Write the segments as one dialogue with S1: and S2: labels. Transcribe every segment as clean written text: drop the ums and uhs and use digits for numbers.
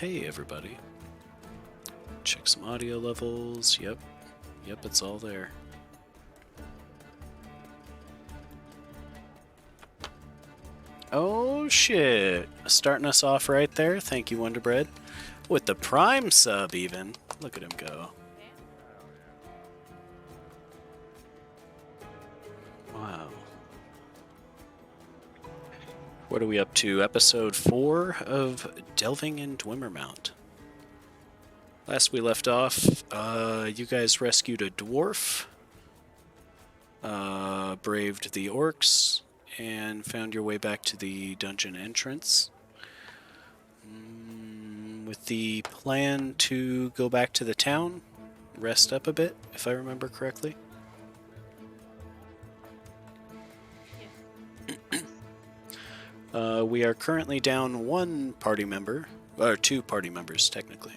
S1: hey everybody. Check some audio levels. Yep, it's all there. Oh shit! Starting us off right there. Thank you, Wonderbread. With the Prime sub, even. Look at him go. Wow. What are we up to? Episode 4 of Delving in Dwimmermount. Last we left off, you guys rescued a dwarf, braved the orcs, and found your way back to the dungeon entrance. With the plan to go back to the town, rest up a bit, if I remember correctly. We are currently down one party member, or two party members, technically.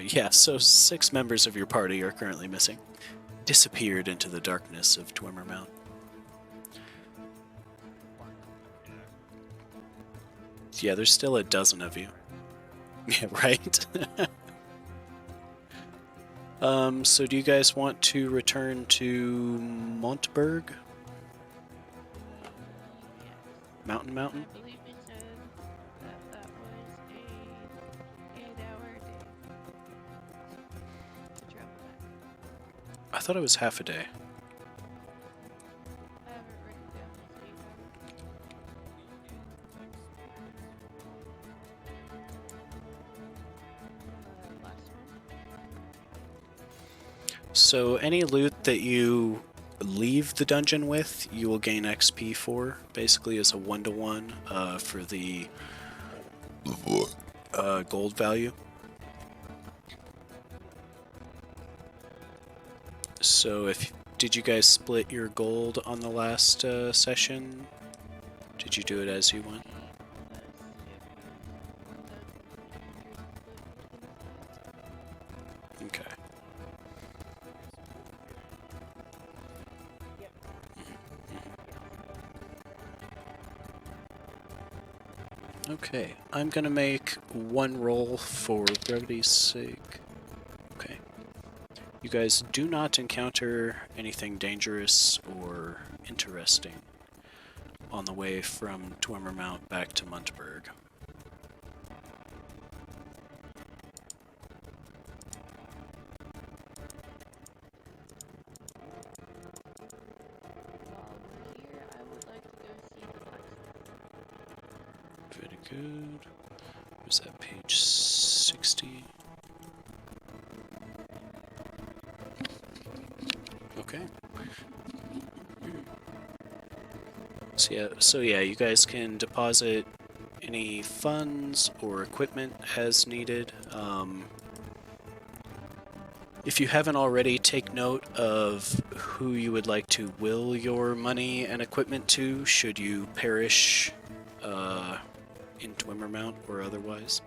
S1: Yeah, so 6 members of your party are currently missing. Disappeared into the darkness of Dwimmermount. Yeah, there's still a dozen of you. Yeah, right? So do you guys want to return to Montberg? Mountain?
S2: I believe we said that was a 8-hour day to travel back.
S1: I thought it was half a day.
S2: I have it written down as 8 hours. Last one.
S1: So any loot that you leave the dungeon with, you will gain XP for, basically as a 1-to-1 for the gold value. So did you guys split your gold on the last session? Did you do it as you went? Okay. Okay, I'm gonna make one roll for brevity's sake. Okay. You guys do not encounter anything dangerous or interesting on the way from Dwimmermount back to Montberg. Very good. Where's that, page 60? Okay. So yeah, you guys can deposit any funds or equipment as needed. If you haven't already, take note of who you would like to will your money and equipment to should you perish in Dwimmermount or otherwise.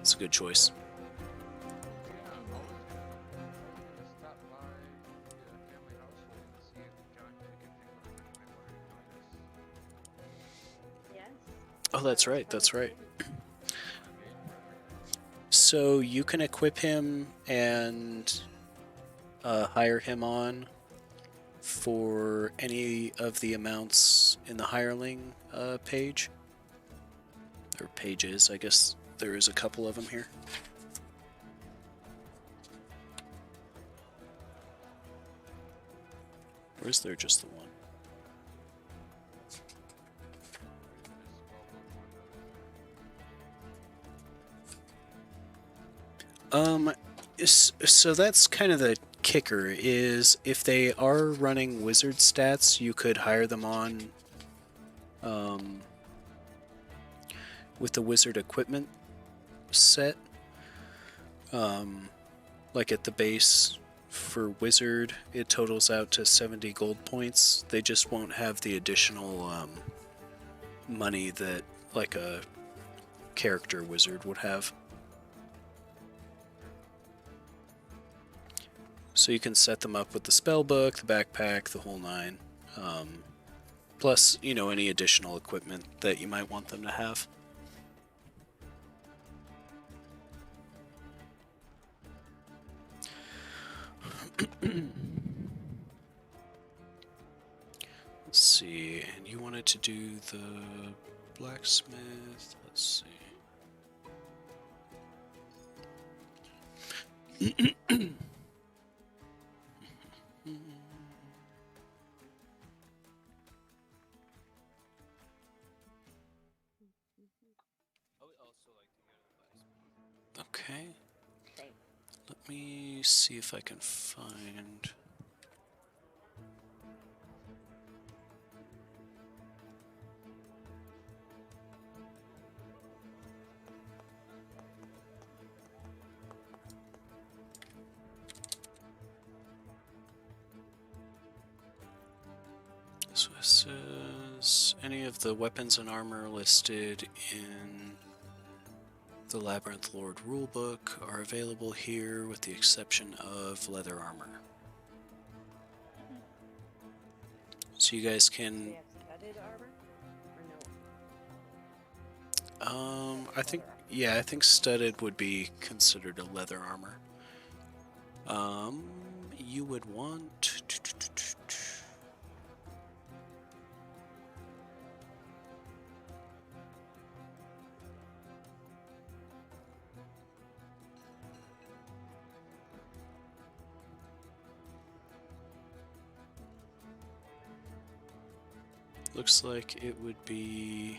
S1: It's a good choice. Oh, that's right, that's right. So you can equip him and hire him on for any of the amounts in the hireling page. Or pages, I guess there is a couple of them here. Or is there just the one? So that's kind of the kicker, is if they are running wizard stats, you could hire them on with the wizard equipment set. Like at the base for wizard, it totals out to 70 gold points. They just won't have the additional money that like a character wizard would have. So you can set them up with the spell book, the backpack, the whole nine. Plus, you know, any additional equipment that you might want them to have. Let's see, and you wanted to do the blacksmith. Let's see. Okay. Let me see if I can find. So it says any of the weapons and armor listed in the Labyrinth Lord rulebook are available here with the exception of leather armor. So you guys can...
S3: Do they have studded armor? Or no?
S1: I think, yeah, I think studded would be considered a leather armor. You would want... Looks like it would be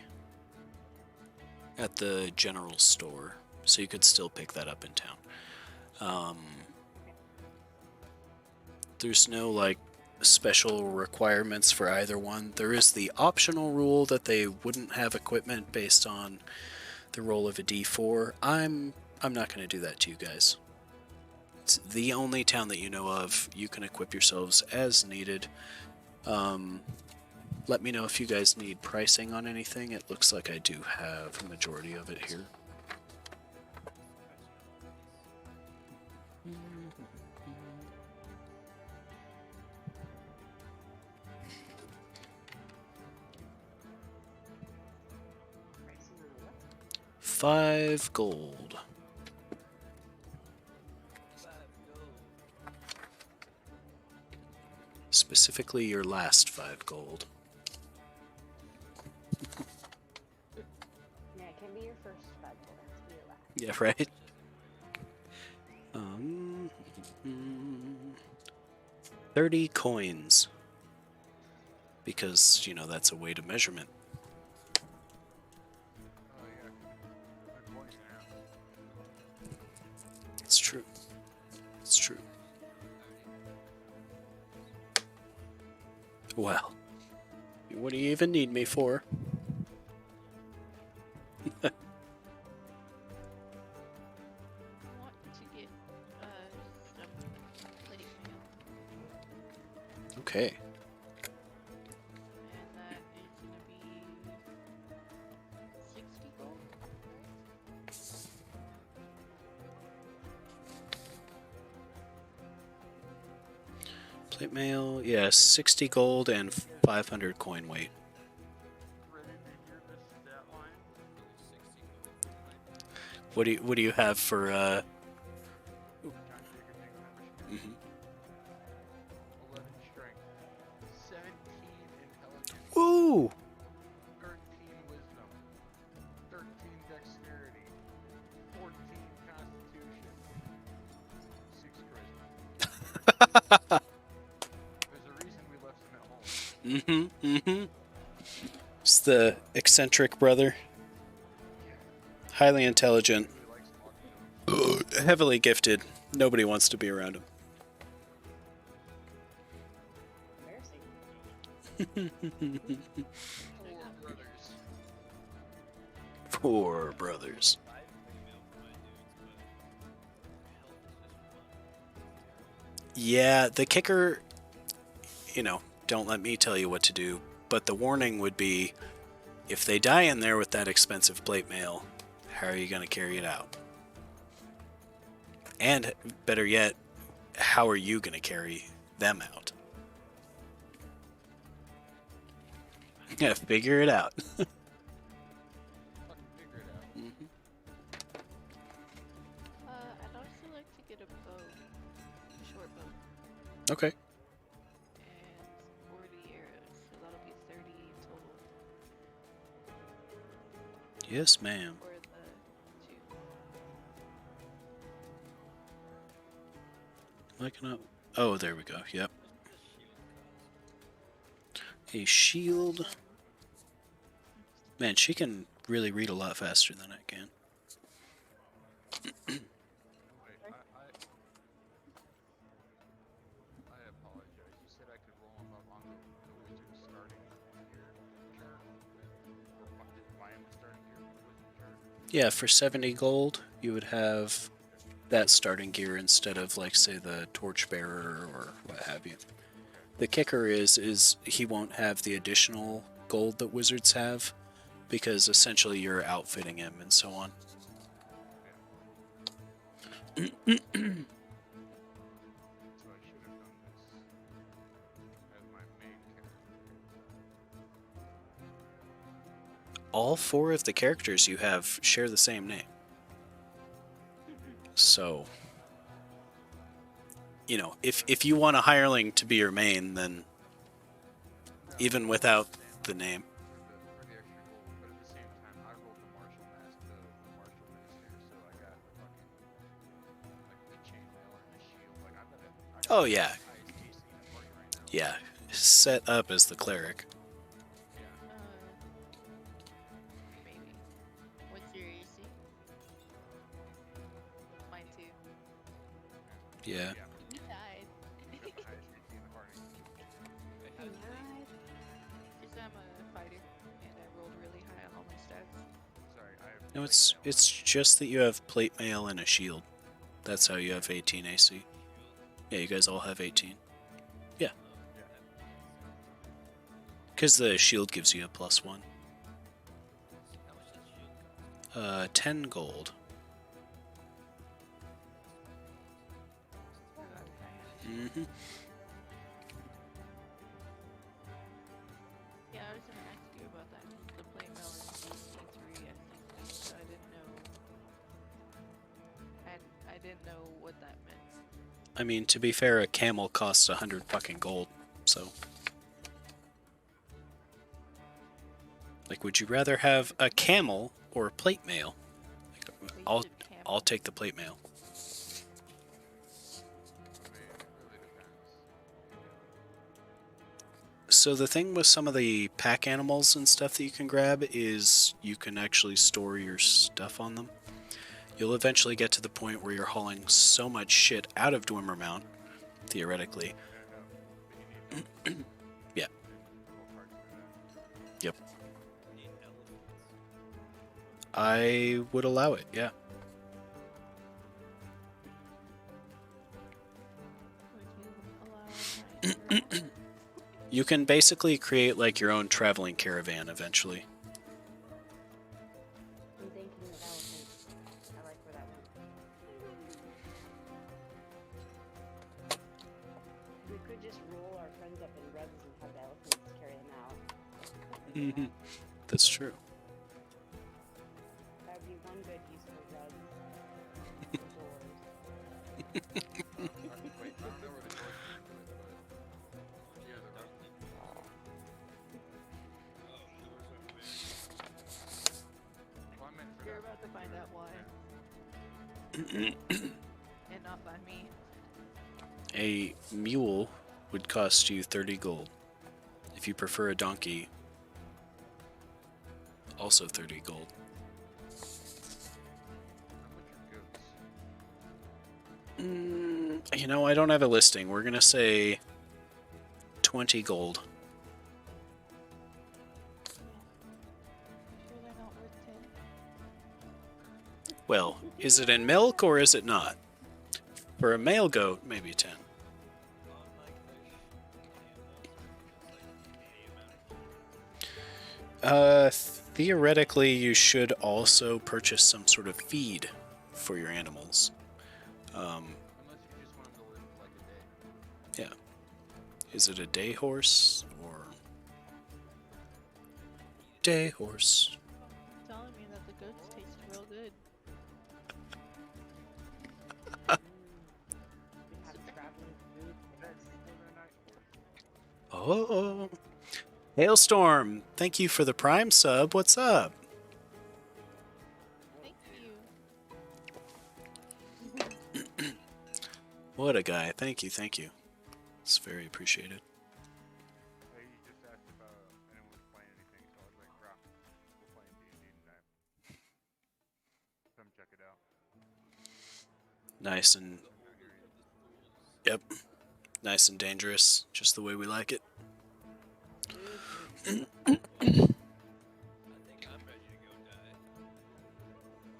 S1: at the general store, so you could still pick that up in town. There's no like special requirements for either one. There is the optional rule that they wouldn't have equipment based on the roll of a D4. I'm not going to do that to you guys. It's the only town that you know of. You can equip yourselves as needed. Let me know if you guys need pricing on anything. It looks like I do have a majority of it here. $5 gold. Specifically your last 5 gold.
S3: Yeah, it can be your first 5 gold. It has to be your last.
S1: Yeah, right? 30 coins. Because, you know, that's a weight of measurement. It's true. It's true. Well, what do you even need me for?
S2: I want to get some plate mail,
S1: Okay.
S2: and that is gonna be 60 gold,
S1: Plate mail, yeah, 60 gold and 500 coin weight. What do you have for mhm.
S4: 11 strength, 17 intelligence,
S1: Ooh!
S4: 13 wisdom, 13 dexterity, 14 constitution, 6 charisma. There's a reason we left him at home.
S1: It's the eccentric brother. Highly intelligent.
S4: He likes talking to him.
S1: Heavily gifted. Nobody wants to be around him.
S3: Embarrassing.
S4: 4 brothers.
S1: 4 brothers. Yeah, the kicker, you know, don't let me tell you what to do, but the warning would be, if they die in there with that expensive plate mail, how are you going to carry it out? And better yet, how are you going to carry them out? Yeah, figure it out.
S4: Fucking figure it out.
S1: Mhm.
S2: I'd also like to get a bow, a short bow,
S1: Okay.
S2: and 40 arrows, so that'll be 30 total
S1: Yes, ma'am.
S2: for the two.
S1: Looking up. Oh, there we go. Yep. A shield. Man, she can really read a lot faster than I can.
S4: Wait, I apologize. You said I could roll them up on the wizard starting gear chart? Or I am the starting gear for the wizard chart?
S1: Yeah, for 70 gold, you would have that starting gear instead of, like, say, the torchbearer or what have you. The kicker is he won't have the additional gold that wizards have, because essentially you're outfitting him and so on.
S4: So I should have done this as my main character.
S1: All 4 of the characters you have share the same name. So, you know, if you want a hireling to be your main, then even without the name.
S4: For the extra gold, but at the same time, I rolled the martial minister, so I got the fucking like the chainmail and the shield. Like I'm gonna.
S1: Oh, yeah.
S4: Highest AC in the party right now.
S1: Yeah, set up as the cleric.
S4: Yeah.
S2: Maybe. What's your AC? Mine too.
S1: Yeah.
S2: You died.
S4: You got the highest AC in the party.
S2: Because I'm a fighter, and I rolled really high on all my stats.
S4: Sorry, I have.
S1: No, it's just that you have plate mail and a shield. That's how you have 18 AC. Yeah, you guys all have 18. Yeah. Because the shield gives you a +1. 10 gold. Mm-hmm.
S2: Yeah, I was gonna ask you about that. The plate mill is DC3 SCC, so I didn't know what that meant.
S1: I mean, to be fair, a camel costs 100 fucking gold, so. Like, would you rather have a camel or plate mail? Like,
S2: Wasted camel.
S1: I'll take the plate mail.
S4: I mean, it really depends.
S1: So the thing with some of the pack animals and stuff that you can grab is you can actually store your stuff on them. You'll eventually get to the point where you're hauling so much shit out of Dwimmermount, theoretically. Yeah. Yep. I would allow it, yeah.
S2: Would you allow my
S1: You can basically create like your own traveling caravan eventually.
S3: I'm thinking of elephants. I like where that went. We could just roll our friends up in rugs and have the elephants carry them out.
S1: That's true.
S3: That would be one good use for rugs. Doors.
S4: Wait, I don't know where the doors are, but yeah, the rug. Well, I meant for
S2: You're
S4: that.
S2: about to find out why, and not by me.
S1: A mule would cost you 30 gold. If you prefer a donkey, also 30 gold.
S4: How much are goats?
S1: You know, I don't have a listing. We're gonna say 20 gold.
S2: Sure they're not worth 10?
S1: Well, is it in milk or is it not? For a male goat, maybe 10. Theoretically, you should also purchase some sort of feed for your animals.
S4: Unless you just want them to live like
S1: Yeah. Is it a day horse or day horse?
S2: Telling me that the goats taste real good.
S3: We have traveling food.
S4: That's still their night horse.
S1: Oh, Hailstorm! Thank you for the Prime sub. What's up?
S2: Thank you.
S1: What a guy! Thank you, thank you. It's very appreciated.
S4: Hey, you just asked if anyone was playing anything, so I was like, bro, we're playing D&D tonight. Come check it out.
S1: Nice and yep, nice and dangerous, just the way we like it.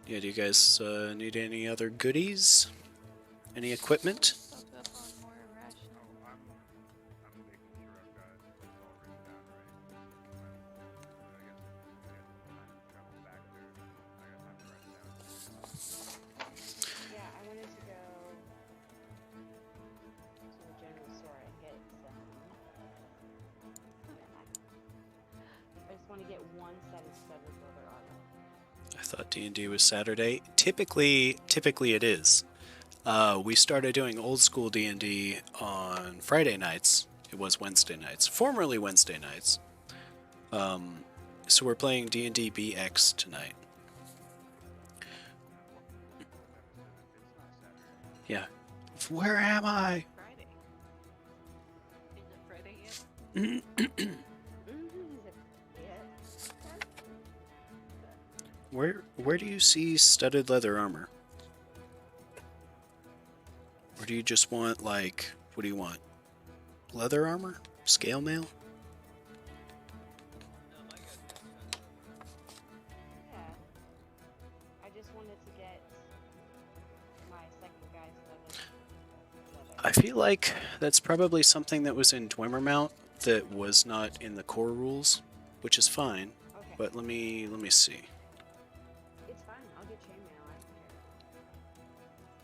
S1: Yeah, do you guys need any other goodies? Any equipment?
S2: Stock up on more rations.
S4: Oh, I'm making sure I've got it all written down right. I guess time to travel back there. I got time to write it down.
S3: Yeah, I wanted to go to the general store and get some. I just want to get one set of studded leather armor.
S1: I thought D&D was Saturday. Typically it is. We started doing old school D&D on Friday nights. It was Wednesday nights, formerly Wednesday nights. So we're playing D&D BX tonight. Yeah. Where am I?
S2: Friday. Is it Friday yet?
S3: Yeah.
S1: Where do you see studded leather armor? Or do you just want, like, what do you want? Leather armor? Scale mail?
S3: Yeah. I just wanted to get my second guy's leather.
S1: I feel like that's probably something that was in Dwimmermount that was not in the core rules, which is fine.
S3: Okay.
S1: But let me see.
S3: It's fine. I'll get chainmail. I don't care.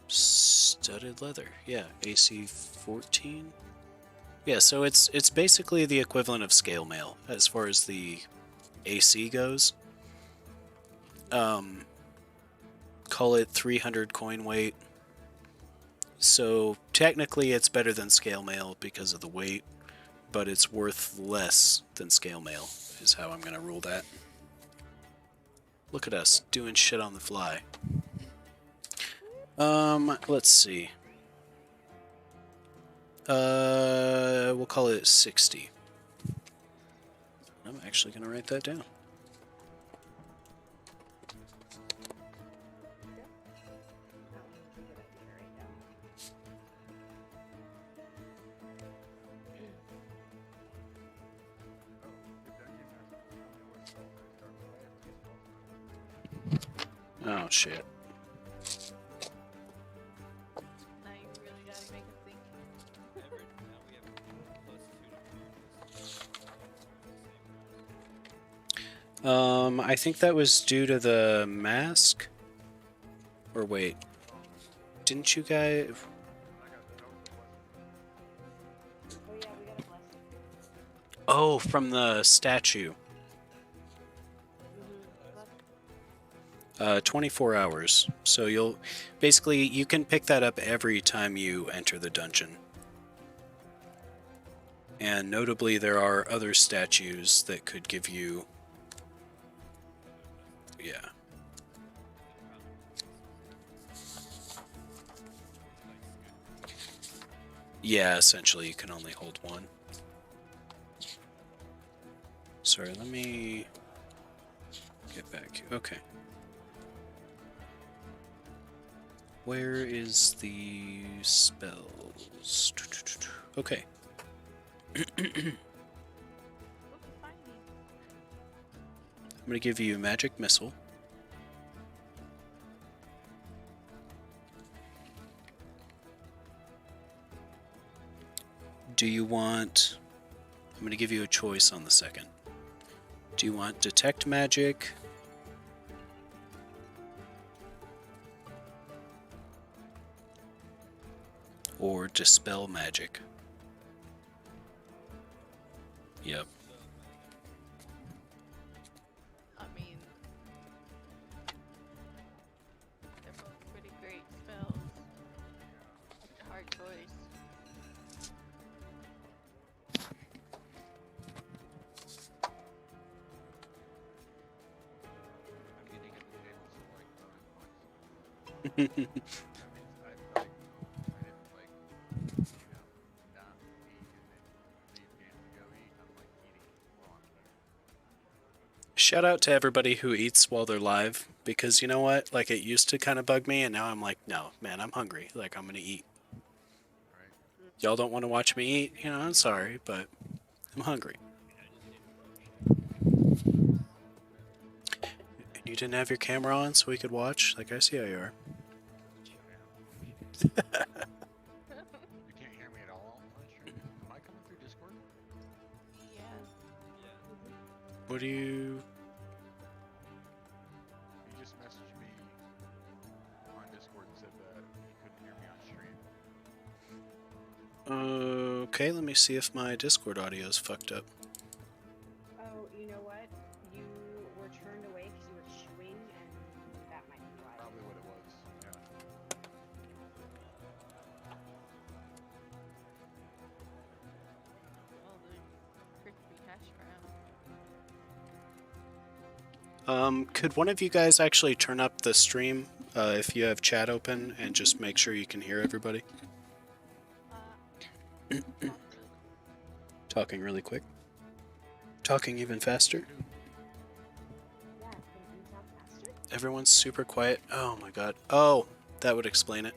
S1: Studded leather, yeah, AC 14. Yeah, so it's basically the equivalent of scale mail as far as the AC goes. Call it 300 coin weight. So technically it's better than scale mail because of the weight, but it's worth less than scale mail, is how I'm gonna rule that. Look at us doing shit on the fly. Let's see. We'll call it 60. I'm actually gonna write that down. Oh shit.
S2: Now you really gotta make a think.
S1: I think that was due to the mask. Or wait. Didn't you guys...
S3: Oh yeah, we got a blessing.
S1: Oh, from the statue. 24 hours. So you'll... Basically, you can pick that up every time you enter the dungeon. And notably, there are other statues that could give you... Yeah. Yeah, essentially you can only hold one. Sorry, let me get back. Okay. Where is the spells? Okay.
S2: Look, find me.
S1: I'm going to give you a magic missile. Do you want... I'm going to give you a choice on the second. Do you want detect magic? Or dispel magic? Yep.
S2: I mean, they're both pretty great spells. Hard choice.
S4: I'm eating at the table, so like bonus points. That means I didn't like, not eat and then leave game to go eat. I'm like eating while I'm here.
S1: Shout out to everybody who eats while they're live, because you know what? Like, it used to kind of bug me, and now I'm like, no, man, I'm hungry. Like, I'm gonna eat.
S4: Right?
S1: Y'all don't want to watch me eat? You know, I'm sorry, but I'm hungry. You didn't have your camera on so we could watch? Like, I see how you are.
S4: You can't hear me at all on stream? Am I coming through Discord?
S2: Yeah.
S1: What do you...
S4: You just messaged me on Discord and said that you couldn't hear me on stream.
S1: Okay, let me see if my Discord audio is fucked up.
S3: Oh, you know what? You were turned away because you were chewing, and that might be why.
S4: Probably what it was. Yeah.
S2: All the crispy hash brown.
S1: Could one of you guys actually turn up the stream if you have chat open and just make sure you can hear everybody? Talking really quick. Talking even faster.
S3: Yeah, can you talk faster?
S1: Everyone's super quiet. Oh my god. Oh, that would explain it.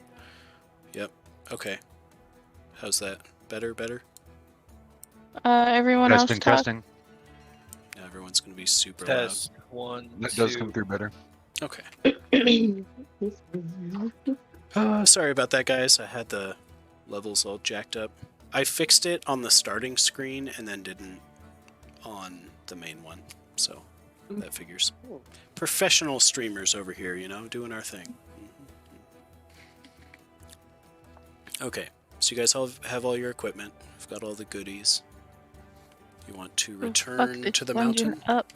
S1: Yep. Okay. How's that? Better?
S2: Everyone else talk.
S4: Testing.
S1: Now everyone's gonna be super
S5: Test 1,
S4: That
S5: 2.
S4: does come through better.
S1: loud. Okay. Sorry about that, guys. I had the levels all jacked up. I fixed it on the starting screen and then didn't on the main one. So that figures. Professional streamers over here, you know, doing our thing. Okay, so you guys all have all your equipment. You've got all the goodies. You want to return to the mountain?
S2: Up.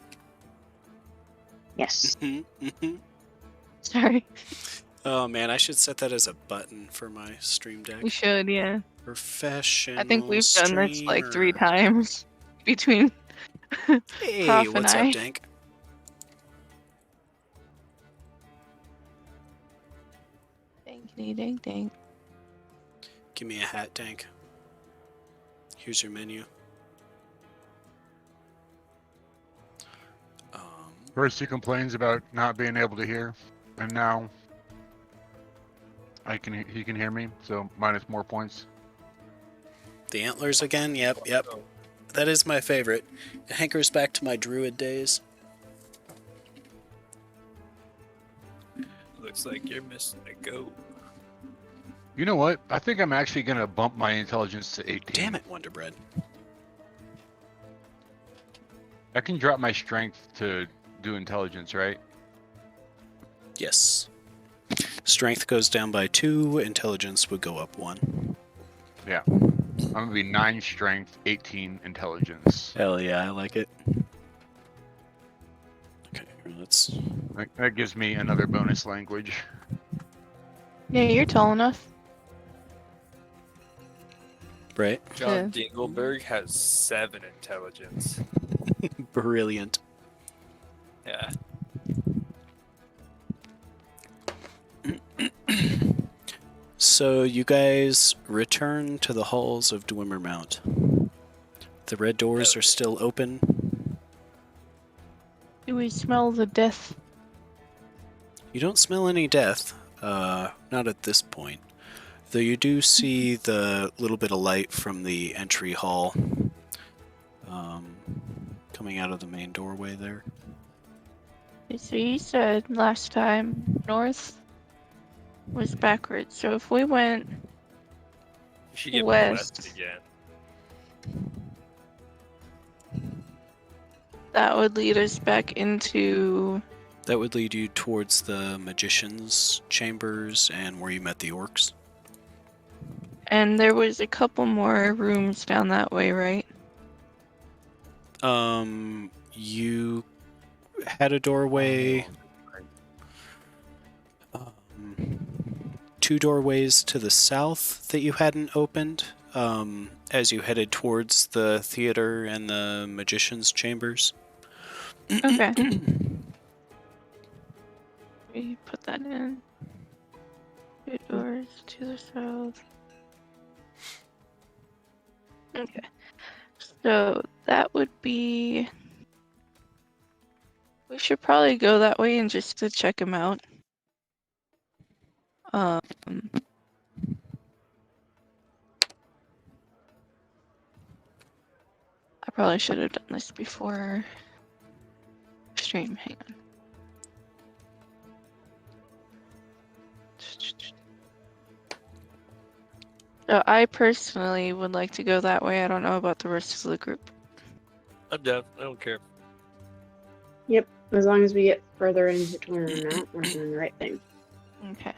S3: Yes.
S2: Sorry.
S1: Oh man, I should set that as a button for my stream deck.
S2: We should, yeah.
S1: Professional
S2: I think we've done this like 3
S1: streamer.
S2: times between
S1: Hey,
S2: Prof and
S1: what's
S2: I.
S1: up, Dank?
S2: Dankity dink dink.
S1: Give me a hat, Dank. Here's your menu.
S4: First he complains about not being able to hear, and now he can hear me, so minus more points.
S1: The antlers again? Yep. That is my favorite. It hankers back to my druid days.
S5: Looks like you're missing a goat.
S4: You know what? I think I'm actually gonna bump my intelligence to 18.
S1: Damn it, Wonder Bread.
S4: I can drop my strength to do intelligence, right?
S1: Yes. Strength goes down by 2, intelligence would go up 1.
S4: Yeah. I'm gonna be 9 strength, 18 intelligence.
S1: Hell yeah, I like it. Okay, let's...
S4: That gives me another bonus language.
S2: Yeah, you're tall enough.
S1: Right?
S5: John Dingleberg has 7 intelligence.
S1: Brilliant.
S5: Yeah.
S1: So you guys return to the halls of Dwimmermount. The red doors are still open.
S2: Do we smell the death?
S1: You don't smell any death, not at this point. Though you do see the little bit of light from the entry hall coming out of the main doorway there.
S2: So you said last time north was backwards. So if we went
S5: You should get
S2: West.
S5: west again.
S2: that would lead us back into...
S1: That would lead you towards the magician's chambers and where you met the orcs.
S2: And there was a couple more rooms down that way, right?
S1: You had a doorway. Two doorways to the south that you hadn't opened as you headed towards the theater and the magician's chambers.
S2: Okay. We put that in. Two doors to the south. Okay. So that would be. We should probably go that way and just to check him out. I probably should have done this before stream. Hang on. So I personally would like to go that way. I don't know about the rest of the group.
S5: I'm down. I don't care.
S6: Yep, as long as we get further into Dwimmermount, we're doing the right thing.
S2: Okay.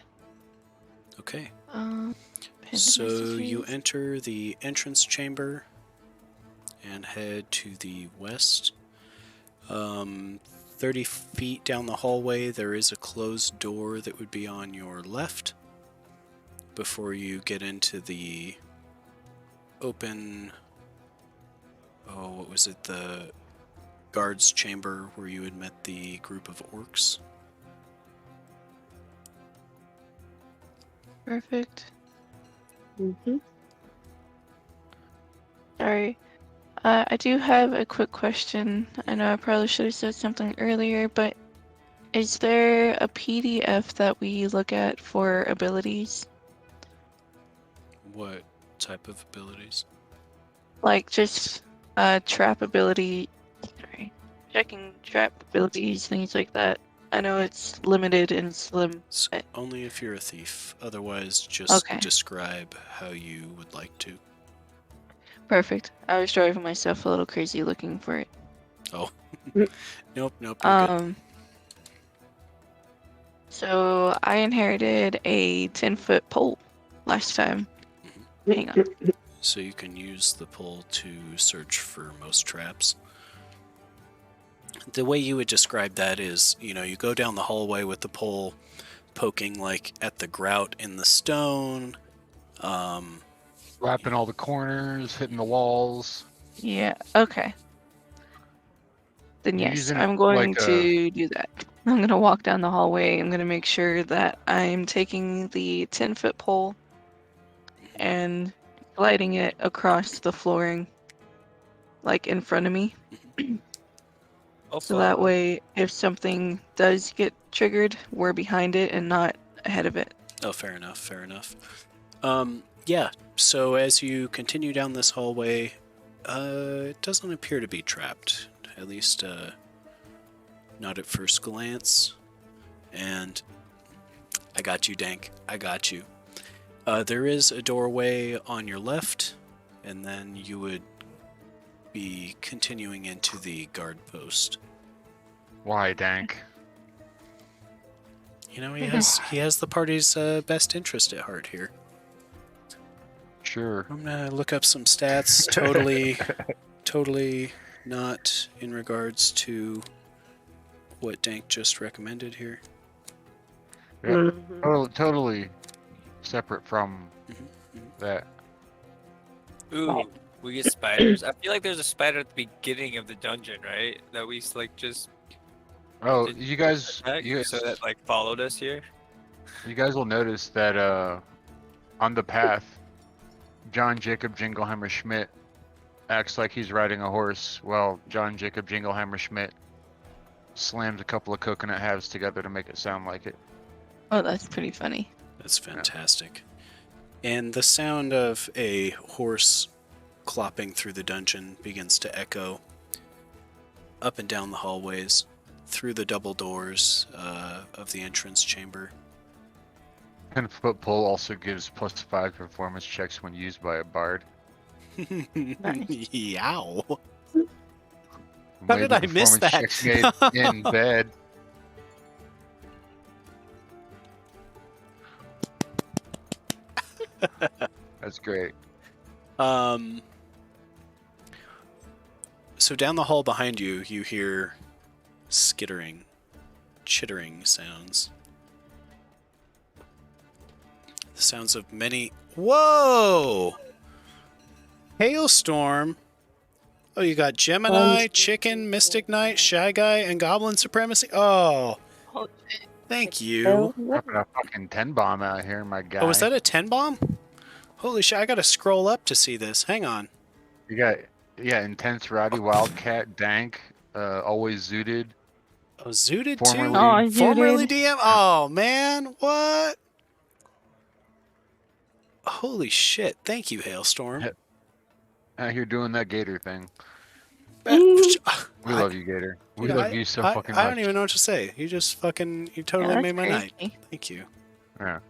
S1: Okay.
S2: Pinned
S1: So you
S2: messages.
S1: enter the entrance chamber and head to the west. 30 feet down the hallway, there is a closed door that would be on your left before you get into the open, what was it, the guard's chamber where you had met the group of orcs.
S2: Perfect.
S6: Mm-hmm.
S2: Sorry. I do have a quick question. I know I probably should have said something earlier, but is there a PDF that we look at for abilities?
S1: What type of abilities?
S2: Like just trap ability. Sorry. Checking trap abilities, things like that. I know it's limited and slim.
S1: It's only if you're a thief. Otherwise, just
S2: Okay.
S1: describe how you would like to.
S2: Perfect. I was driving myself a little crazy looking for it.
S1: Oh. Nope, you're good.
S2: So I inherited a 10-foot pole last time. Hang on.
S1: So you can use the pole to search for most traps. The way you would describe that is, you go down the hallway with the pole poking like at the grout in the stone.
S4: Slapping all the corners, hitting the walls.
S2: Yeah, okay. Then
S4: You're
S2: yes,
S4: using it
S2: I'm going
S4: like
S2: to do that. I'm going to walk down the hallway. I'm going to make sure that I'm taking the 10-foot pole and gliding it across the flooring, like in front of me. So that way, if something does get triggered, we're behind it and not ahead of it.
S1: Oh, fair enough, fair enough. Yeah, so as you continue down this hallway, it doesn't appear to be trapped. At least, not at first glance. And I got you, Dank. I got you. There is a doorway on your left, and then you would be continuing into the guard post.
S4: why, Dank?
S1: He has the party's best interest at heart here.
S4: Sure.
S1: I'm gonna look up some stats. Totally not in regards to what Dank just recommended here.
S4: Yep.
S6: Mhm.
S4: Totally separate from
S1: Mhm.
S4: that.
S5: Ooh, we get spiders. I feel like there's a spider at the beginning of the dungeon, right? That we just
S4: Oh,
S5: didn't
S4: you guys,
S5: attack, so that followed us here.
S4: you guys will notice that on the path, John Jacob Jingleheimer Schmidt acts like he's riding a horse, while John Jacob Jingleheimer Schmidt slams a couple of coconut halves together to make it sound like it.
S2: Oh, that's pretty funny.
S1: That's fantastic. And the sound of a horse clopping through the dungeon begins to echo up and down the hallways, through the double doors of the entrance chamber.
S4: 10-foot pole also gives +5 performance checks when used by a bard.
S1: Yow. How
S4: Maybe
S1: did I miss
S4: performance
S1: that?
S4: checks made in bed. That's great.
S1: So So down the hall behind you, you hear skittering, chittering sounds. The sounds of many... Whoa! Hailstorm! Oh, you got Gemini, Chicken, Mystic Knight, Shy Guy, and Goblin Supremacy? Oh,
S2: Oh,
S1: thank you.
S4: Dropping a fucking 10 bomb out here, my guy.
S1: Oh, is that a 10 bomb? Holy shit, I gotta scroll up to see this. Hang on.
S4: You got, yeah, Intense, Rowdy, Wildcat, Dank, Always Zooted.
S1: Oh, Zooted
S4: Formerly-
S1: too?
S2: Oh,
S1: Formerly
S2: Zooted.
S1: DM? Oh, man. What? Holy shit. Thank you, Hailstorm.
S4: Yeah. Out here doing that Gator thing. We
S1: I-
S4: love you, Gator. We
S1: Dude,
S4: love you so
S1: I,
S4: fucking
S1: I
S4: much.
S1: don't even know what to say. You just fucking, you totally
S2: that's
S1: made my night.
S2: crazy.
S1: Thank you.
S4: Yeah.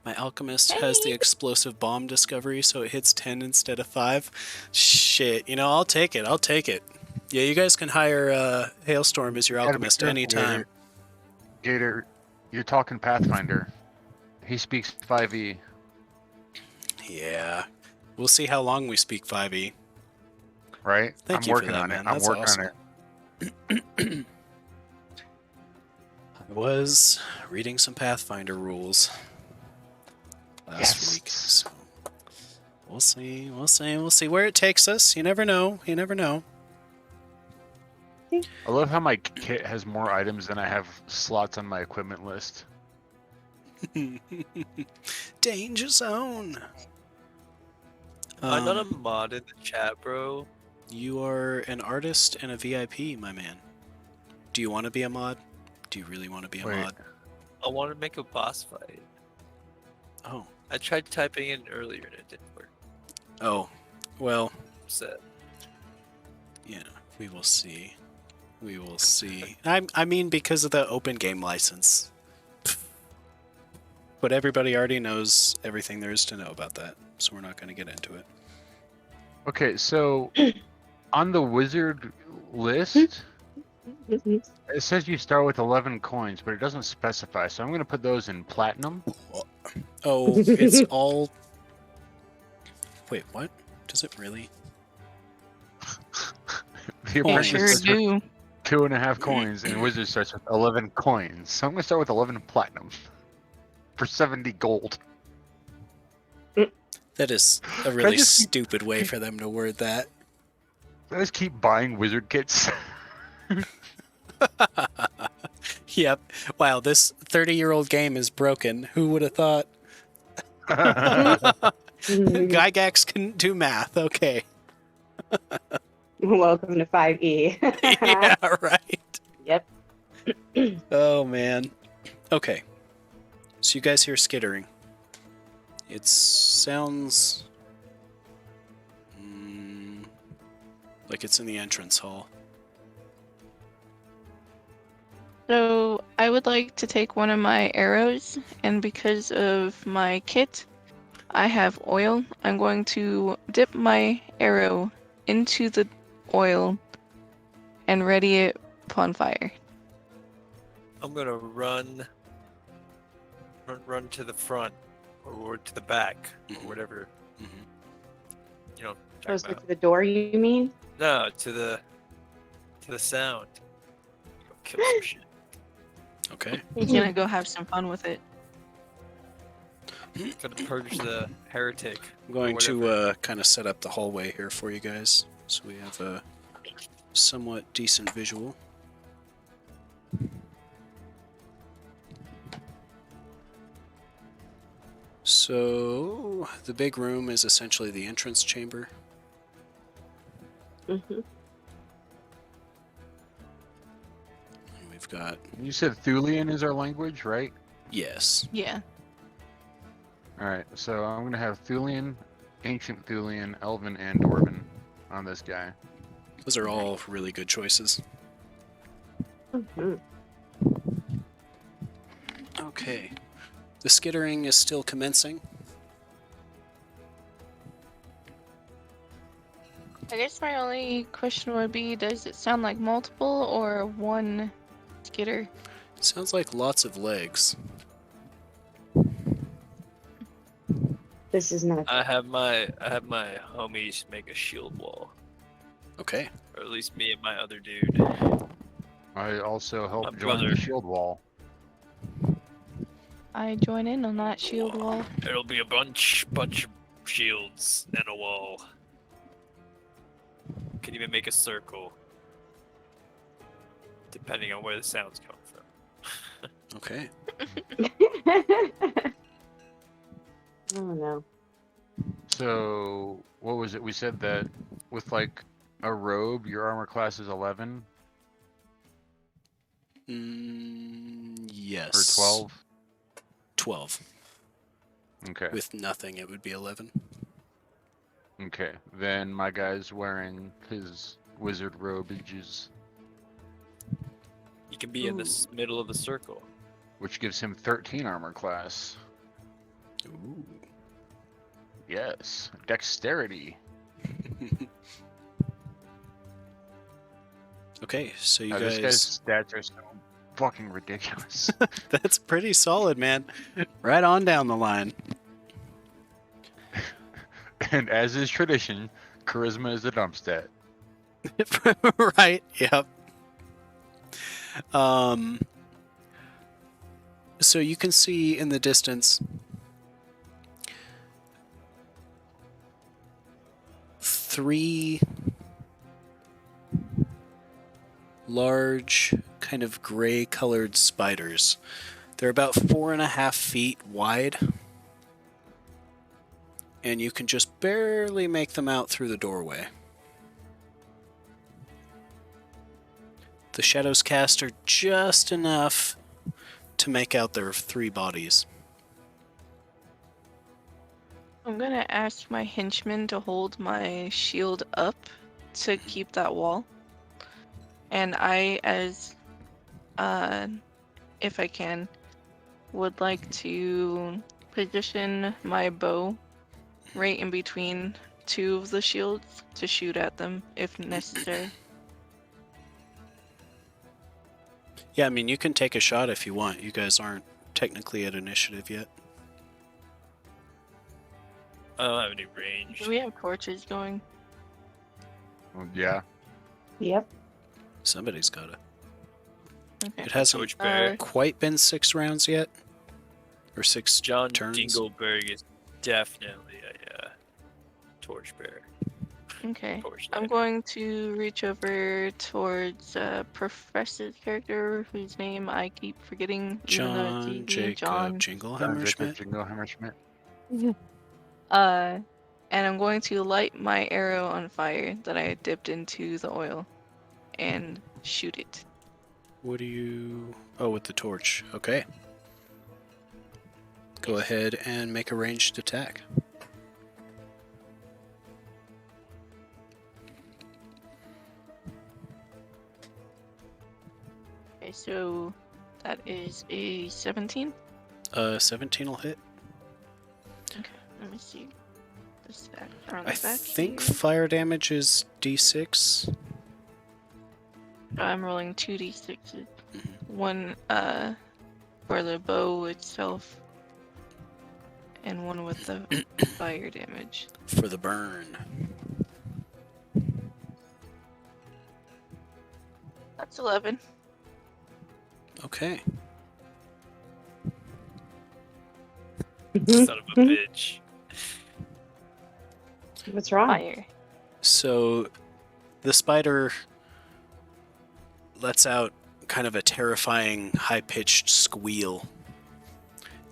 S1: My alchemist has the explosive bomb discovery, so it hits 10 instead of 5. Shit, you know, I'll take it. I'll take it. Yeah, you guys can hire Hailstorm as your
S4: Gotta be
S1: alchemist
S4: careful,
S1: anytime.
S4: Gator, you're talking Pathfinder. He speaks 5e.
S1: Yeah. We'll see how long we speak 5e.
S4: Right?
S1: Thank
S4: I'm
S1: you for
S4: working
S1: that,
S4: on
S1: man.
S4: it. I'm
S1: That's
S4: working
S1: awesome.
S4: on it.
S1: I was reading some Pathfinder rules last week, so we'll see. We'll see. We'll see where it takes us. You never know. You never know.
S4: I love how my kit has more items than I have slots on my equipment list.
S1: Danger zone.
S5: I'm not a mod in the chat, bro.
S1: You are an artist and a VIP, my man. Do you want to be a mod? Do you really want to be a
S4: Wait.
S1: mod?
S5: I want to make a boss fight.
S1: Oh.
S5: I tried typing in earlier and it didn't work.
S1: Oh. Well,
S5: Upset.
S1: yeah, we will see. We will see. I mean, because of the open game license. But everybody already knows everything there is to know about that, so we're not going to get into it.
S4: Okay, so on the wizard list, it says you start with 11 coins, but it doesn't specify. So I'm going to put those in platinum.
S1: Oh, it's all... Wait, what? Does it really?
S4: The
S1: Oh,
S4: apprentice
S2: Sure
S4: starts with
S2: do.
S4: 2.5 coins, and wizard starts with 11 coins. So I'm going to start with 11 platinum for 70 gold.
S1: That is a really
S4: just keep-
S1: stupid way for them to word that.
S4: I just keep buying wizard kits.
S1: Yep. Wow, this 30-year-old game is broken. Who would have thought? Gygax couldn't do math. Okay.
S6: Welcome to 5e.
S1: Yeah, right.
S6: Yep.
S1: Oh, man. Okay. So you guys hear skittering. It sounds... like it's in the entrance hall.
S2: So I would like to take one of my arrows, and because of my kit, I have oil. I'm going to dip my arrow into the oil and ready it upon fire.
S5: I'm gonna run to the front or to the back or
S1: Mhm.
S5: whatever.
S1: Mhm.
S5: You know, talk
S6: Closer
S5: about.
S6: to the door, you mean?
S5: No, to the sound. Go kill some shit.
S1: Okay.
S2: He's gonna go have some fun with it.
S5: Gonna purge the heretic.
S1: I'm going to
S5: whatever.
S1: kind of set up the hallway here for you guys, so we have a somewhat decent visual. So the big room is essentially the entrance chamber.
S6: hmm
S1: And we've got
S4: You said Thulian is our language, right?
S1: yes.
S2: Yeah.
S4: Alright, so I'm going to have Thulian, Ancient Thulian, Elven, and Dwarven on this guy.
S1: Those are all really good choices.
S6: hmm
S1: Okay. The skittering is still commencing.
S2: I guess my only question would be, does it sound like multiple or one skitter?
S1: It sounds like lots of legs.
S6: This is not.
S5: I have my homies make a shield wall,
S1: Okay.
S5: or at least me and my other dude.
S4: I also
S5: My
S4: helped join
S5: brother.
S4: the shield wall.
S2: I join in on that shield wall.
S5: It'll be a bunch of shields and a wall. Can even make a circle, depending on where the sounds come from.
S1: Okay.
S6: Oh no.
S4: So, what was it? We said that with like a robe, your armor class is 11
S1: Yes.
S4: or 12.
S1: 12.
S4: Okay.
S1: With nothing, it would be 11.
S4: Okay. Then my guy's wearing his wizard robages,
S5: You can be in the middle of the circle.
S4: which gives him 13 armor class.
S1: Ooh.
S4: Yes. Dexterity.
S1: Okay, so you
S4: Now,
S1: guys.
S4: this guy's stats are so fucking ridiculous.
S1: That's pretty solid, man. Right on down the line.
S4: And as is tradition, charisma is a dump stat.
S1: Right, yep. So you can see in the distance three large, kind of gray colored spiders. They're about 4.5 feet wide, and you can just barely make them out through the doorway. The shadows cast are just enough to make out their 3 bodies.
S2: I'm gonna ask my henchman to hold my shield up to keep that wall. And I, as if I can, would like to position my bow right in between 2 of the shields to shoot at them if necessary.
S1: Yeah, I mean, you can take a shot if you want. You guys aren't technically at initiative yet.
S5: I don't have any range.
S2: Do we have torches going?
S4: Well, yeah.
S6: Yep.
S1: Somebody's got it.
S2: Okay.
S1: It hasn't
S5: Torchbearer.
S1: quite been 6 rounds yet. Or 6
S5: John
S1: turns.
S5: Dingleberg is definitely a torchbearer.
S2: Okay.
S5: Torch
S2: I'm
S5: lighter.
S2: going to reach over towards Professor's character, whose name I keep forgetting, even though it's
S1: John
S2: easy.
S1: Jacob
S2: John.
S1: Jingleheimer Schmidt.
S4: Jingleheimer-Schmidt.
S2: And I'm going to light my arrow on fire that I dipped into the oil and shoot it.
S1: What do you... Oh, with the torch. Okay. Go ahead and make a ranged attack.
S2: Okay, so that is a 17.
S1: 17 will hit.
S2: Okay, let me see. The stat on
S1: I
S2: the back
S1: think
S2: here.
S1: fire damage is D6.
S2: I'm rolling 2d6s.
S1: Mhm.
S2: One for the bow itself, and one with the fire damage.
S1: For the burn.
S2: That's 11.
S1: Okay.
S5: Son of a bitch.
S6: What's wrong?
S2: Fire.
S1: So the spider lets out kind of a terrifying high-pitched squeal,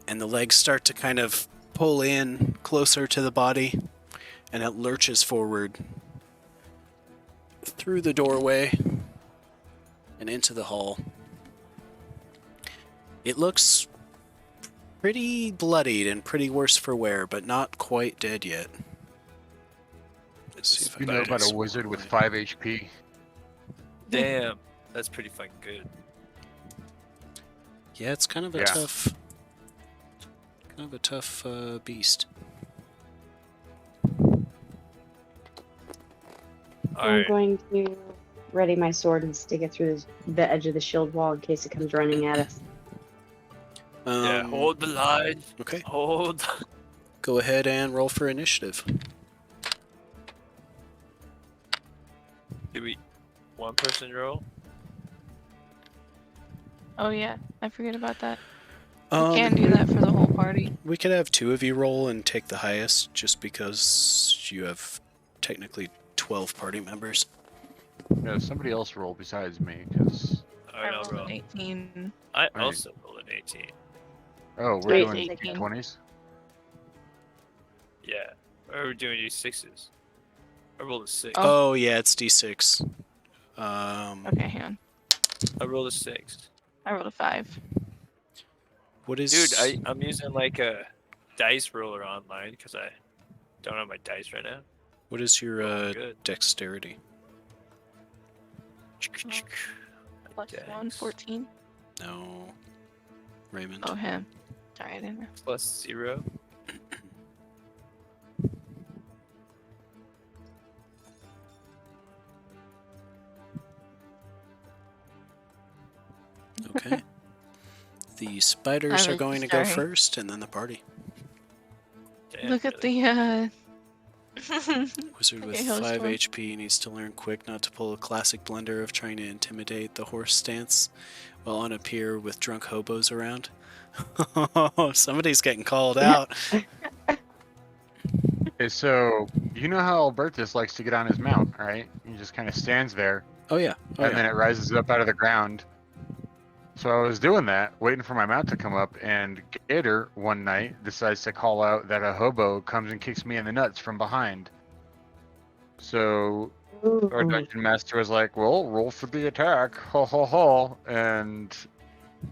S1: and the legs start to kind of pull in closer to the body, and it lurches forward through the doorway and into the hall. It looks pretty bloodied and pretty worse for wear, but not quite dead yet. Let's see if I
S4: You
S1: can
S4: know
S1: do
S4: about a
S1: some
S4: wizard
S1: more
S4: with
S1: light.
S4: 5 HP?
S5: Damn, that's pretty fucking good.
S1: Yeah, it's kind of a
S4: Yeah.
S1: tough beast.
S6: I'm
S5: Alright,
S6: going to ready my sword and stick it through the edge of the shield wall in case it comes running at us.
S5: yeah, hold the line.
S1: Okay.
S5: Hold.
S1: go ahead and roll for initiative.
S5: Do we one person roll?
S2: Oh yeah, I forget about that. We can do that for the whole party.
S1: We could have 2 of you roll and take the highest, just because you have technically 12 party members.
S4: No, somebody else roll besides me, because...
S5: Alright,
S2: I
S5: I'll
S2: rolled
S5: roll.
S2: an 18.
S5: I
S4: Alright.
S5: also rolled an 18.
S4: Oh, we're
S6: Wait,
S4: doing
S2: 18.
S4: D20s?
S5: Yeah. Or we're doing these 6s. I rolled a 6.
S1: Oh, yeah, it's D6.
S2: Okay, hang on.
S5: I rolled a 6.
S2: I rolled a 5.
S1: What is...
S5: Dude, I'm using like a dice roller online because I don't have my dice right now.
S1: What is your
S5: Good.
S1: dexterity?
S2: Plus
S5: Dex.
S2: 1, 14.
S1: No. Raymond.
S2: Oh, him. Sorry, I didn't know.
S5: Plus 0.
S1: Okay. The spiders
S2: I
S1: are
S2: was
S1: going to go
S2: sorry.
S1: first, and then the party.
S5: Damn,
S2: Look at
S5: really.
S2: the
S1: Wizard with
S2: Okay,
S1: 5
S2: Hailstorm.
S1: HP needs to learn quick not to pull a classic blunder of trying to intimidate the horse stance while on a pier with drunk hobos around. Somebody's getting called out.
S4: Okay, so, you know how Albertus likes to get on his mount, right? He just kind of stands there,
S1: Oh yeah. Oh,
S4: and
S1: yeah.
S4: then it rises up out of the ground. So I was doing that, waiting for my mount to come up, and Gator, one night, decides to call out that a hobo comes and kicks me in the nuts from behind. So our dungeon master was like, well, roll for the attack, ho ho ho, and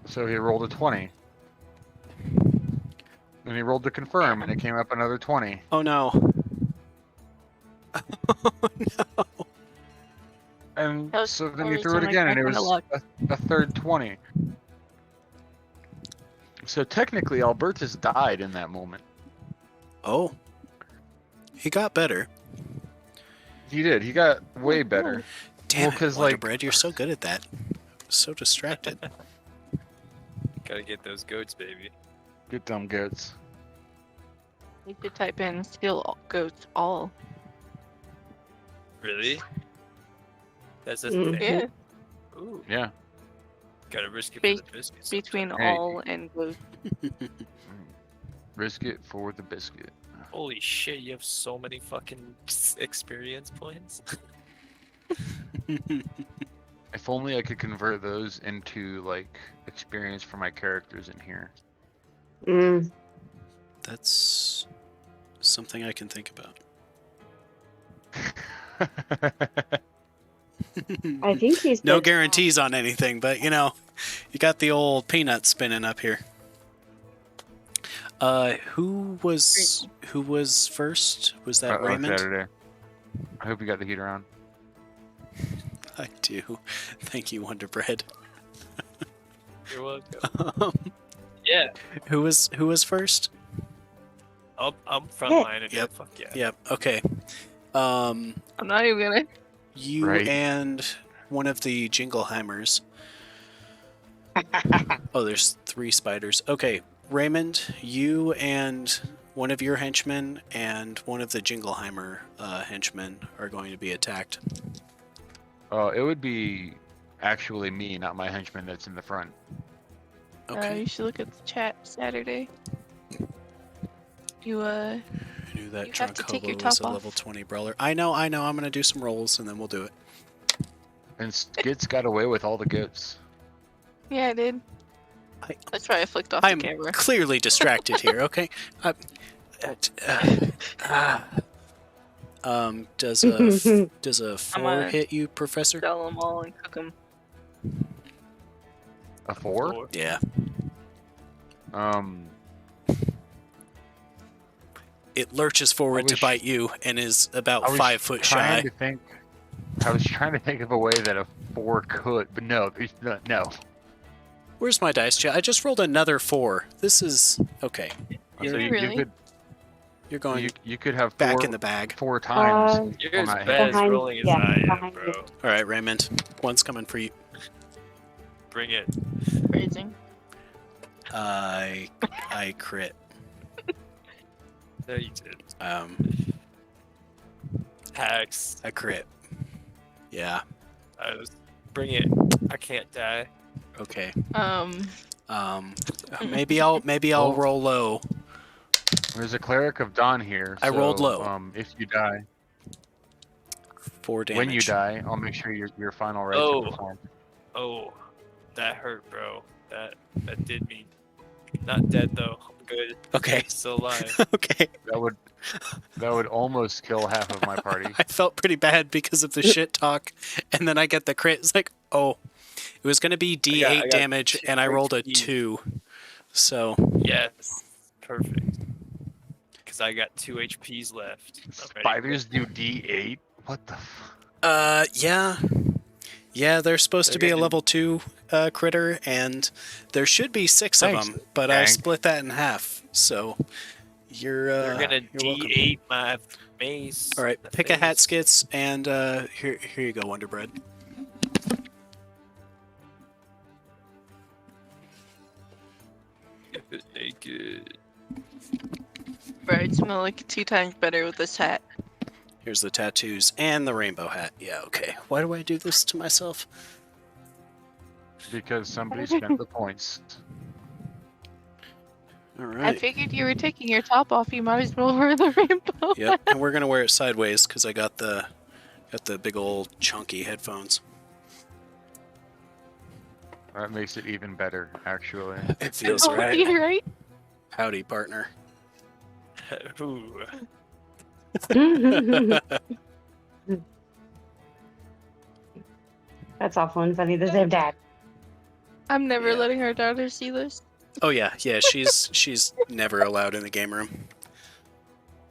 S4: so he rolled a 20. And he rolled to confirm, and it came up another 20.
S1: Oh no. Oh no.
S4: And
S2: That was
S4: so then
S2: only
S4: he threw it
S2: time I
S4: again, and it
S2: cracked my
S4: was
S2: luck.
S4: a third 20. So technically, Albertus died in that moment.
S1: Oh. He got better.
S4: He did. He got way better.
S1: Damn
S4: Well,
S1: it,
S4: 'cause,
S1: Wonder
S4: like-
S1: Bread, you're so good at that. So distracted.
S5: Gotta get those goats, baby.
S4: Get them goats.
S2: You could type in steal goats all.
S5: Really? That's a
S6: Mhm.
S5: thing.
S2: Yeah,
S5: Ooh,
S4: Yeah.
S5: gotta risk it
S2: Be-
S5: for the biscuits.
S2: between
S4: Hey.
S2: all and goats.
S4: Risk it for the biscuit.
S5: Holy shit, you have so many fucking experience points.
S4: If only I could convert those into like experience for my characters in here.
S6: Mm.
S1: That's something I can think about.
S6: I think he's
S1: No
S6: been-
S1: guarantees on anything, but you know, you got the old peanut spinning up here. Who was first? Was that Raymond?
S4: Saturday. I hope you got the heater on.
S1: I do. Thank you, Wonder Bread.
S5: You're welcome. Yeah,
S1: Who was first?
S5: I'm frontline and
S1: Yep.
S5: fuck yeah.
S1: Yep. Okay. Um,
S2: I'm not even gonna.
S1: you
S4: Right.
S1: and one of the Jingleheimers. Oh, there's 3 spiders. Okay, Raymond, you and one of your henchmen and one of the Jingleheimer henchmen are going to be attacked.
S4: It would be actually me, not my henchman that's in the front.
S1: Okay.
S2: You should look at the chat Saturday. You
S1: I knew that
S2: you have
S1: drunk
S2: to take
S1: hobo
S2: your
S1: was
S2: top
S1: a
S2: off.
S1: level 20 brawler. I know. I'm gonna do some rolls and then we'll do it.
S4: And Skits got away with all the goats.
S2: Yeah, I did.
S1: I-
S2: That's why I flicked off
S1: I'm
S2: the camera.
S1: clearly distracted here. Okay. Does a 4
S2: gonna-
S1: hit you, Professor?
S2: Sell them all and cook them.
S4: A 4?
S1: Yeah. It lurches forward to
S4: was-
S1: bite you and is about
S4: I was
S1: 5 foot
S4: trying
S1: shy.
S4: to think. I was trying to think of a way that a 4 could, but no, there's no.
S1: Where's my dice chat? I just rolled another 4. This is okay.
S4: So
S1: You're,
S4: you
S2: Really?
S4: could
S1: you're going
S4: you could have
S1: back
S4: 4,
S1: in the bag.
S4: 4 times.
S5: You're
S4: on
S5: as
S4: that
S5: bad
S4: hand.
S5: as
S6: Behind-
S5: rolling as
S6: yeah,
S5: I am,
S6: behind
S5: bro.
S6: you.
S1: All right, Raymond. One's coming for you.
S5: Bring it.
S2: Phrasing.
S1: I crit.
S5: No, you did. Hacks.
S1: A crit. Yeah.
S5: Bring it. I can't die.
S1: Okay.
S2: Um,
S1: Maybe I'll
S4: Well-
S1: roll low.
S4: There's a cleric of dawn here.
S1: I rolled
S4: so,
S1: low.
S4: If you die,
S1: 4 damage.
S4: when you die, I'll make sure your final rites
S5: Oh.
S4: are performed.
S5: Oh, that hurt, bro. That did me. Not dead though. I'm good.
S1: Okay.
S5: Still alive.
S1: Okay.
S4: That would almost kill half of my party.
S1: I felt pretty bad because of the shit talk, and then I get the crit. It's like, oh, it was gonna be D8
S5: I got
S1: damage,
S5: 2
S1: and I rolled a
S5: HP.
S1: 2. So
S5: Yes. Perfect. Because I got 2 HPs left. I'm ready.
S4: Spiders do D8. What the?
S1: yeah, they're supposed to
S5: They're
S1: be a
S5: gonna-
S1: level 2 critter, and there should be 6
S4: Thanks,
S1: of them, but I
S4: gang.
S1: split that in half. So you're
S5: They're gonna
S1: you're welcome.
S5: D8 my mace.
S1: All right,
S5: The
S1: pick a hat,
S5: face.
S1: Skits, and here you go, Wonder Bread.
S5: Naked.
S2: bro, I smell like 2 times better with this hat.
S1: Here's the tattoos and the rainbow hat. Yeah, okay. Why do I do this to myself?
S4: Because somebody spent the points.
S1: All
S2: I
S1: right.
S2: figured you were taking your top off. You might as well wear the rainbow.
S1: Yep, and we're gonna wear it sideways because I got the big old chunky headphones.
S4: That makes it even better, actually.
S1: It feels
S2: Oh,
S1: right.
S2: you're right.
S1: Howdy, partner.
S5: Ooh.
S6: That's awful and funny. The same dad.
S2: I'm never
S1: Yeah.
S2: letting our daughter see this.
S1: Oh yeah, she's never allowed in the game room.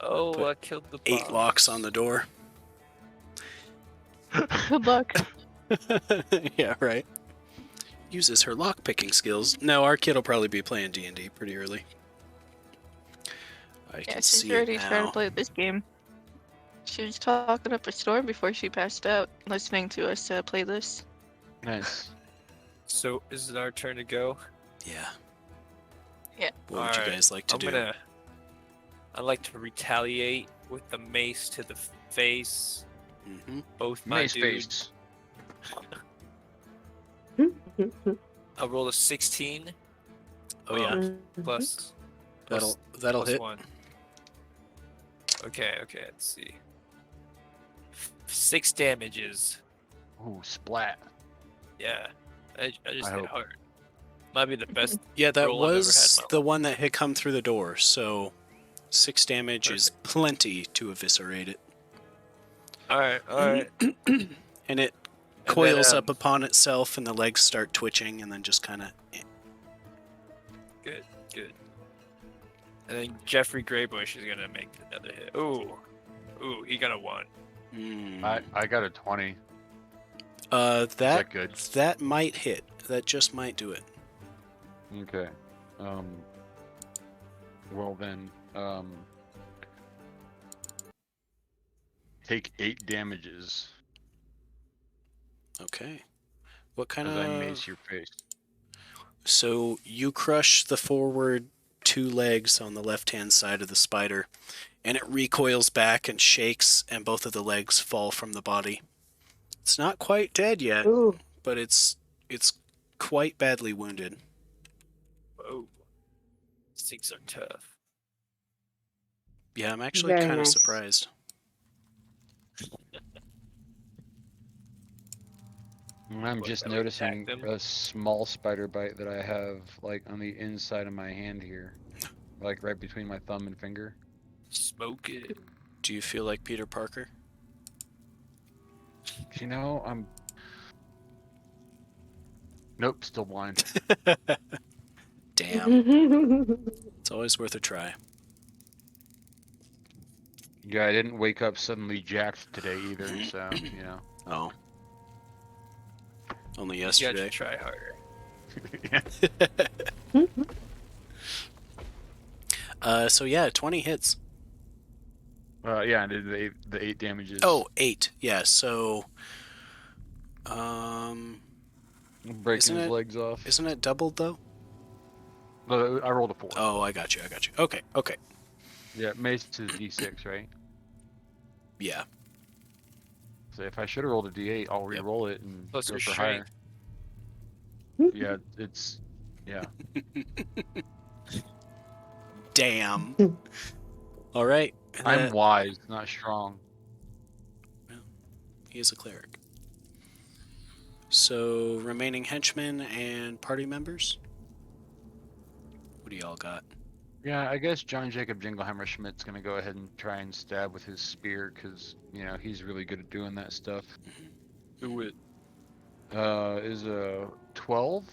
S5: Oh,
S1: Put
S5: I killed the
S1: 8
S5: boss.
S1: locks on the door.
S2: Good luck.
S1: Yeah, right. Uses her lock picking skills. No, our kid will probably be playing D&D pretty early. I
S2: Yeah,
S1: can
S2: she's
S1: see
S2: already
S1: it
S2: trying
S1: now.
S2: to play this game. She was talking up a storm before she passed out, listening to us play this.
S4: Nice.
S5: So is it our turn to go?
S1: Yeah.
S2: Yeah.
S1: What would you
S5: Alright,
S1: guys like to do?
S5: I'd like to retaliate with the mace to the face.
S1: Mm-hmm.
S5: Both my
S4: Nice
S5: dudes.
S4: face.
S5: I'll roll a 16
S1: Oh yeah,
S5: plus
S1: that'll
S5: plus
S1: hit.
S5: 1. Okay, let's see. 6 damages.
S4: Ooh, splat.
S5: Yeah, I just
S4: I
S5: hit
S4: hope.
S5: hard. Might be the best.
S1: Yeah, that
S5: roll I've ever
S1: was
S5: had in my
S1: the one that had come through the door. So 6 damage is plenty to eviscerate it,
S5: All right.
S1: and it
S5: And
S1: coils
S5: then,
S1: up upon itself, and the legs start twitching, and then just kind of.
S5: Good. And then Jeffrey Graybush is gonna make another hit. Ooh, he got a 1.
S4: I got a 20.
S1: That
S4: that good?
S1: that might hit. That just might do it.
S4: Okay. Well then, take 8 damages
S1: Okay. What kind
S4: as I
S1: of?
S4: mace your face.
S1: So you crush the forward 2 legs on the left-hand side of the spider, and it recoils back and shakes, and both of the legs fall from the body. It's not quite dead yet,
S6: Ooh.
S1: but it's quite badly wounded.
S5: Whoa, these things are tough.
S1: Yeah, I'm actually
S6: Very
S1: kind of
S6: nice.
S1: surprised.
S4: I'm just
S5: that we attacked
S4: noticing
S5: them?
S4: a small spider bite that I have, like, on the inside of my hand here. Like, right between my thumb and finger.
S5: Smoke it.
S1: Do you feel like Peter Parker?
S4: You know, I'm... Nope, still blind.
S1: Damn, it's always worth a try.
S4: Yeah, I didn't wake up suddenly jacked today either, so, you know.
S1: Oh. Only
S5: You
S1: yesterday.
S5: gotta try harder.
S1: So yeah, 20 hits.
S4: Yeah, I did the 8 damages.
S1: Oh, 8. Yeah, so
S4: Breaking
S1: isn't
S4: his
S1: it-
S4: legs off.
S1: isn't it doubled though?
S4: No, I rolled a 4.
S1: Oh, I got you. Okay.
S4: Yeah, mace is D6, right?
S1: Yeah.
S4: So if I should have rolled a D8, I'll
S1: Yep.
S4: re-roll it and
S5: Plus
S4: go
S5: your
S4: for
S5: strength.
S4: higher. Yeah, it's yeah.
S1: Damn. All right.
S4: I'm wise, not strong.
S1: He is a cleric. So, remaining henchmen and party members? What do y'all got?
S4: Yeah, I guess John Jacob Jingleheimer Schmidt's gonna go ahead and try and stab with his spear because he's really good at doing that stuff.
S5: Do it.
S4: Is a 12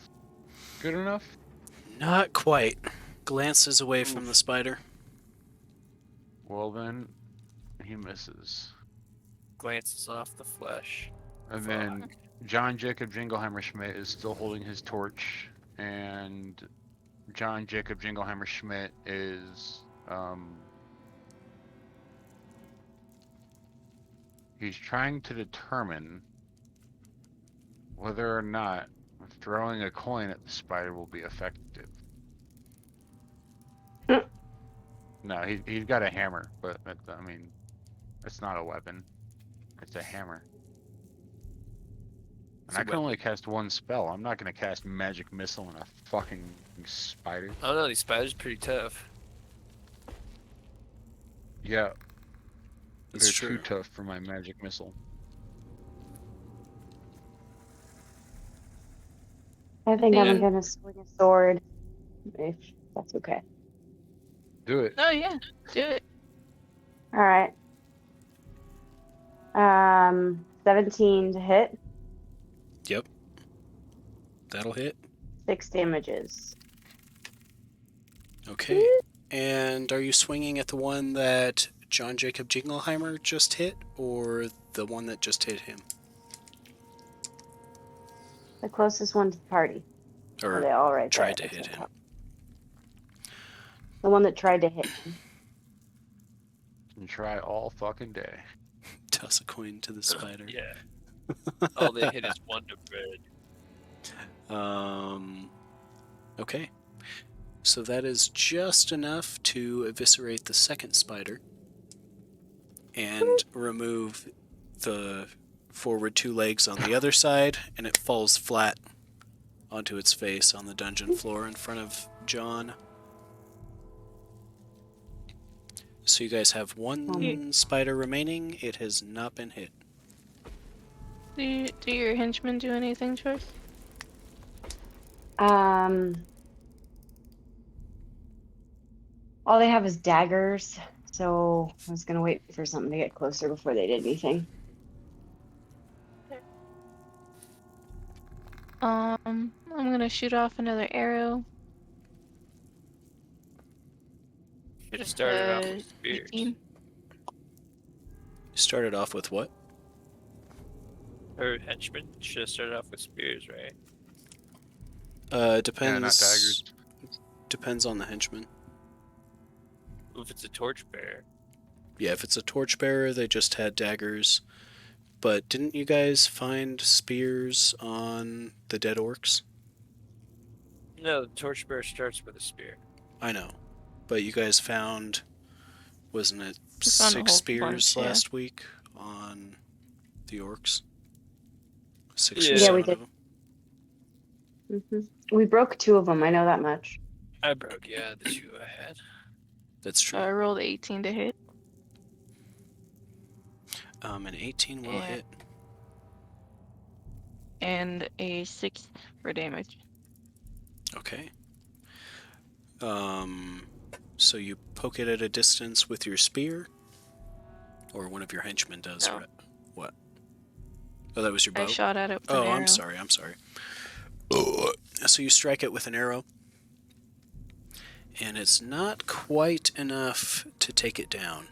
S4: good enough?
S1: Not quite. Glances away from
S4: Oof.
S1: the spider.
S4: Well then, he misses.
S5: Glances off the flesh.
S4: And then John Jacob Jingleheimer Schmidt is still holding his torch, and John Jacob Jingleheimer Schmidt is he's trying to determine whether or not throwing a coin at the spider will be effective. No, he's got a hammer, but I mean, it's not a weapon. It's a hammer. And I can only cast one spell. I'm not gonna cast magic missile on a fucking spider.
S5: I don't know, these spiders are pretty tough.
S4: Yeah,
S1: That's
S4: they're
S1: true.
S4: too tough for my magic missile.
S6: I think
S2: Yeah.
S6: I'm gonna swing a sword, if that's okay.
S4: Do it.
S2: Oh yeah, do it.
S6: All right. 17 to hit,
S1: Yep. That'll hit.
S6: 6 damages.
S1: Okay. And are you swinging at the one that John Jacob Jingleheimer just hit, or the one that just hit him?
S6: The closest one to the party. Are
S1: Or
S6: they all right
S1: tried
S6: there?
S1: to hit him?
S6: The one that tried to hit him.
S4: And try all fucking day.
S1: Toss a coin to the spider.
S5: Yeah. All they hit is Wonder Bread.
S1: Okay. So that is just enough to eviscerate the second spider and remove the forward 2 legs on the other side, and it falls flat onto its face on the dungeon floor in front of John. So you guys have one spider remaining. It has not been hit.
S2: Do your henchmen do anything, Joyce?
S6: All they have is daggers, so I was gonna wait for something to get closer before they did anything.
S2: I'm gonna shoot off another arrow.
S5: Should have started off with spears.
S2: 18.
S1: Started off with what?
S5: Her henchmen should have started off with spears, right?
S1: Depends.
S4: Yeah, not daggers.
S1: Depends on the henchman.
S5: If it's a torchbearer.
S1: Yeah, if it's a torchbearer, they just had daggers. But didn't you guys find spears on the dead orcs?
S5: No, the torchbearer starts with a spear.
S1: I know. But you guys found, wasn't it
S2: We found a
S1: 6
S2: whole
S1: spears
S2: bunch, yeah.
S1: last week on the orcs? 6
S5: Yeah.
S1: or
S6: Yeah,
S1: 7
S6: we
S1: of
S6: did.
S1: them?
S6: We broke 2 of them. I know that much.
S5: I broke, yeah, the 2 I had.
S1: That's true.
S2: I rolled 18 to hit.
S1: An 18 will
S2: Yeah.
S1: hit.
S2: And a 6 for damage.
S1: Okay. So you poke it at a distance with your spear? Or one of your henchmen does?
S2: No.
S1: Right? What? Oh, that was your bow?
S2: I shot at it with an
S1: Oh,
S2: arrow.
S1: I'm sorry. So you strike it with an arrow, and it's not quite enough to take it down.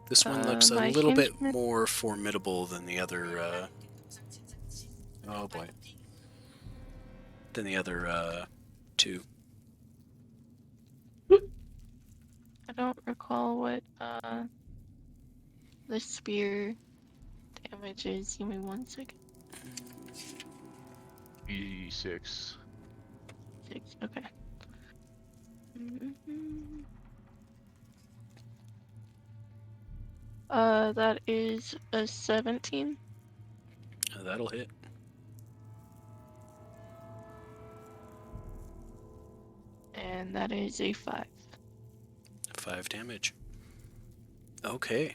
S1: This one looks a
S2: my
S1: little bit
S2: henchman-
S1: more formidable than the other, oh boy. Than the other, 2.
S2: I don't recall what the spear damage is. Give me 1 second.
S4: E6.
S2: 6. Okay. That is a 17.
S1: That'll hit.
S2: And that is a 5.
S1: 5 damage. Okay.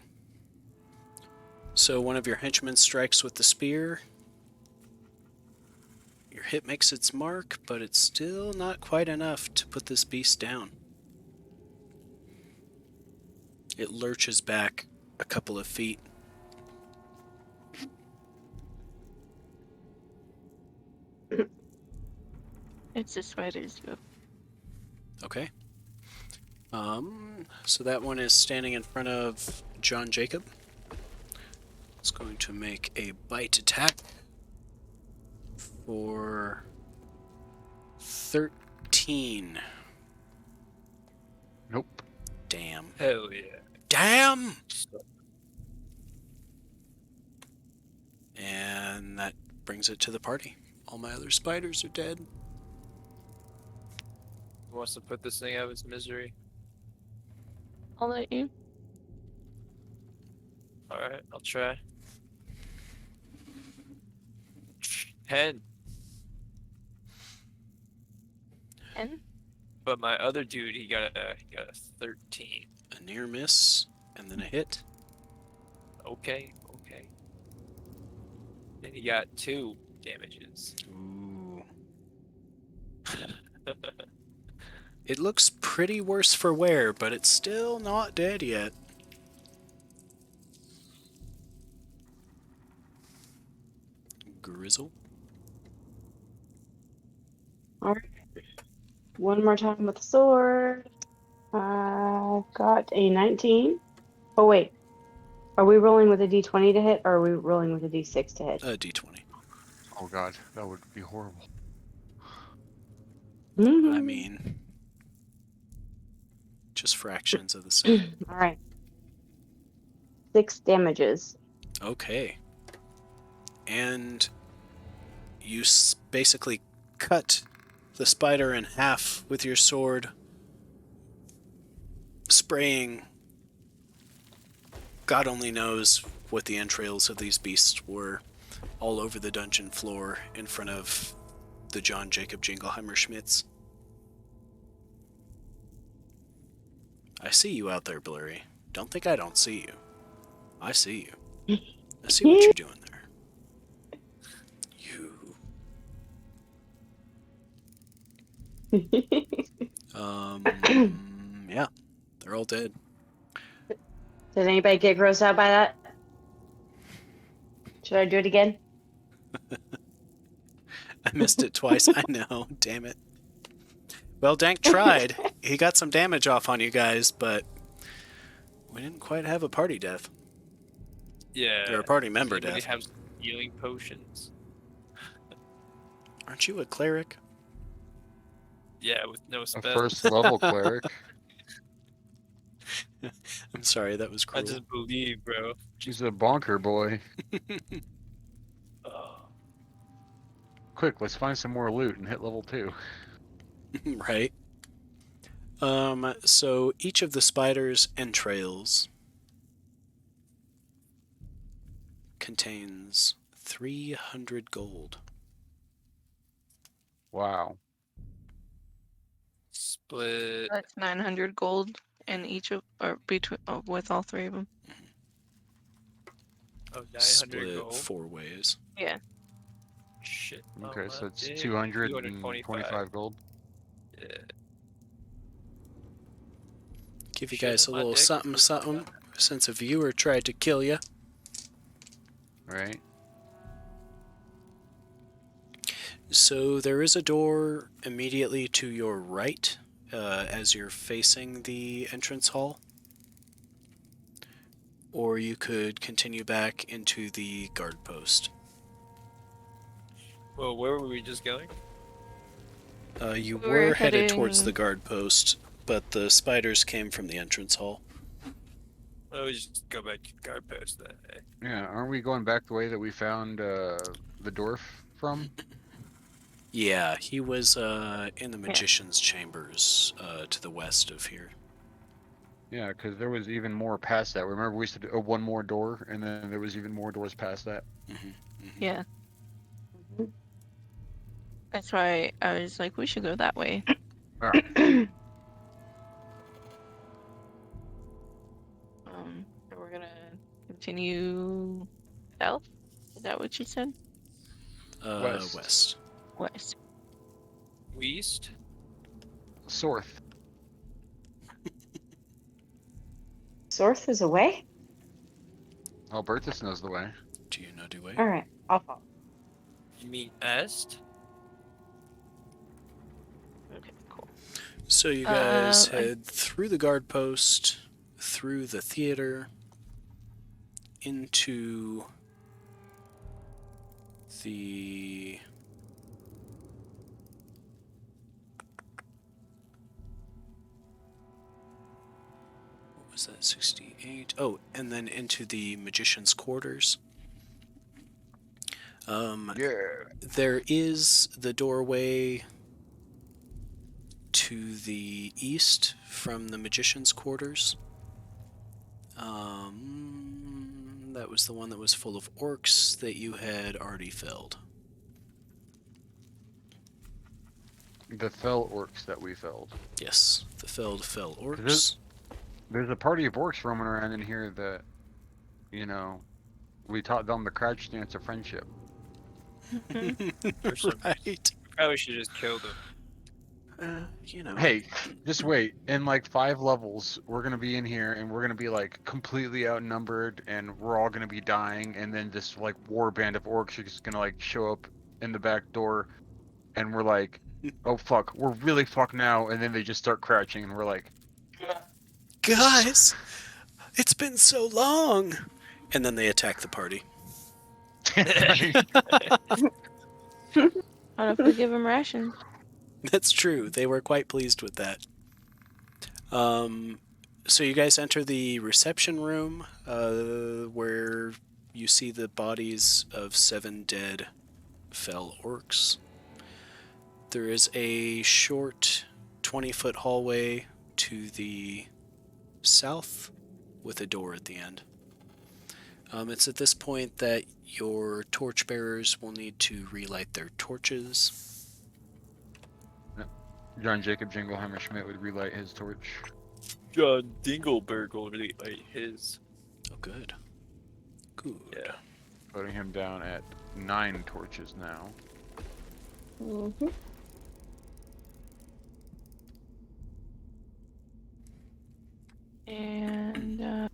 S1: So one of your henchmen strikes with the spear. Your hit makes its mark, but it's still not quite enough to put this beast down. It lurches back a couple of feet.
S2: It's a spider's go.
S1: Okay. So that one is standing in front of John Jacob. It's going to make a bite attack for 13.
S4: Nope.
S1: Damn.
S5: Hell yeah.
S1: Damn! And that brings it to the party. All my other spiders are dead.
S5: Who wants to put this thing out of its misery?
S2: I'll let you.
S5: Alright, I'll try. 10.
S2: 10?
S5: But my other dude, he got a 13.
S1: A near miss, and then a hit.
S5: Okay. Then he got 2 damages.
S1: Ooh. It looks pretty worse for wear, but it's still not dead yet. Grizzle.
S6: Alright. One more time with the sword. I've got a 19. Oh, wait. Are we rolling with a d20 to hit, or are we rolling with a d6 to hit?
S1: D20.
S4: Oh god, that would be horrible.
S1: I mean, just fractions of the same.
S6: Alright. 6 damages.
S1: Okay. And you basically cut the spider in half with your sword, spraying God only knows what the entrails of these beasts were all over the dungeon floor in front of the John Jacob Jingleheimer Schmitz. I see you out there, Blurry. Don't think I don't see you. I see you. I see what you're doing there. Yeah, they're all dead.
S6: Did anybody get grossed out by that? Should I do it again?
S1: I missed it twice. I know, damn it. Well, Dank tried. He got some damage off on you guys, but we didn't quite have a party death.
S5: Yeah.
S1: Or a party member
S5: Anybody
S1: death.
S5: have some healing potions?
S1: Aren't you a cleric?
S5: Yeah, with no
S4: A
S5: spells.
S4: first level cleric.
S1: I'm sorry, that was
S5: I
S1: cruel.
S5: just believe, bro.
S4: She's a bonker boy.
S5: Oh.
S4: Quick, let's find some more loot and hit level 2.
S1: Right. So each of the spider's entrails contains 300 gold.
S4: Wow.
S5: Split.
S2: That's 900 gold in each of, or between, with all 3 of them.
S5: Oh, 900
S1: Split
S5: gold.
S1: 4 ways.
S2: Yeah.
S5: Shit.
S4: Okay, so it's
S5: big.
S4: 225 gold.
S5: Yeah.
S1: Give you
S5: Shit
S1: guys a
S5: on my
S1: little
S5: dick.
S1: something, something, since a viewer tried to kill you.
S4: Right?
S1: So there is a door immediately to your right as you're facing the entrance hall. Or you could continue back into the guard post.
S5: Well, where were we just going?
S1: You
S2: We
S1: were
S2: were
S1: headed towards
S2: heading-
S1: the guard post, but the spiders came from the entrance hall.
S5: Oh, we just go back to the guard post then. Eh?
S4: Yeah, aren't we going back the way that we found the dwarf from?
S1: Yeah, he was in the magician's chambers to the west of here.
S4: Yeah, because there was even more past that. Remember, we used to do one more door, and then there was even more doors past that.
S2: Yeah,
S6: Mhm.
S2: that's why I was like, we should go that way. So we're gonna continue south. Is that what you said?
S4: West.
S1: West.
S2: West.
S5: East.
S4: Sorth.
S6: Source is away?
S4: Oh, Berthus knows the way.
S1: Do you know the way?
S6: All right, I'll follow.
S5: You mean Est?
S2: Okay, cool.
S1: So you guys
S2: I-
S1: head through the guard post, through the theater, into the what was that, 68? Oh, and then into the magician's quarters.
S4: Yeah.
S1: There is the doorway to the east from the magician's quarters. That was the one that was full of orcs that you had already filled.
S4: The fell orcs that we felled.
S1: Yes, the fell orcs.
S4: There's a party of orcs roaming around in here that, you know, we taught them the crouch dance of friendship.
S5: Or some-
S1: Right.
S5: Probably should just kill them.
S1: You know.
S4: Hey, just wait. In like 5 levels, we're gonna be in here and we're gonna be like completely outnumbered and we're all gonna be dying, and then this like war band of orcs are just gonna like show up in the back door and we're like, oh fuck, we're really fucked now, and then they just start crouching and we're like,
S1: Guys, it's been so long. And then they attack the party.
S2: What if we give him rations?
S1: That's true. They were quite pleased with that. So you guys enter the reception room, where you see the bodies of 7 dead fell orcs. There is a short 20-foot hallway to the south with a door at the end. It's at this point that your torchbearers will need to relight their torches.
S4: John Jacob Jingleheimer Schmidt would relight his torch.
S5: John Dingleberg will really like his.
S1: Oh, good. Good.
S5: Yeah.
S4: Putting him down at 9 torches now.
S6: Mhm.
S2: And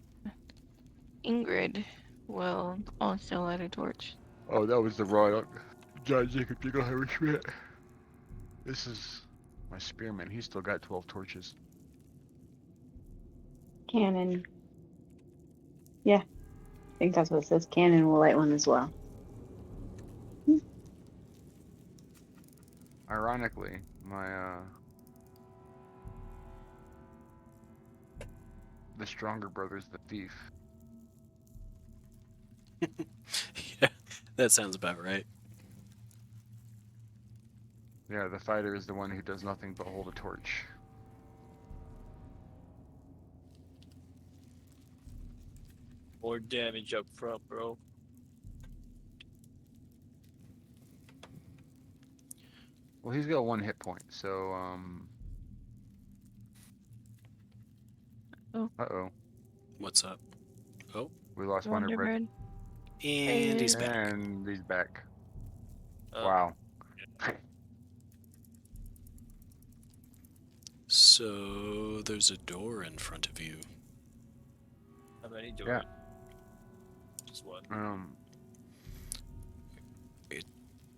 S2: Ingrid will also light a torch.
S4: Oh, that was the wrong John Jacob Jingleheimer Schmidt. This is my spearman. He's still got 12 torches.
S6: Cannon. Yeah, I think that's what it says. Cannon will light one as well.
S4: Ironically, my the stronger brother's the thief.
S1: Yeah, that sounds about right.
S4: Yeah, the fighter is the one who does nothing but hold a torch.
S5: More damage up front, bro.
S4: Well, he's got 1 hit point, so
S2: Oh.
S4: Uh-oh.
S1: What's up? Oh,
S4: We lost one of Red.
S2: Wonderbird.
S1: and he's back.
S4: And he's back.
S5: Oh,
S4: Wow.
S1: So there's a door in front of you.
S5: How many do
S4: Yeah.
S5: it? Just one.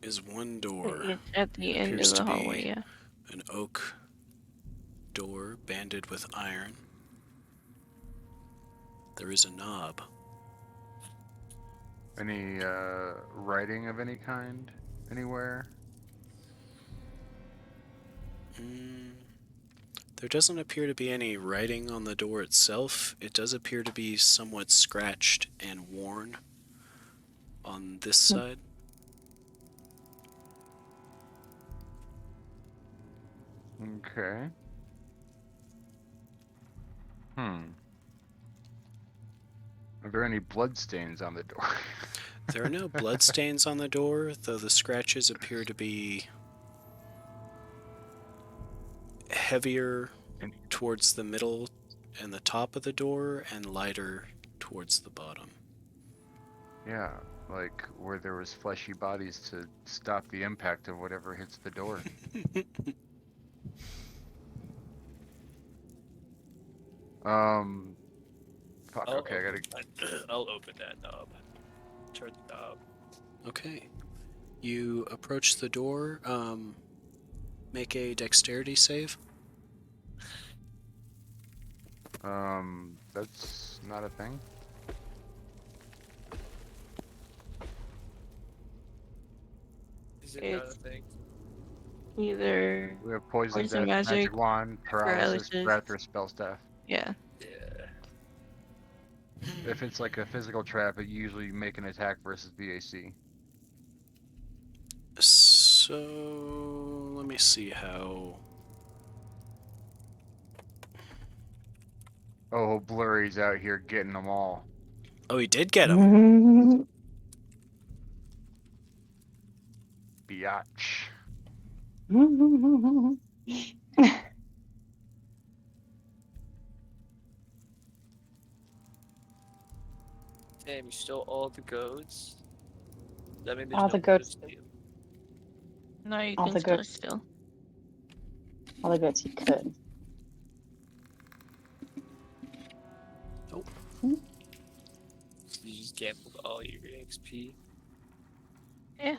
S1: Is one door,
S2: It's at the end of
S1: appears
S2: the
S1: to be-
S2: hallway, yeah.
S1: an oak door banded with iron. There is a knob.
S4: Any writing of any kind anywhere?
S1: There doesn't appear to be any writing on the door itself. It does appear to be somewhat scratched and worn on this side.
S4: Okay. Are there any bloodstains on the door?
S1: There are no bloodstains on the door, though the scratches appear to be heavier towards the middle and the top of the door and lighter towards the bottom.
S4: Yeah, like where there was fleshy bodies to stop the impact of whatever hits the door. Fuck, okay, I gotta...
S5: I'll open that knob. Turn the knob.
S1: Okay. You approach the door. Make a dexterity save.
S4: That's not a thing.
S5: Is it not a
S2: It's-
S5: thing?
S2: Either
S4: We have poison,
S2: Poison
S4: death,
S2: magic,
S4: magic wand, paralysis,
S2: paralysis.
S4: breath, or spell staff.
S2: yeah.
S5: Yeah.
S4: If it's like a physical trap, it usually make an attack versus BAC.
S1: So let me see how.
S4: Oh, Blurry's out here getting them all.
S1: Oh, he did get him.
S4: Biatch.
S5: Damn, you stole all the goats? That mean there's
S6: All
S5: no
S6: the
S5: more to
S6: goats.
S5: steal?
S2: No, you
S6: All
S2: can
S6: the
S2: still
S6: goats.
S2: steal.
S6: All the goats you could.
S5: So you just gambled all your XP?
S2: Yeah.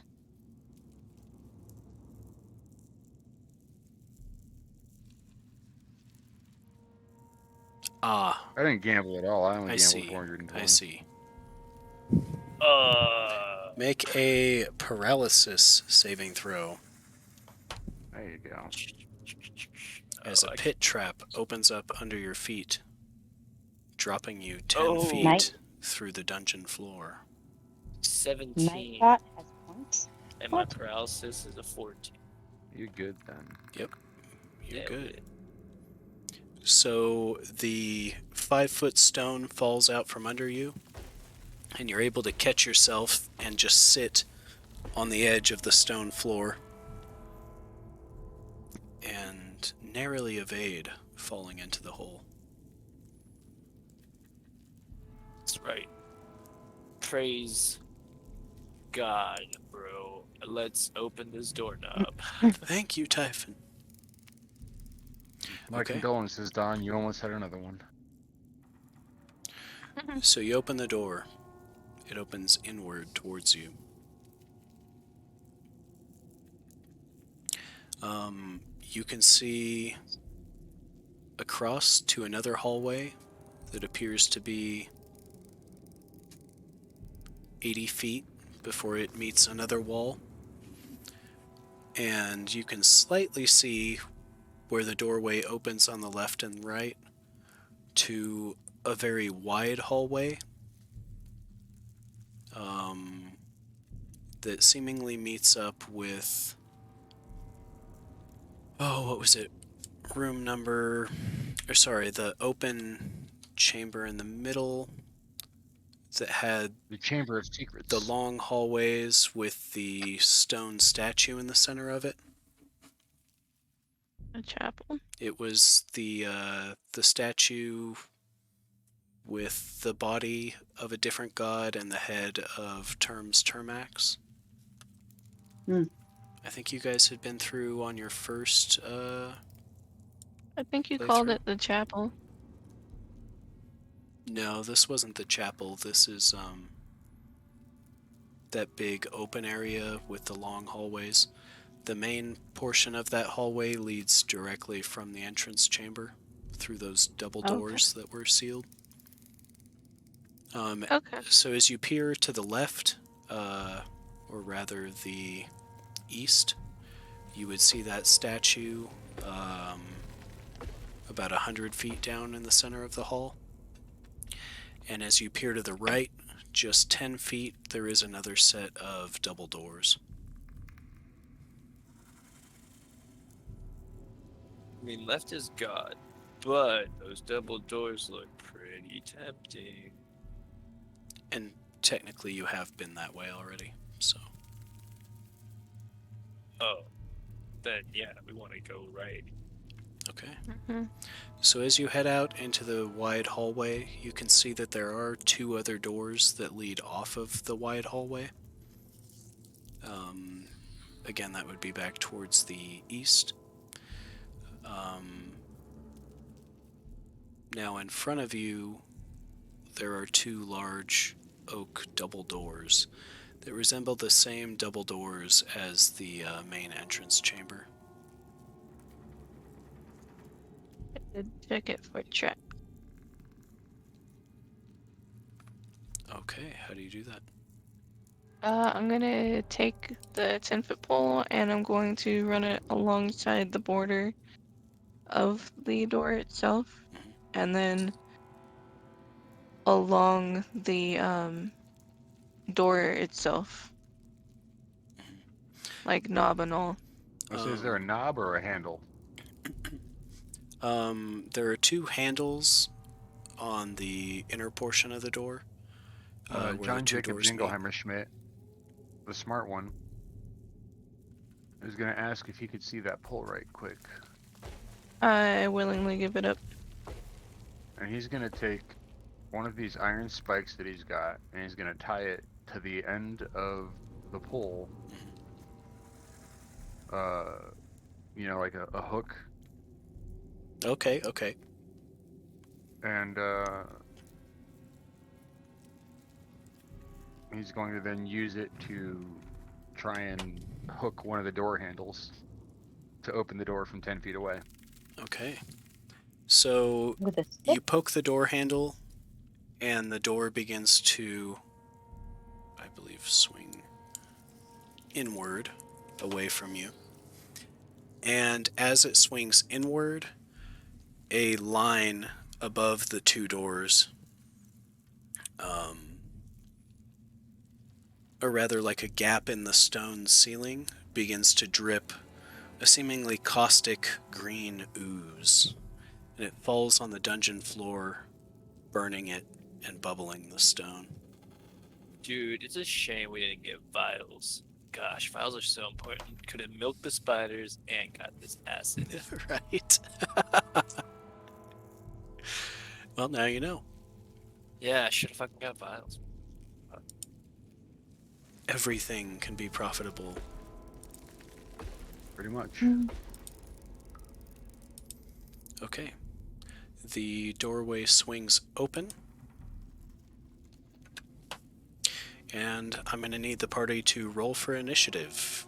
S1: Ah,
S4: I didn't gamble at all. I only
S1: I
S4: gambled
S1: see.
S4: 420.
S1: I see.
S5: Make
S1: Make a paralysis saving throw
S4: There you go.
S1: as a pit trap opens up under your feet, dropping you 10
S5: Oh.
S1: feet
S6: Night.
S1: through the dungeon floor.
S5: 17.
S6: Nightshot has points.
S5: And my
S6: What?
S5: paralysis is a 14.
S4: You good then?
S1: You're
S5: Yeah,
S1: good. So the 5-foot stone falls out from under you, and you're able to catch yourself and just sit on the edge of the stone floor and narrowly evade falling into the hole.
S5: That's right. Praise God, bro. Let's open this doorknob.
S1: Thank you, Typhon.
S4: My
S1: Okay.
S4: condolences, Don. You almost had another one.
S1: So you open the door. It opens inward towards you. You can see across to another hallway that appears to be 80 feet before it meets another wall. And you can slightly see where the doorway opens on the left and right to a very wide hallway that seemingly meets up with, what was it? Room number, the open chamber in the middle that had
S4: The Chamber of Secrets.
S1: the long hallways with the stone statue in the center of it.
S2: A chapel.
S1: It was the statue with the body of a different god and the head of Termax. I think you guys had been through on your first
S2: I think you
S1: Play
S2: called
S1: through.
S2: it the chapel.
S1: No, this wasn't the chapel. This is that big open area with the long hallways. The main portion of that hallway leads directly from the entrance chamber through those double
S2: Okay.
S1: doors that were sealed.
S2: Okay.
S1: So as you peer to the left, or rather the east, you would see that statue about 100 feet down in the center of the hall. And as you peer to the right, just 10 feet, there is another set of double doors.
S5: I mean, left is God. But those double doors look pretty tempting.
S1: And technically, you have been that way already, so.
S5: Oh, then yeah, we want to go right.
S1: Okay.
S2: Mhm.
S1: So as you head out into the wide hallway, you can see that there are 2 other doors that lead off of the wide hallway. Again, that would be back towards the east. Now in front of you, there are 2 large oak double doors that resemble the same double doors as the main entrance chamber.
S2: Check it for trap.
S1: Okay, how do you do that?
S2: I'm gonna take the 10-foot pole and I'm going to run it alongside the border of the door itself, and then along the door itself, like knob and all.
S4: So is there a knob or a handle?
S1: There are 2 handles on the inner portion of the door. Where the
S4: John
S1: 2
S4: Jacob
S1: doors meet.
S4: Jingleheimer Schmidt, the smart one, is going to ask if he could see that pole right quick.
S2: I willingly give it up.
S4: And he's going to take one of these iron spikes that he's got, and he's going to tie it to the end of the pole. You know, like a hook.
S1: Okay.
S4: And he's going to then use it to try and hook one of the door handles to open the door from 10 feet away.
S1: Okay. So
S6: With a
S1: you
S6: stick?
S1: poke the door handle, and the door begins to, I believe, swing inward away from you. And as it swings inward, a line above the 2 doors, or rather like a gap in the stone ceiling, begins to drip a seemingly caustic green ooze. And it falls on the dungeon floor, burning it and bubbling the stone.
S5: Dude, it's a shame we didn't get vials. Gosh, vials are so important. Could have milked the spiders and got this acid.
S1: Right? Well, now you know.
S5: Yeah, I should have fucking got vials.
S1: Everything can be profitable.
S4: Pretty much.
S1: Okay. The doorway swings open. And I'm going to need the party to roll for initiative,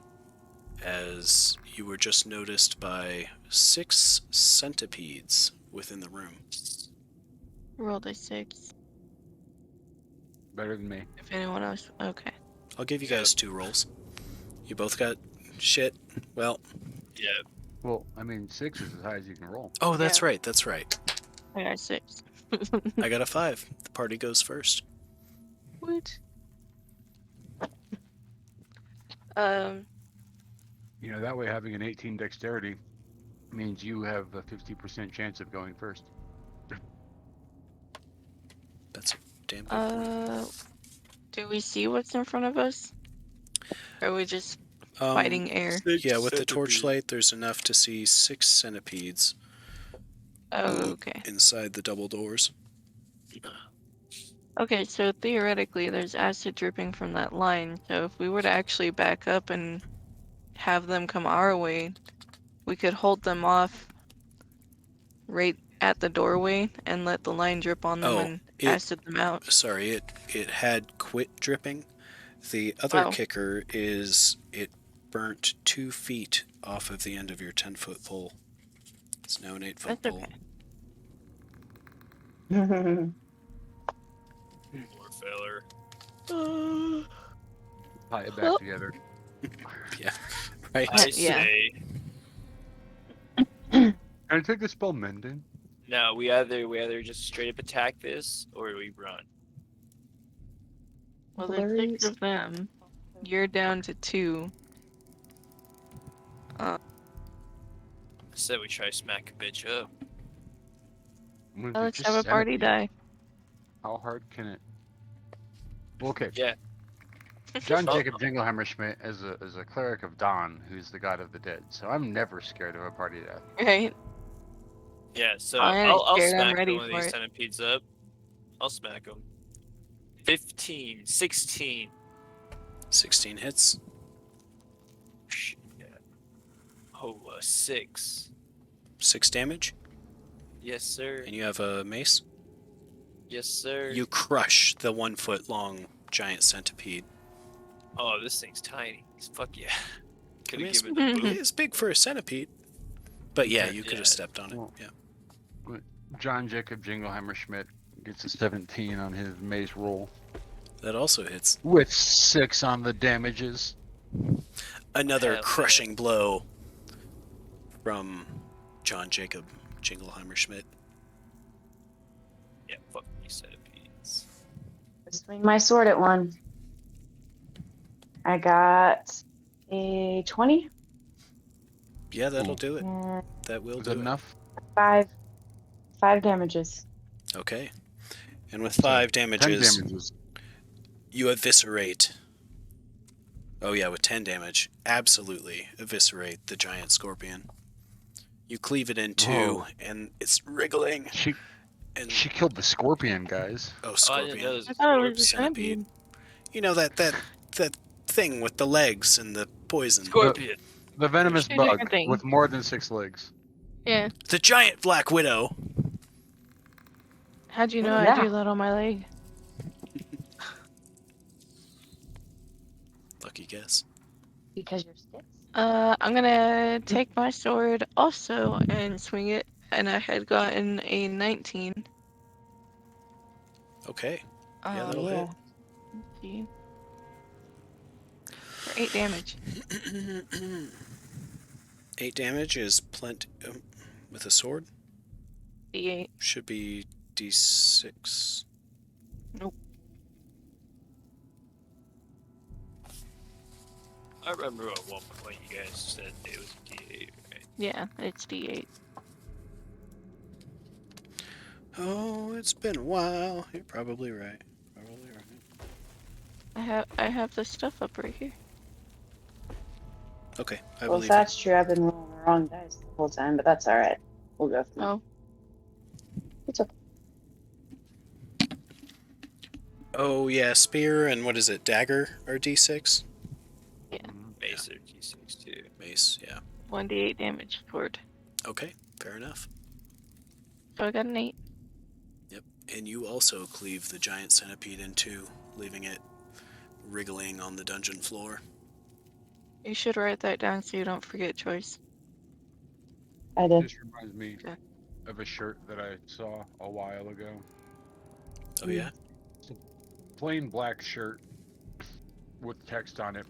S1: as you were just noticed by 6 centipedes within the room.
S2: Rolled a 6.
S4: Better than me.
S2: If anyone else, okay.
S1: I'll give you guys 2 rolls. You both got shit. Well,
S5: Yeah.
S4: Well, I mean, 6 is as high as you can roll.
S1: oh, that's
S2: Yeah.
S1: right. That's right.
S2: I got 6.
S1: I got a 5. The party goes first.
S2: What?
S4: You know, that way having an 18 dexterity means you have a 50% chance of going first.
S1: That's a damn good point.
S2: Do we see what's in front of us? Or are we just fighting air?
S1: Yeah, with the torchlight, there's enough to see 6 centipedes
S2: Oh, okay.
S1: inside the double doors.
S2: Okay, so theoretically there's acid dripping from that line, so if we were to actually back up and have them come our way, we could hold them off right at the doorway and let the line drip on them and acid them out.
S1: Sorry, it had quit dripping. The other
S2: Wow.
S1: kicker is it burnt 2 feet off of the end of your 10-foot pole. It's now an 8-foot
S2: That's
S1: pole.
S2: okay.
S5: Poor feller.
S4: Tie it back together.
S1: Yeah, right.
S5: I
S2: Yeah.
S5: say,
S4: Can I take the spell mending?
S5: no, we either just straight up attack this or we run.
S2: Well, there's 6
S6: Blurries.
S2: of them. You're down to 2.
S5: I said we try to smack a bitch up.
S4: When
S2: Well,
S4: they're
S2: let's
S4: just
S2: have a party
S4: centipedes,
S2: die.
S4: how hard can it? Well, okay.
S5: Yeah.
S4: John
S5: Oh.
S4: Jacob Jingleheimer Schmidt is a cleric of Dawn, who's the god of the dead. So I'm never scared of a party death.
S2: Right?
S5: Yeah, so
S2: I ain't
S5: I'll
S2: scared, I'm
S5: smack
S2: ready
S5: one of
S2: for
S5: these
S2: it.
S5: centipedes up. I'll smack him. 15, 16.
S1: 16 hits.
S5: Shit, yeah. Oh, 6.
S1: 6 damage.
S5: Yes, sir.
S1: And you have a mace.
S5: Yes, sir.
S1: You crush the 1 foot long giant centipede.
S5: Oh, this thing's tiny. Fuck yeah. Could have
S1: it's,
S5: given it the boot.
S1: it's big for a centipede. But yeah,
S5: Yeah,
S1: you could
S5: yeah.
S1: have stepped on it.
S4: Well,
S1: Yeah.
S4: John Jacob Jingleheimer Schmidt gets a 17 on his mace roll,
S1: That also hits.
S4: with 6 on the damages.
S1: Another
S5: Hell
S1: crushing blow from John Jacob Jingleheimer Schmidt.
S5: Yeah, fuck these centipedes.
S6: Swing my sword at one. I got a 20
S1: Yeah, that'll
S4: Ooh.
S1: do it.
S6: and
S1: That will
S4: Is
S1: do
S4: that
S1: it.
S4: enough?
S6: 5 damages.
S1: Okay. And with
S4: So,
S1: 5
S4: 10
S1: damages,
S4: damages.
S1: you eviscerate. Oh yeah, with 10 damage, absolutely eviscerate the giant scorpion. You cleave it in two,
S4: Whoa.
S1: and it's wriggling.
S4: She
S1: And
S4: killed the scorpion, guys.
S1: oh,
S5: Oh, I
S1: scorpion!
S5: didn't know this
S2: I
S5: was
S2: thought it was a
S1: Centipede.
S2: centipede.
S1: You know that thing with the legs and the poison.
S5: Scorpion.
S4: The venomous
S2: Two
S4: bug
S2: different things.
S4: with more than 6 legs.
S2: Yeah.
S1: The giant black widow.
S2: How'd you know I
S6: Yeah.
S2: drew that on my leg?
S1: Lucky guess.
S6: Because you're sticks.
S2: I'm gonna take my sword also and swing it, and I had gotten a 19.
S1: Okay. Yeah,
S2: Um,
S1: that'll
S6: yeah.
S1: hit.
S2: see. For 8 damage.
S1: 8 damage is plenty with a sword.
S2: D8.
S1: Should be D6.
S5: I remember at one point you guys said it was D8, right?
S2: Yeah, it's D8.
S1: Oh, it's been a while. You're probably right. Probably right.
S2: I have the stuff up right here.
S1: Okay, I
S6: Well,
S1: believe
S6: if that's true, I've been rolling the wrong dice the whole time, but that's alright. We'll go from there.
S2: Oh,
S6: It's okay.
S1: you. Oh yeah, spear and what is it? Dagger are D6.
S5: Base or D6 too.
S1: Mace, yeah.
S2: 1d8 damage sword.
S1: Okay, fair enough.
S2: So I got an 8.
S1: Yep, and you also cleave the giant centipede in two, leaving it wriggling on the dungeon floor.
S2: You should write that down so you don't forget choice.
S6: I did.
S4: This reminds me
S2: Okay.
S4: of a shirt that I saw a while ago.
S1: Oh yeah?
S4: Plain black shirt with text on it.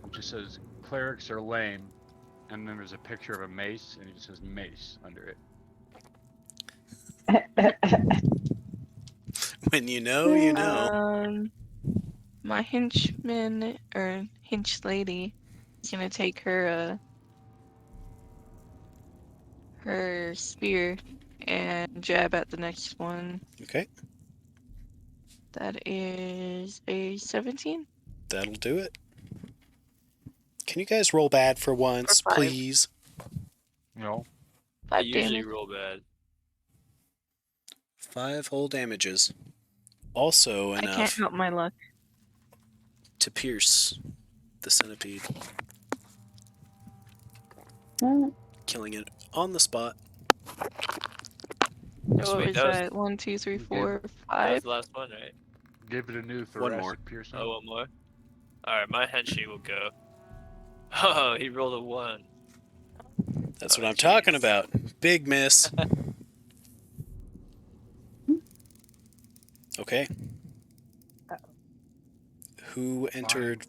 S4: It just says, "Clerics are lame," and then there's a picture of a mace, and it just says "mace" under it.
S1: When you know, you know.
S2: My henchman or hench lady is gonna take her her spear and jab at the next one.
S1: Okay,
S2: That is a 17.
S1: that'll do it. Can you guys roll bad for once,
S2: For 5.
S1: please?
S4: No.
S5: I
S2: 5
S5: usually
S2: damage.
S5: roll bad.
S1: 5 whole damages. Also
S2: I can't
S1: enough
S2: help my luck.
S1: to pierce the centipede, killing it on the spot.
S2: So
S5: Sweet,
S2: is
S5: that was-
S2: that 1, 2, 3, 4,
S5: That was
S2: 5?
S5: the last one, right?
S4: Give it a new
S1: One more.
S4: thoracic piercing.
S5: Oh, one more. Alright, my henchman will go. Oh, he rolled a 1.
S1: That's
S5: Oh,
S1: what I'm talking
S5: jeez.
S1: about. Big miss. Okay. Who entered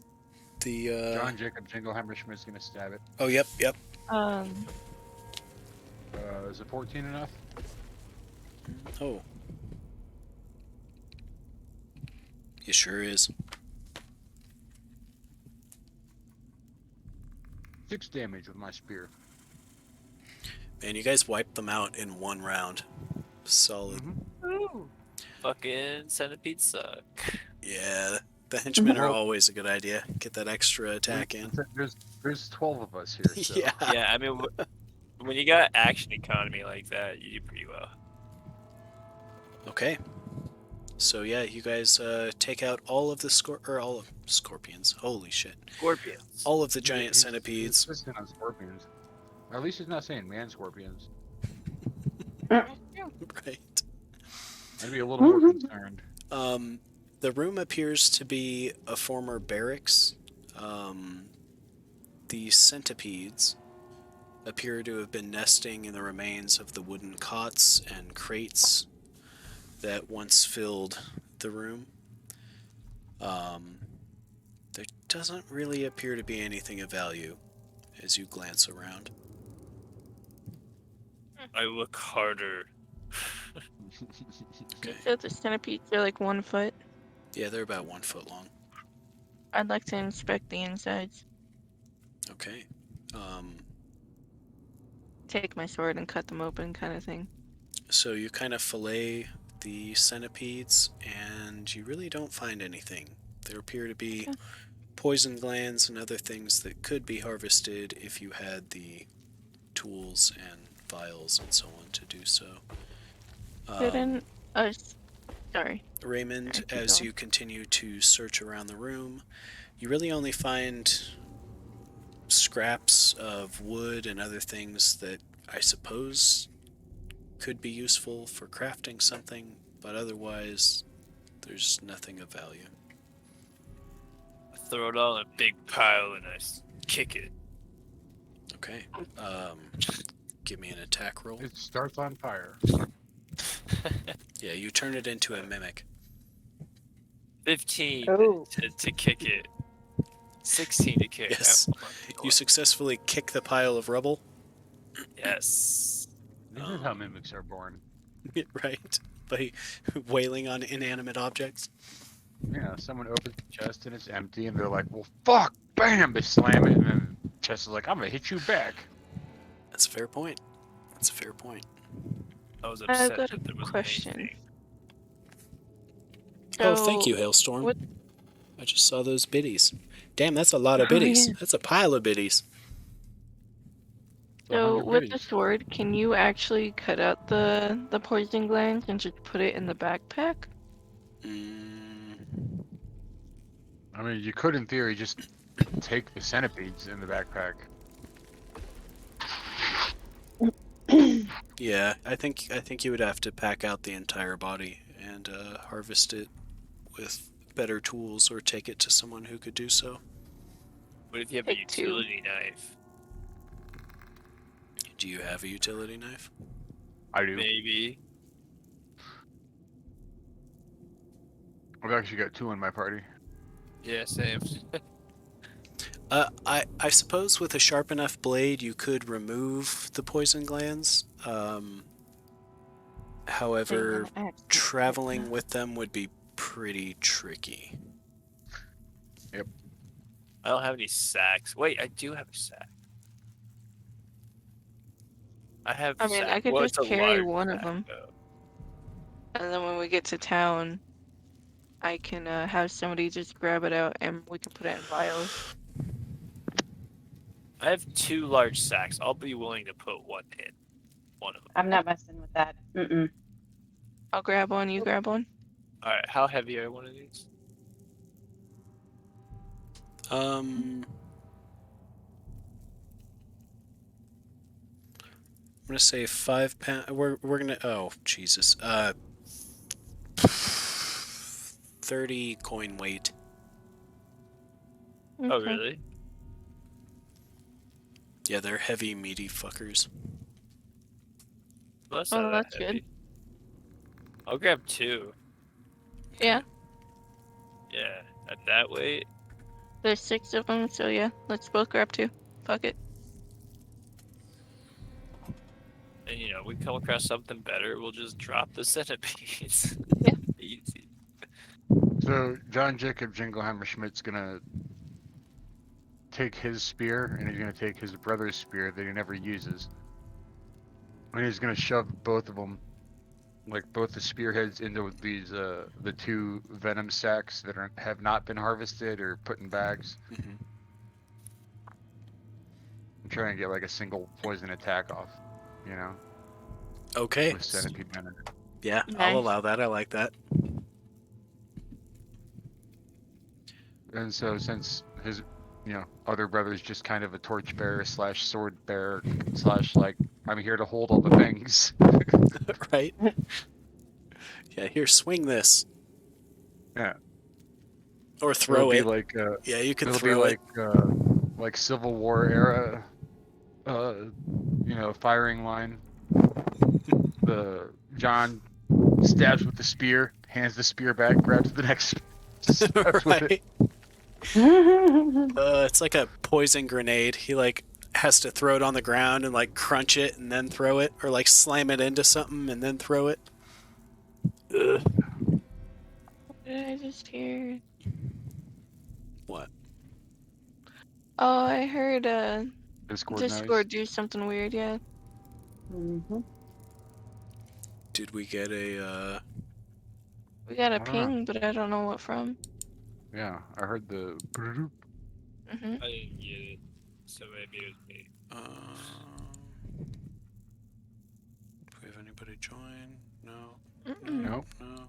S1: the
S4: John Jacob Jingleheimer Schmidt's gonna stab it.
S1: Oh, yep.
S4: Is it 14 enough?
S1: Oh. It sure is.
S4: 6 damage with my spear.
S1: Man, you guys wiped them out in one round. Solid.
S5: Ooh. Fucking centipedes suck.
S1: Yeah, the henchmen are
S4: Well-
S1: always a good idea. Get that extra attack in.
S4: There's 12 of us here, so.
S1: Yeah.
S5: Yeah, I mean, when you got action economy like that, you do pretty well.
S1: Okay. So yeah, you guys take out all of the scorpions. Holy shit!
S5: Scorpions.
S1: All of the
S4: He's-
S1: giant
S4: he's
S1: centipedes.
S4: insistent on scorpions. Or at least he's not saying man scorpions.
S1: Right.
S4: I'd be a little more concerned.
S1: The room appears to be a former barracks. The centipedes appear to have been nesting in the remains of the wooden cots and crates that once filled the room. There doesn't really appear to be anything of value as you glance around.
S5: I look harder.
S1: Okay.
S2: So the centipedes are like 1 foot.
S1: Yeah, they're about 1 foot long.
S2: I'd like to inspect the insides.
S1: Okay.
S2: Take my sword and cut them open, kind of thing.
S1: So you kind of fillet the centipedes, and you really don't find anything. There appear to be poison glands and other things that could be harvested if you had the tools and vials and so on to do so.
S2: Didn't sorry.
S1: Raymond,
S2: Keep
S1: as
S2: going.
S1: you continue to search around the room, you really only find scraps of wood and other things that I suppose could be useful for crafting something, but otherwise there's nothing of value.
S5: I throw it all in a big pile and I kick it.
S1: Okay. Give me an attack roll.
S4: It starts on fire.
S1: Yeah, you turn it into a mimic.
S5: 15
S6: Oh.
S5: to kick it. 16 to kick.
S1: Yes. You successfully kick the pile of rubble.
S5: Yes.
S4: This is how mimics are born.
S1: Right. By wailing on inanimate objects.
S4: Yeah, someone opens the chest and it's empty, and they're like, "Well, fuck!" Bam! They slam it, and then the chest is like, "I'm gonna hit you back."
S1: That's a fair point. That's a fair point.
S5: I was
S2: I've
S5: upset
S2: got
S5: that there
S2: a
S5: was
S2: question.
S5: anything.
S1: Oh, thank
S2: So,
S1: you, Hailstorm.
S2: what-
S1: I just saw those biddies. Damn, that's a lot of
S2: Oh,
S1: biddies.
S2: yeah.
S1: That's a pile of biddies.
S2: So
S4: 100
S2: with the
S4: biddies.
S2: sword, can you actually cut out the poison glands and just put it in the backpack?
S4: I mean, you could, in theory, just take the centipedes in the backpack.
S1: Yeah, I think you would have to pack out the entire body and harvest it with better tools, or take it to someone who could do so.
S5: What if you have a
S2: Take two.
S5: utility knife?
S1: Do you have a utility knife?
S4: I do.
S5: Maybe.
S4: I've actually got 2 in my party.
S5: Yeah, same.
S1: I suppose with a sharp enough blade you could remove the poison glands. However, traveling with them would be pretty tricky.
S5: I don't have any sacks. Wait, I do have a sack. I have.
S2: I mean,
S5: sack.
S2: I could
S5: Well,
S2: just
S5: it's a
S2: carry
S5: large
S2: one of
S5: sack,
S2: them.
S5: though.
S2: And then when we get to town, I can have somebody just grab it out and we can put it in vials.
S5: I have 2 large sacks. I'll be willing to put one in. One of them.
S6: I'm not messing with that. Mm-mm.
S2: I'll grab one, you grab one.
S5: All right. How heavy are one of these?
S1: I'm gonna say 5 pound. We're gonna. Oh Jesus. 30 coin weight.
S5: Oh,
S2: Okay.
S5: really?
S1: Yeah, they're heavy, meaty fuckers.
S5: Well, that's
S2: Oh,
S5: not that
S2: that's good.
S5: heavy. I'll grab 2.
S2: Yeah,
S5: Yeah, at that weight.
S2: there's 6 of them, so yeah, let's both grab 2. Fuck it.
S5: And we come across something better, we'll just drop the centipedes.
S2: Yeah.
S5: Easy.
S4: So, John Jacob Jinglehammer Schmidt's gonna take his spear, and he's gonna take his brother's spear that he never uses. And he's gonna shove both of them like both the spearheads into these the 2 venom sacks that have not been harvested or put in bags.
S1: Hmm.
S4: I'm trying to get like a single poison attack off, you know,
S1: Okay.
S4: with centipede venom.
S1: Yeah,
S2: Nice.
S1: I'll allow that. I like that.
S4: And so since his, other brother's just kind of a torchbearer / sword bearer / like I'm here to hold all the things.
S1: Right? Yeah, here, swing this.
S4: Yeah.
S1: Or
S4: It'll
S1: throw
S4: be
S1: it.
S4: like
S1: Yeah, you can
S4: it'll be
S1: throw it.
S4: like Civil War era, firing line. The John stabs with the spear, hands the spear back, grabs the next, stabs with it.
S1: Right? It's like a poison grenade. He like has to throw it on the ground and like crunch it and then throw it, or like slam it into something and then throw it. Ugh.
S2: What did I just hear?
S1: What?
S2: Oh, I heard
S4: Discord
S2: Discord do something weird, yeah.
S6: Mhm.
S1: Did we get a
S2: We got a
S4: I don't know.
S2: ping, but I don't know what from.
S4: Yeah, I heard the.
S2: Mm-hmm.
S5: I didn't get it, so maybe it was me.
S1: do we have anybody join? No.
S2: Mm-mm.
S1: No.
S4: Nope.
S1: No.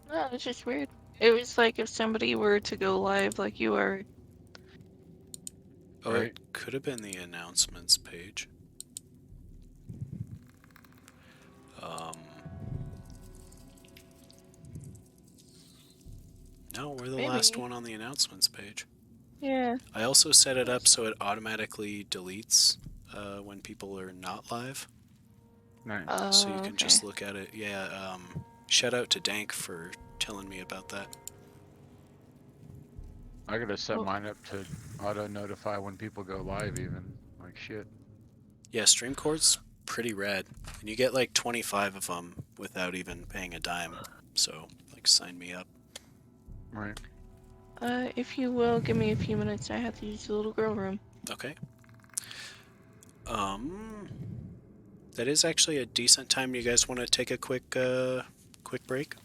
S2: No, it's just weird. It was like if somebody were to go live like you are.
S1: Oh,
S4: Right.
S1: it could have been the announcements page. No, we're the last
S2: Maybe.
S1: one on the announcements page.
S2: Yeah.
S1: I also set it up so it automatically deletes when people are not live.
S4: Nice.
S1: So you can
S2: Okay.
S1: just look at it. Yeah, shout out to Dank for telling me about that.
S4: I gotta set
S2: Well-
S4: mine up to auto notify when people go live, even. Like shit.
S1: Yeah, Streamcord's pretty rad. And you get like 25 of them without even paying a dime. So, like, sign me up.
S4: Right.
S2: If you will, give me a few minutes. I have to use the little girl room.
S1: Okay. That is actually a decent time. You guys want to take a quick break?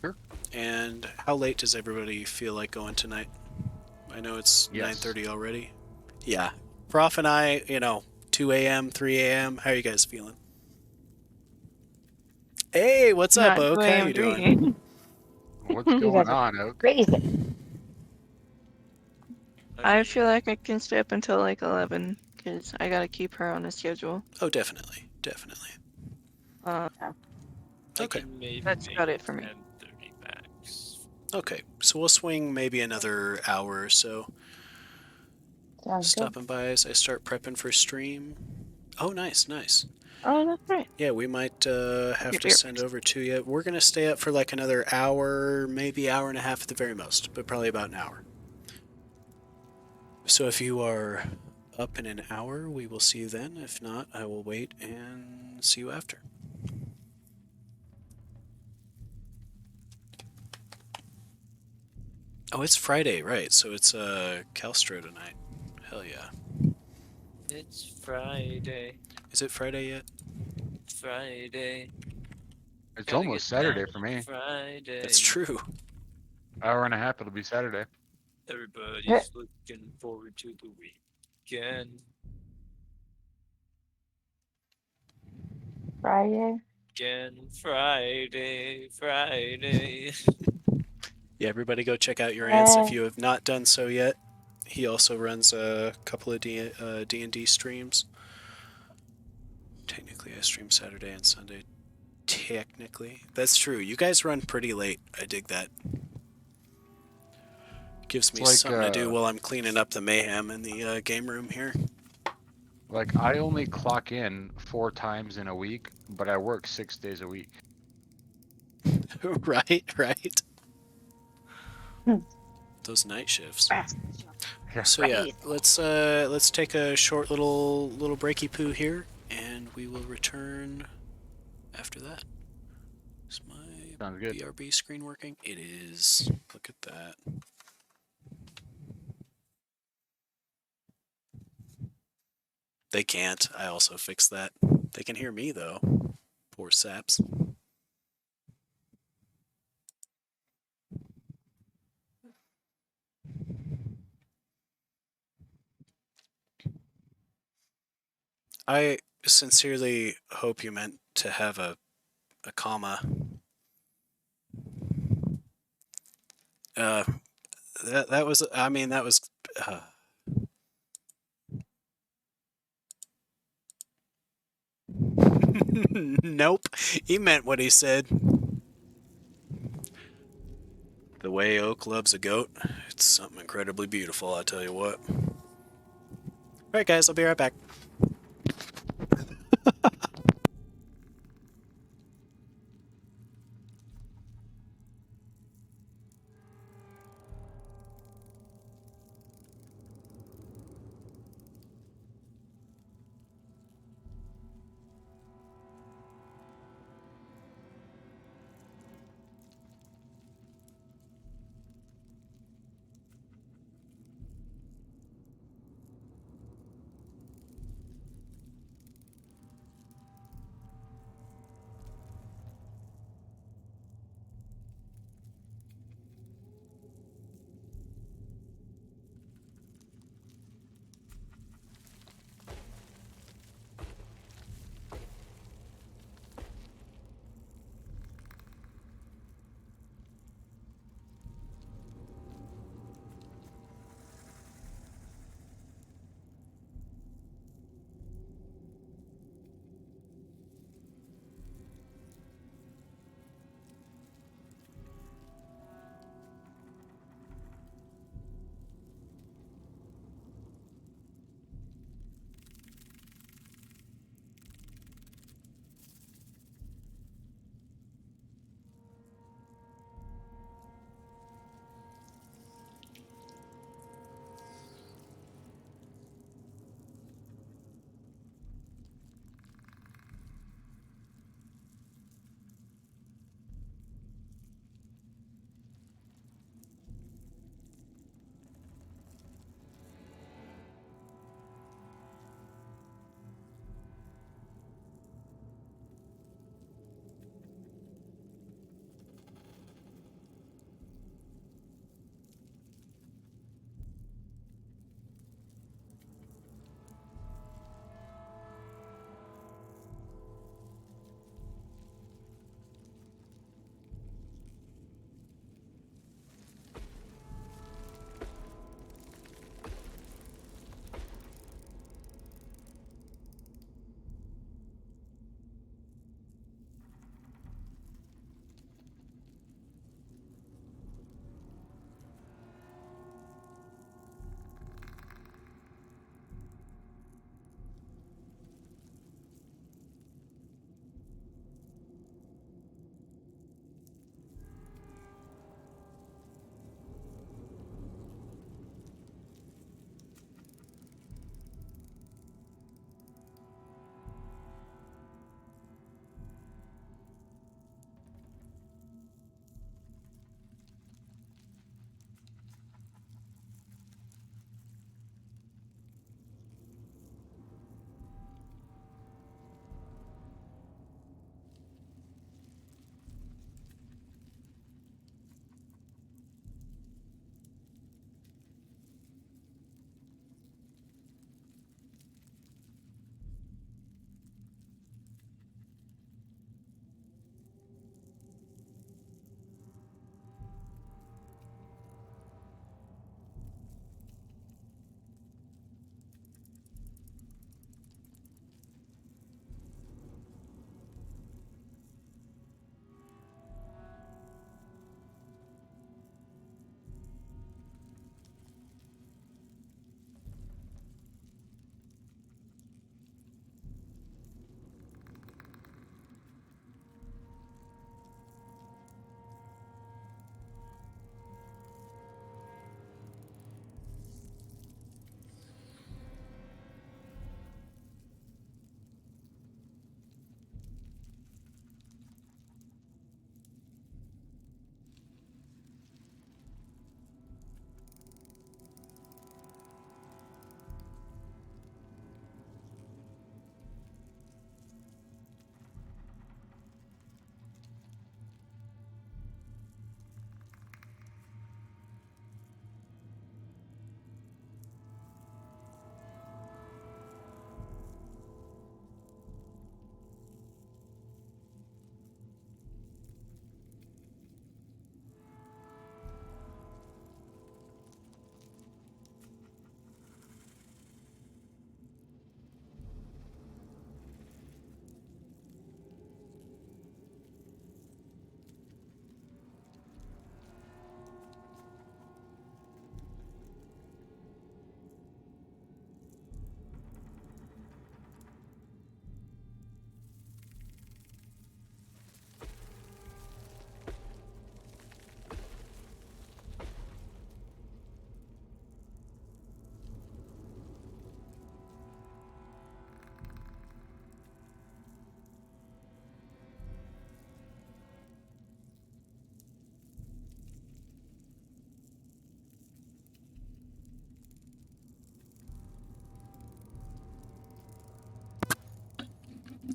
S4: Sure.
S1: And how late does everybody feel like going tonight? I know it's
S4: Yes.
S1: 9:30 already. Yeah. Prof and I, 2 a.m., 3 a.m. How are you guys feeling? Hey, what's up,
S2: Not
S1: Oak?
S2: 2
S1: How
S2: a.m.,
S1: you
S2: 3
S1: doing?
S2: a.m.
S4: What's
S6: You
S4: going
S6: guys are
S4: on, Oak?
S6: crazy.
S2: I feel like I can stay up until like 11 because I gotta keep her on a schedule.
S1: Oh, definitely. Definitely.
S2: Uh,
S5: I
S1: Okay.
S5: can maybe
S2: That's
S5: make
S2: about it for me.
S5: 10:30 max.
S1: Okay. So we'll swing maybe another hour or so.
S6: Sounds good.
S1: Stopping by as I start prepping for stream. Oh, nice, nice.
S2: oh, that's right.
S1: Yeah, we might have
S2: Your
S1: to
S2: beer
S1: send
S2: first.
S1: over to you. We're going to stay up for like another hour, maybe hour and a half at the very most, but probably about an hour. So if you are up in an hour, we will see you then. If not, I will wait and see you after. Oh, it's Friday, right? So it's Calstro tonight. Hell yeah.
S5: It's Friday.
S1: Is it Friday yet?
S5: Friday.
S4: It's
S5: Gotta
S4: almost
S5: get
S4: Saturday
S5: down
S4: for me.
S5: Friday.
S1: That's true.
S4: Hour and a half, it'll be Saturday.
S5: Everybody's looking forward to the weekend.
S6: Friday.
S5: Again, Friday, Friday.
S1: Yeah, everybody go check out Urance if
S6: Yeah.
S1: you have not done so yet. He also runs a couple of D&D streams. Technically, I stream Saturday and Sunday. Technically. That's true. You guys run pretty late. I dig that. Gives me
S4: It's like,
S1: something to do while I'm cleaning up the mayhem in the game room here.
S4: Like, I only clock in 4 times in a week, but I work 6 days a week.
S1: Right, right.
S6: Hmm.
S1: Those night shifts.
S4: Yeah.
S1: So yeah, let's take a short little breaky poo here, and we will return after that. Is my
S4: Sounds good.
S1: BRB screen working? It is. Look at that. They can't. I also fixed that. They can hear me, though. Poor saps. I sincerely hope you meant to have a comma. Uh, that was. I mean, that was. Nope. He meant what he said. The way Oak loves a goat, it's something incredibly beautiful, I tell you what. Alright, guys, I'll be right back.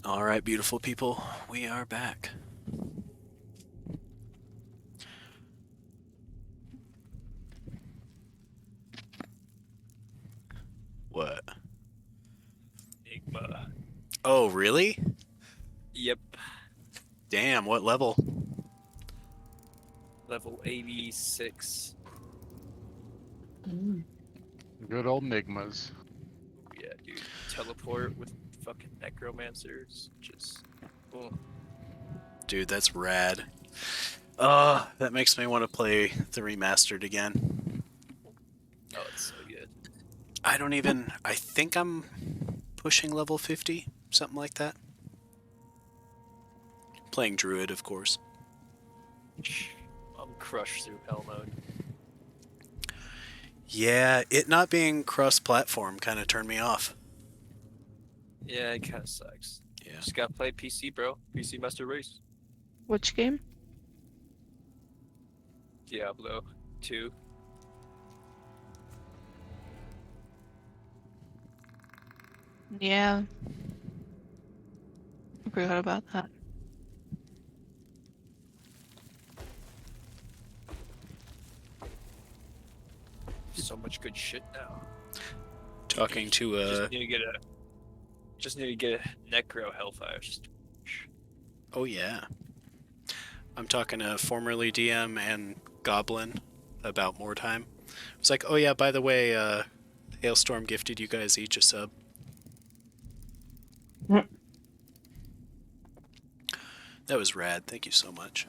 S1: All right, beautiful people, we are back. What?
S5: Enigma.
S1: Oh, really?
S5: Yep.
S1: Damn, what level?
S5: Level 86.
S4: Good old Nigmas.
S5: Yeah, dude. Teleport with fucking necromancers. Just. Oh.
S1: Dude, that's rad. That makes me want to play the remastered again.
S5: Oh, it's so good.
S1: I think I'm pushing level 50, something like that. Playing Druid, of course.
S5: I'm crushed through hell mode.
S1: Yeah, it not being cross-platform kind of turned me off.
S5: Yeah, it kind of sucks.
S1: Yeah.
S5: Just gotta play PC, bro. PC Master Race.
S2: Which game?
S5: Diablo 2.
S2: Yeah. I forgot about that.
S5: So much good shit now.
S1: Talking to
S5: Just need to get a Necro Hellfire. Just
S1: oh yeah. I'm talking to formerly DM and Goblin about more time. It's like, oh yeah, by the way, Hailstorm gifted you guys each a sub. That was rad. Thank you so much.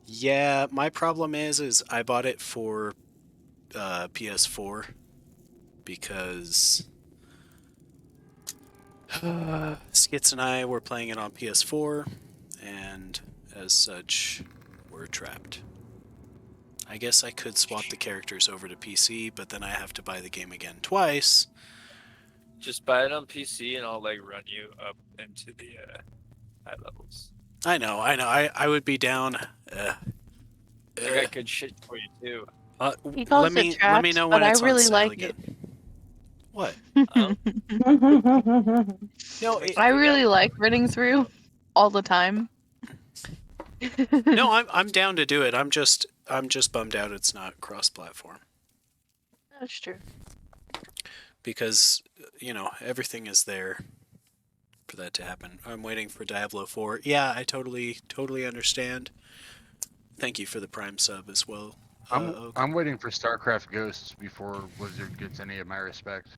S1: Yeah, my problem is I bought it for PS4 because Skits and I were playing it on PS4, and as such, we're trapped. I guess I could swap the characters over to PC, but then I have to buy the game again twice.
S5: just buy it on PC and I'll like run you up into the high levels.
S1: I know. I would be down.
S5: I got good shit for you too.
S2: He calls
S1: let me
S2: it trapped,
S1: know when
S2: but I
S1: it's on
S2: really
S1: sale
S2: like
S1: again.
S2: it.
S1: What?
S5: Um,
S1: No,
S2: I really like running through all the time.
S1: no, I'm down to do it. I'm just bummed out it's not cross-platform
S2: That's true.
S1: because everything is there for that to happen. I'm waiting for Diablo 4. Yeah, I totally understand. Thank you for the Prime sub as well. Oak.
S4: I'm waiting for StarCraft Ghosts before Blizzard gets any of my respect.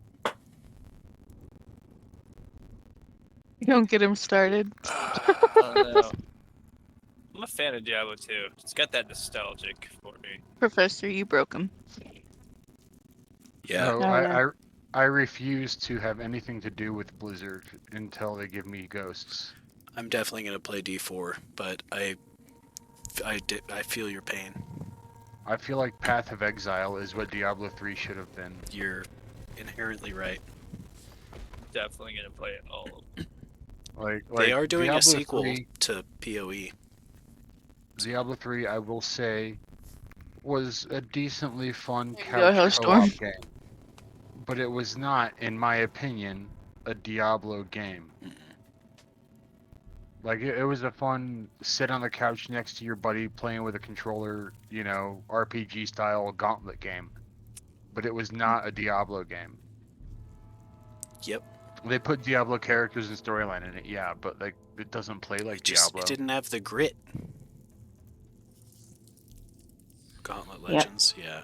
S2: Don't get him started.
S5: I don't know. I'm a fan of Diablo 2. It's got that nostalgic for me.
S2: Professor, you broke him.
S1: Yeah.
S4: No,
S6: No.
S4: I refuse to have anything to do with Blizzard until they give me Ghosts.
S1: I'm definitely gonna play D4, but I feel your pain.
S4: I feel like Path of Exile is what Diablo 3 should have been.
S1: You're inherently right.
S5: Definitely gonna play it all.
S4: Like
S1: They are doing
S4: Diablo
S1: a sequel
S4: 3,
S1: to PoE.
S4: Diablo 3, I will say, was a decently fun
S2: There you
S4: couch
S2: go, Hailstorm.
S4: co-op game. But it was not, in my opinion, a Diablo game. Like, it was a fun sit on the couch next to your buddy playing with a controller, RPG style gauntlet game. But it was not a Diablo game.
S1: Yep.
S4: They put Diablo characters and storyline in it, yeah, but like it doesn't play like Diablo.
S1: It didn't have the grit. Gauntlet
S6: Yep.
S1: Legends, yeah.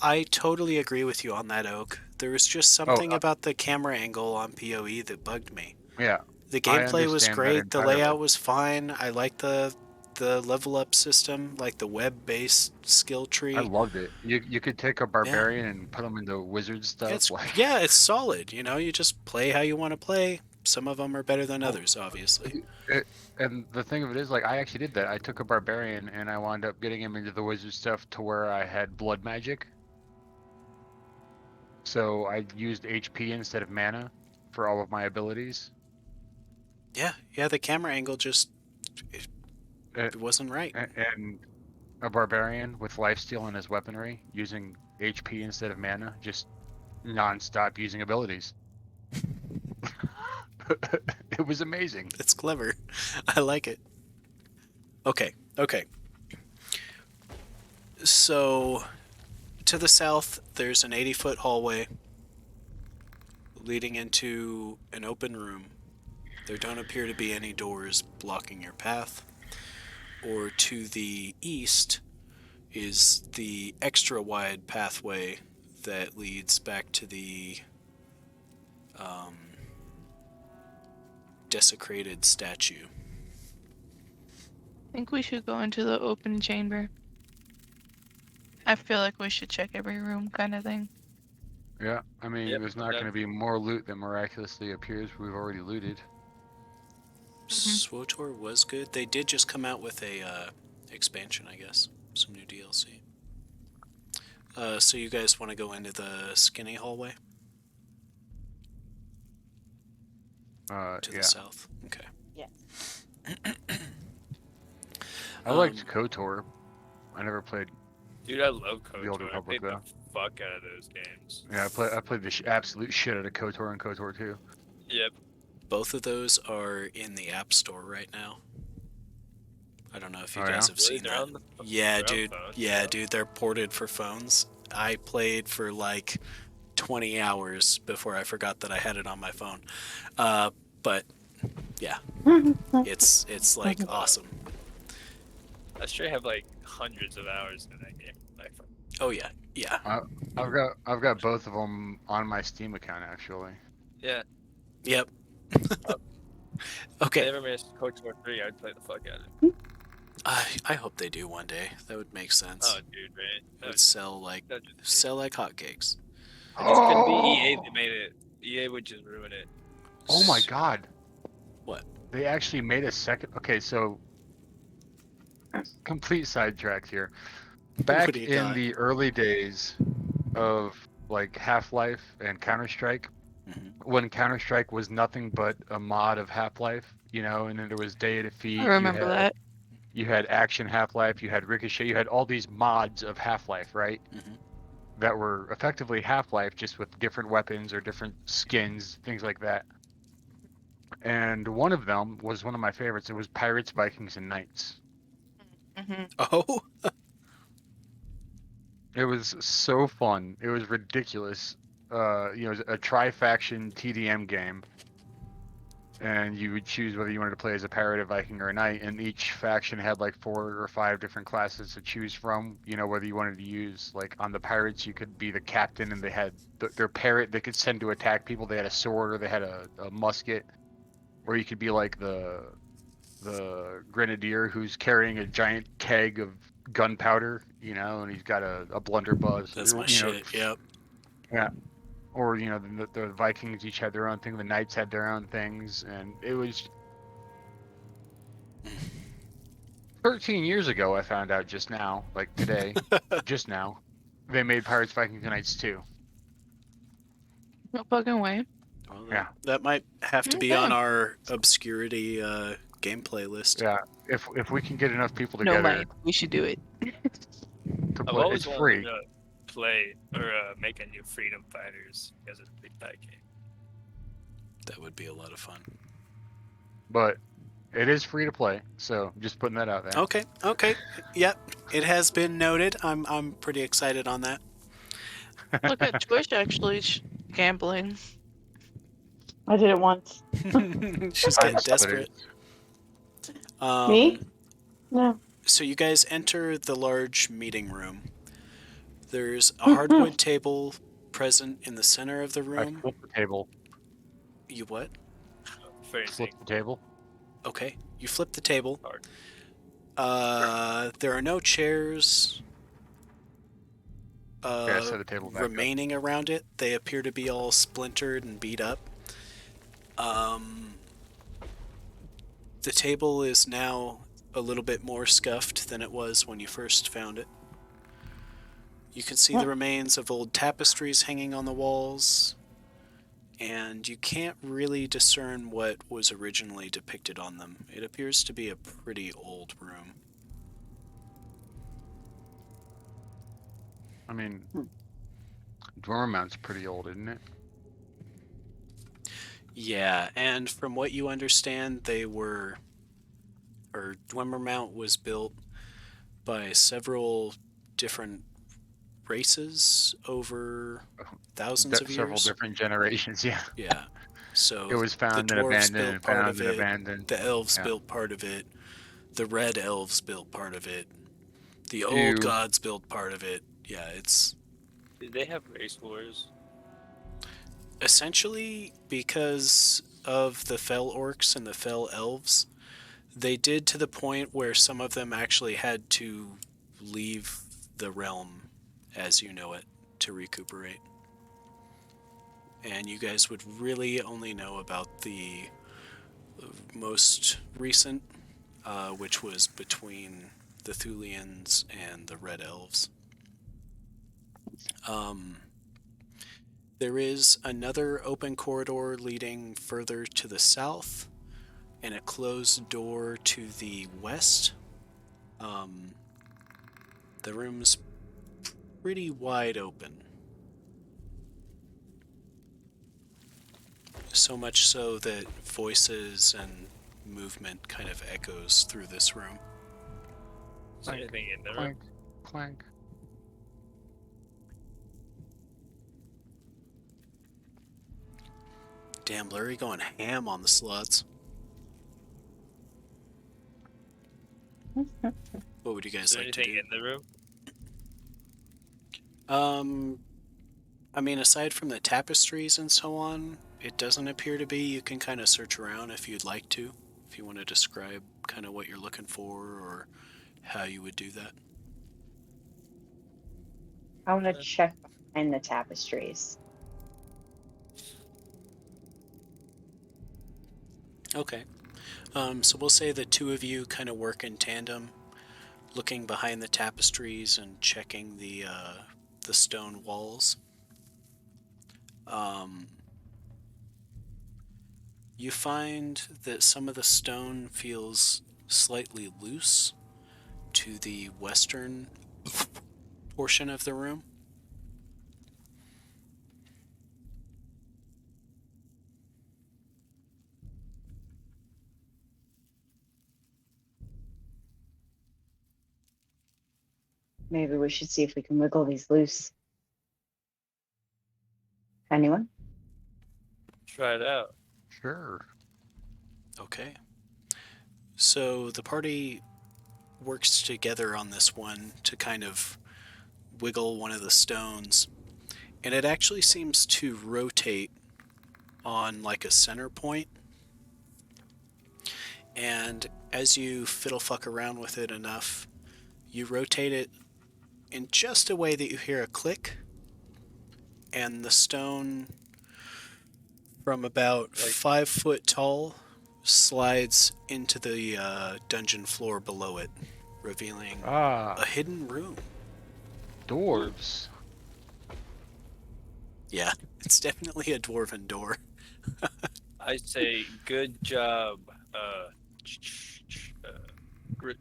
S1: I totally agree with you on that, Oak. There was just something about the camera angle on PoE that bugged me.
S4: Yeah.
S1: The gameplay was
S4: understand that
S1: great, the
S4: entirely.
S1: layout was fine. I liked the level up system, like the web-based skill tree.
S4: I loved it. You could take a barbarian and put them into wizard stuff.
S1: It's solid. You just play how you want to play. Some of them are better than others, obviously.
S4: And the thing of it is, like, I actually did that. I took a barbarian and I wound up getting him into the wizard stuff to where I had blood magic. So I used HP instead of mana for all of my abilities.
S1: Yeah, the camera angle just it wasn't right.
S4: a barbarian with lifesteal in his weaponry, using HP instead of mana, just non-stop using abilities. It was amazing.
S1: It's clever. I like it. Okay. So, to the south, there's an 80-foot hallway leading into an open room. There don't appear to be any doors blocking your path. Or to the east is the extra wide pathway that leads back to the desecrated statue.
S2: I think we should go into the open chamber. I feel like we should check every room, kind of thing.
S4: Yeah, I mean,
S5: Yep,
S4: there's not
S5: yeah.
S4: going to be more loot that miraculously appears. We've already looted.
S1: SWTOR was good. They did just come out with a expansion, I guess. Some new DLC. So you guys want to go into the skinny hallway to the
S4: Yeah.
S1: south? Okay.
S3: Yes.
S4: I liked KOTOR. I never played.
S5: Dude, I love
S4: The Old
S5: KOTOR. I
S4: Republic,
S5: played the
S4: though.
S5: fuck out of those games.
S4: Yeah, I played the absolute shit out of KOTOR and KOTOR 2.
S5: Yep.
S1: Both of those are in the App Store right now. I don't know if you
S4: Oh,
S1: guys
S4: yeah?
S1: have
S5: Really?
S1: seen
S5: They're
S1: that.
S5: on the-
S1: Yeah,
S5: they're on
S1: dude.
S5: phones,
S1: Yeah,
S5: yeah.
S1: dude. They're ported for phones. I played for like 20 hours before I forgot that I had it on my phone. But yeah, it's like awesome.
S5: I sure have like hundreds of hours in that game. Like,
S1: Oh yeah, yeah.
S4: I've got both of them on my Steam account actually.
S5: yeah.
S1: Yep.
S5: If they
S1: Okay.
S5: ever made KOTOR 3, I'd play the fuck out of it.
S1: I hope they do one day. That would make sense.
S5: Oh, dude, right?
S1: It would sell like hotcakes.
S5: It just couldn't be EA that made it. EA would just ruin it.
S4: Oh my god.
S1: What?
S4: They actually made a second. Okay, so complete sidetrack here. Back
S1: do you
S4: in
S1: got?
S4: the early days of like Half-Life and Counter-Strike,
S1: Mhm.
S4: when Counter-Strike was nothing but a mod of Half-Life, you know, and then there was Day of Defeat.
S2: I remember that.
S4: You had Action Half-Life, you had Ricochet, you had all these mods of Half-Life, right?
S1: Mhm.
S4: That were effectively Half-Life, just with different weapons or different skins, things like that. And one of them was one of my favorites. It was Pirates, Vikings, and Knights.
S2: Hmm.
S1: Oh.
S4: It was so fun. It was ridiculous. You know, a tri-faction TDM game. And you would choose whether you wanted to play as a pirate, a Viking, or a knight, and each faction had like 4 or 5 different classes to choose from. You know, whether you wanted to use, like, on the pirates, you could be the captain, and they had their parrot they could send to attack people. They had a sword, or they had a musket. Or you could be like the grenadier who's carrying a giant keg of gunpowder, you know, and he's got a blunderbuss.
S1: That's my
S4: you know,
S1: shit. Yep.
S4: Yeah. Or, you know, the Vikings each had their own thing, the Knights had their own things, and it was 13 years ago I found out just now, like today, just now, they made Pirates, Vikings, and Knights 2.
S2: No fucking way.
S1: Well,
S4: Yeah.
S1: that might have to be
S2: Okay.
S1: on our obscurity gameplay list.
S4: Yeah, if we can get enough people
S2: No,
S4: together
S2: Mike. We should do it.
S4: to
S5: I've
S4: play,
S5: always
S4: it's
S5: wanted
S4: free.
S5: to play or make a new Freedom Fighters because it's a big bad game.
S1: That would be a lot of fun.
S4: But it is free to play, so just putting that out there.
S1: Okay. Yep. It has been noted. I'm pretty excited on that.
S2: Look at Twitch actually gambling.
S6: I did it once.
S1: She's
S4: I
S1: getting
S4: just put
S1: desperate.
S4: it-
S6: Me? No.
S1: So you guys enter the large meeting room. There's a hardwood table present in the center of the
S4: I
S1: room.
S4: flipped the table.
S1: You what?
S5: Phrasing.
S4: Flipped the table.
S1: Okay. You flip the table.
S5: Hard.
S1: There are no chairs
S4: Okay, I set the table back up.
S1: remaining around it. They appear to be all splintered and beat up. The table is now a little bit more scuffed than it was when you first found it. You can see the remains of old tapestries hanging on the walls, and you can't really discern what was originally depicted on them. It appears to be a pretty old room.
S4: I mean, Dwimmermount's pretty old, isn't it?
S1: Yeah, and from what you understand, Dwimmermount was built by several different races over thousands of
S4: Several
S1: years.
S4: different generations, yeah.
S1: Yeah. So
S4: It was
S1: the
S4: found and
S1: dwarves
S4: abandoned
S1: built
S4: and
S1: part
S4: found
S1: of
S4: and
S1: it.
S4: abandoned.
S1: The elves
S4: Yeah.
S1: built part of it. The red elves built part of it. The old
S4: Ew.
S1: gods built part of it. Yeah, it's
S5: Did they have race wars?
S1: essentially because of the fell orcs and the fell elves. They did, to the point where some of them actually had to leave the realm as you know it to recuperate. And you guys would really only know about the most recent, which was between the Thulians and the Red Elves. There is another open corridor leading further to the south, and a closed door to the west. The room's pretty wide open. So much so that voices and movement kind of echoes through this room.
S5: Is there anything in there?
S4: Clank, clank.
S1: Damn, Larry going ham on the sluts. What would you
S5: Is
S1: guys
S5: there
S1: like to
S5: anything
S1: do?
S5: in the room?
S1: I mean, aside from the tapestries and so on, it doesn't appear to be. You can kind of search around if you'd like to, if you want to describe kind of what you're looking for or how you would do that.
S6: I want to check behind the tapestries.
S1: Okay. So we'll say the two of you kind of work in tandem, looking behind the tapestries and checking the stone walls. You find that some of the stone feels slightly loose to the western portion of the room.
S6: Maybe we should see if we can wiggle these loose. Anyone?
S5: Try it out.
S4: Sure.
S1: Okay. So the party works together on this one to kind of wiggle one of the stones, and it actually seems to rotate on like a center point. And as you fiddle fuck around with it enough, you rotate it in just a way that you hear a click, and the stone from about 5 foot tall slides into the dungeon floor below it, revealing a hidden room.
S4: Dwarves.
S1: Yeah, it's definitely a dwarven door.
S5: I say good job,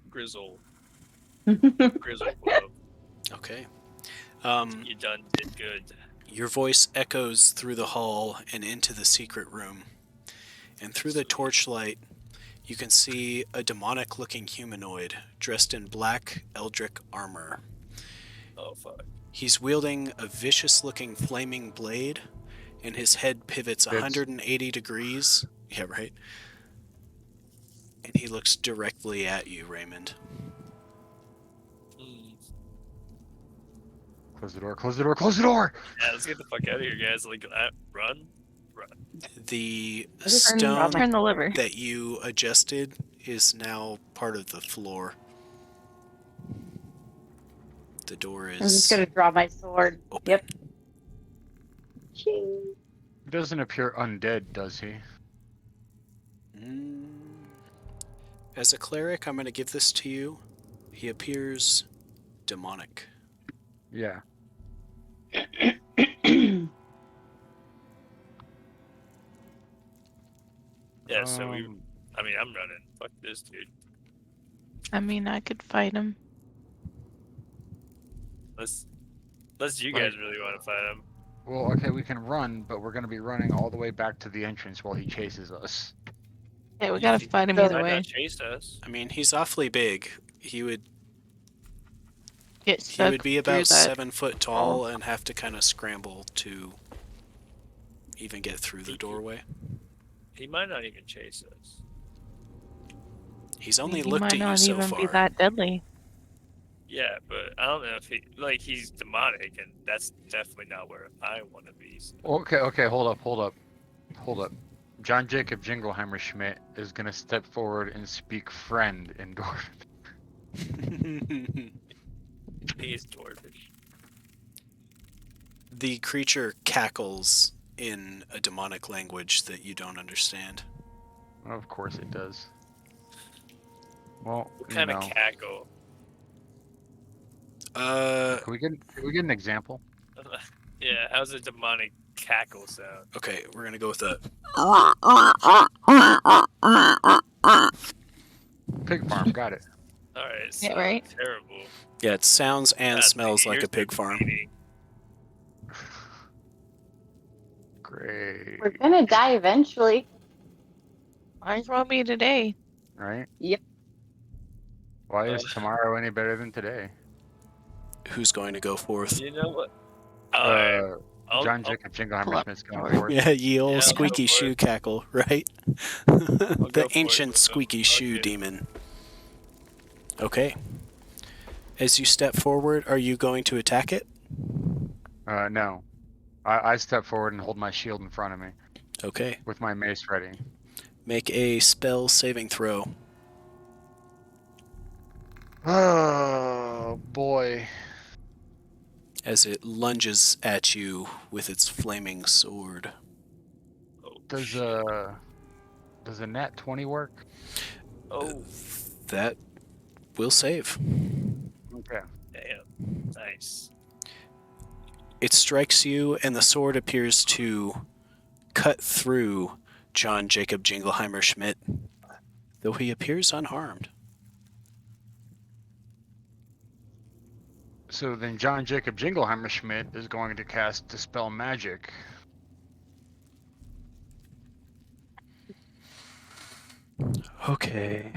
S5: Grizzle. Grizzle Glove.
S1: Okay.
S5: You done did good.
S1: Your voice echoes through the hall and into the secret room. And through the torchlight, you can see a demonic-looking humanoid dressed in black eldritch armor.
S5: Oh, fuck.
S1: He's wielding a vicious-looking flaming blade, and his head pivots 180 degrees. Yeah, right. And he looks directly at you, Raymond.
S4: Close the door, close the door, close the door!
S5: Yeah, let's get the fuck out of here, guys. Like, run.
S1: The
S6: Just
S1: stone
S2: Turn the lever.
S1: that you adjusted is now part of the floor. The door is
S6: I'm just gonna draw my sword.
S1: open.
S6: Yep. Ching.
S4: He doesn't appear undead, does he?
S1: As a cleric, I'm going to give this to you. He appears demonic.
S4: Yeah.
S5: Yeah, so I mean, I'm running. Fuck this, dude.
S2: I mean, I could fight him.
S5: Let's Unless you
S4: Like-
S5: guys really want to fight him.
S4: Well, okay, we can run, but we're gonna be running all the way back to the entrance while he chases us.
S2: Yeah, we gotta
S5: He
S2: fight him
S6: So-
S2: either
S5: might
S2: way.
S5: not chase us.
S1: I mean, he's awfully big. He would
S2: Get
S1: he
S2: stuck
S1: would be
S2: through
S1: about
S2: that.
S1: 7 foot tall and have to kind of scramble to even get through the doorway.
S5: He might not even chase us.
S1: He's only
S2: He
S1: looked
S2: might
S1: at you
S2: not
S1: so
S2: even
S1: far.
S2: be that deadly.
S5: Yeah, but I don't know if he's demonic, and that's definitely not where I want to be. So.
S4: Okay, hold up. John Jacob Jingleheimer Schmidt is gonna step forward and speak friend in Dwarven.
S5: He's dwarvish.
S1: The creature cackles in a demonic language that you don't understand.
S4: Of course it does. Well,
S5: What kind of cackle?
S4: can we get an example?
S5: Yeah, how's a demonic cackle sound?
S1: Okay, we're gonna go with a.
S4: Pig farm, got it.
S5: All right,
S2: Yeah,
S5: so
S2: right?
S5: terrible.
S1: Yeah, it sounds and
S5: God,
S1: smells like
S5: here's
S1: a pig
S5: the
S1: farm.
S5: meaning.
S4: Great.
S6: We're gonna die eventually.
S2: Might as well be today.
S4: Right?
S6: Yep.
S4: Why is tomorrow any better than today?
S1: Who's going to go forth?
S5: You know what? Alright,
S4: John Jacob Jingleheimer
S2: pull up
S4: Schmidt's
S2: the door.
S4: going forward.
S1: Yeah, ye old
S5: Yeah, I'll
S1: squeaky
S5: go for
S1: shoe
S5: it.
S1: cackle, right?
S5: go
S1: The
S5: for it,
S1: ancient
S5: let's go.
S1: squeaky shoe
S5: Okay.
S1: demon. Okay. As you step forward, are you going to attack it?
S4: No. I step forward and hold my shield in front of me
S1: Okay.
S4: with my mace ready.
S1: Make a spell saving throw.
S4: Oh boy.
S1: As it lunges at you with its flaming sword.
S5: Oh,
S4: Does
S5: shit.
S4: a nat 20 work?
S5: Oh,
S1: That will save.
S4: Okay.
S5: damn. Nice.
S1: It strikes you, and the sword appears to cut through John Jacob Jingleheimer Schmidt, though he appears unharmed.
S4: So then John Jacob Jingleheimer Schmidt is going to cast Dispel Magic.
S1: Okay.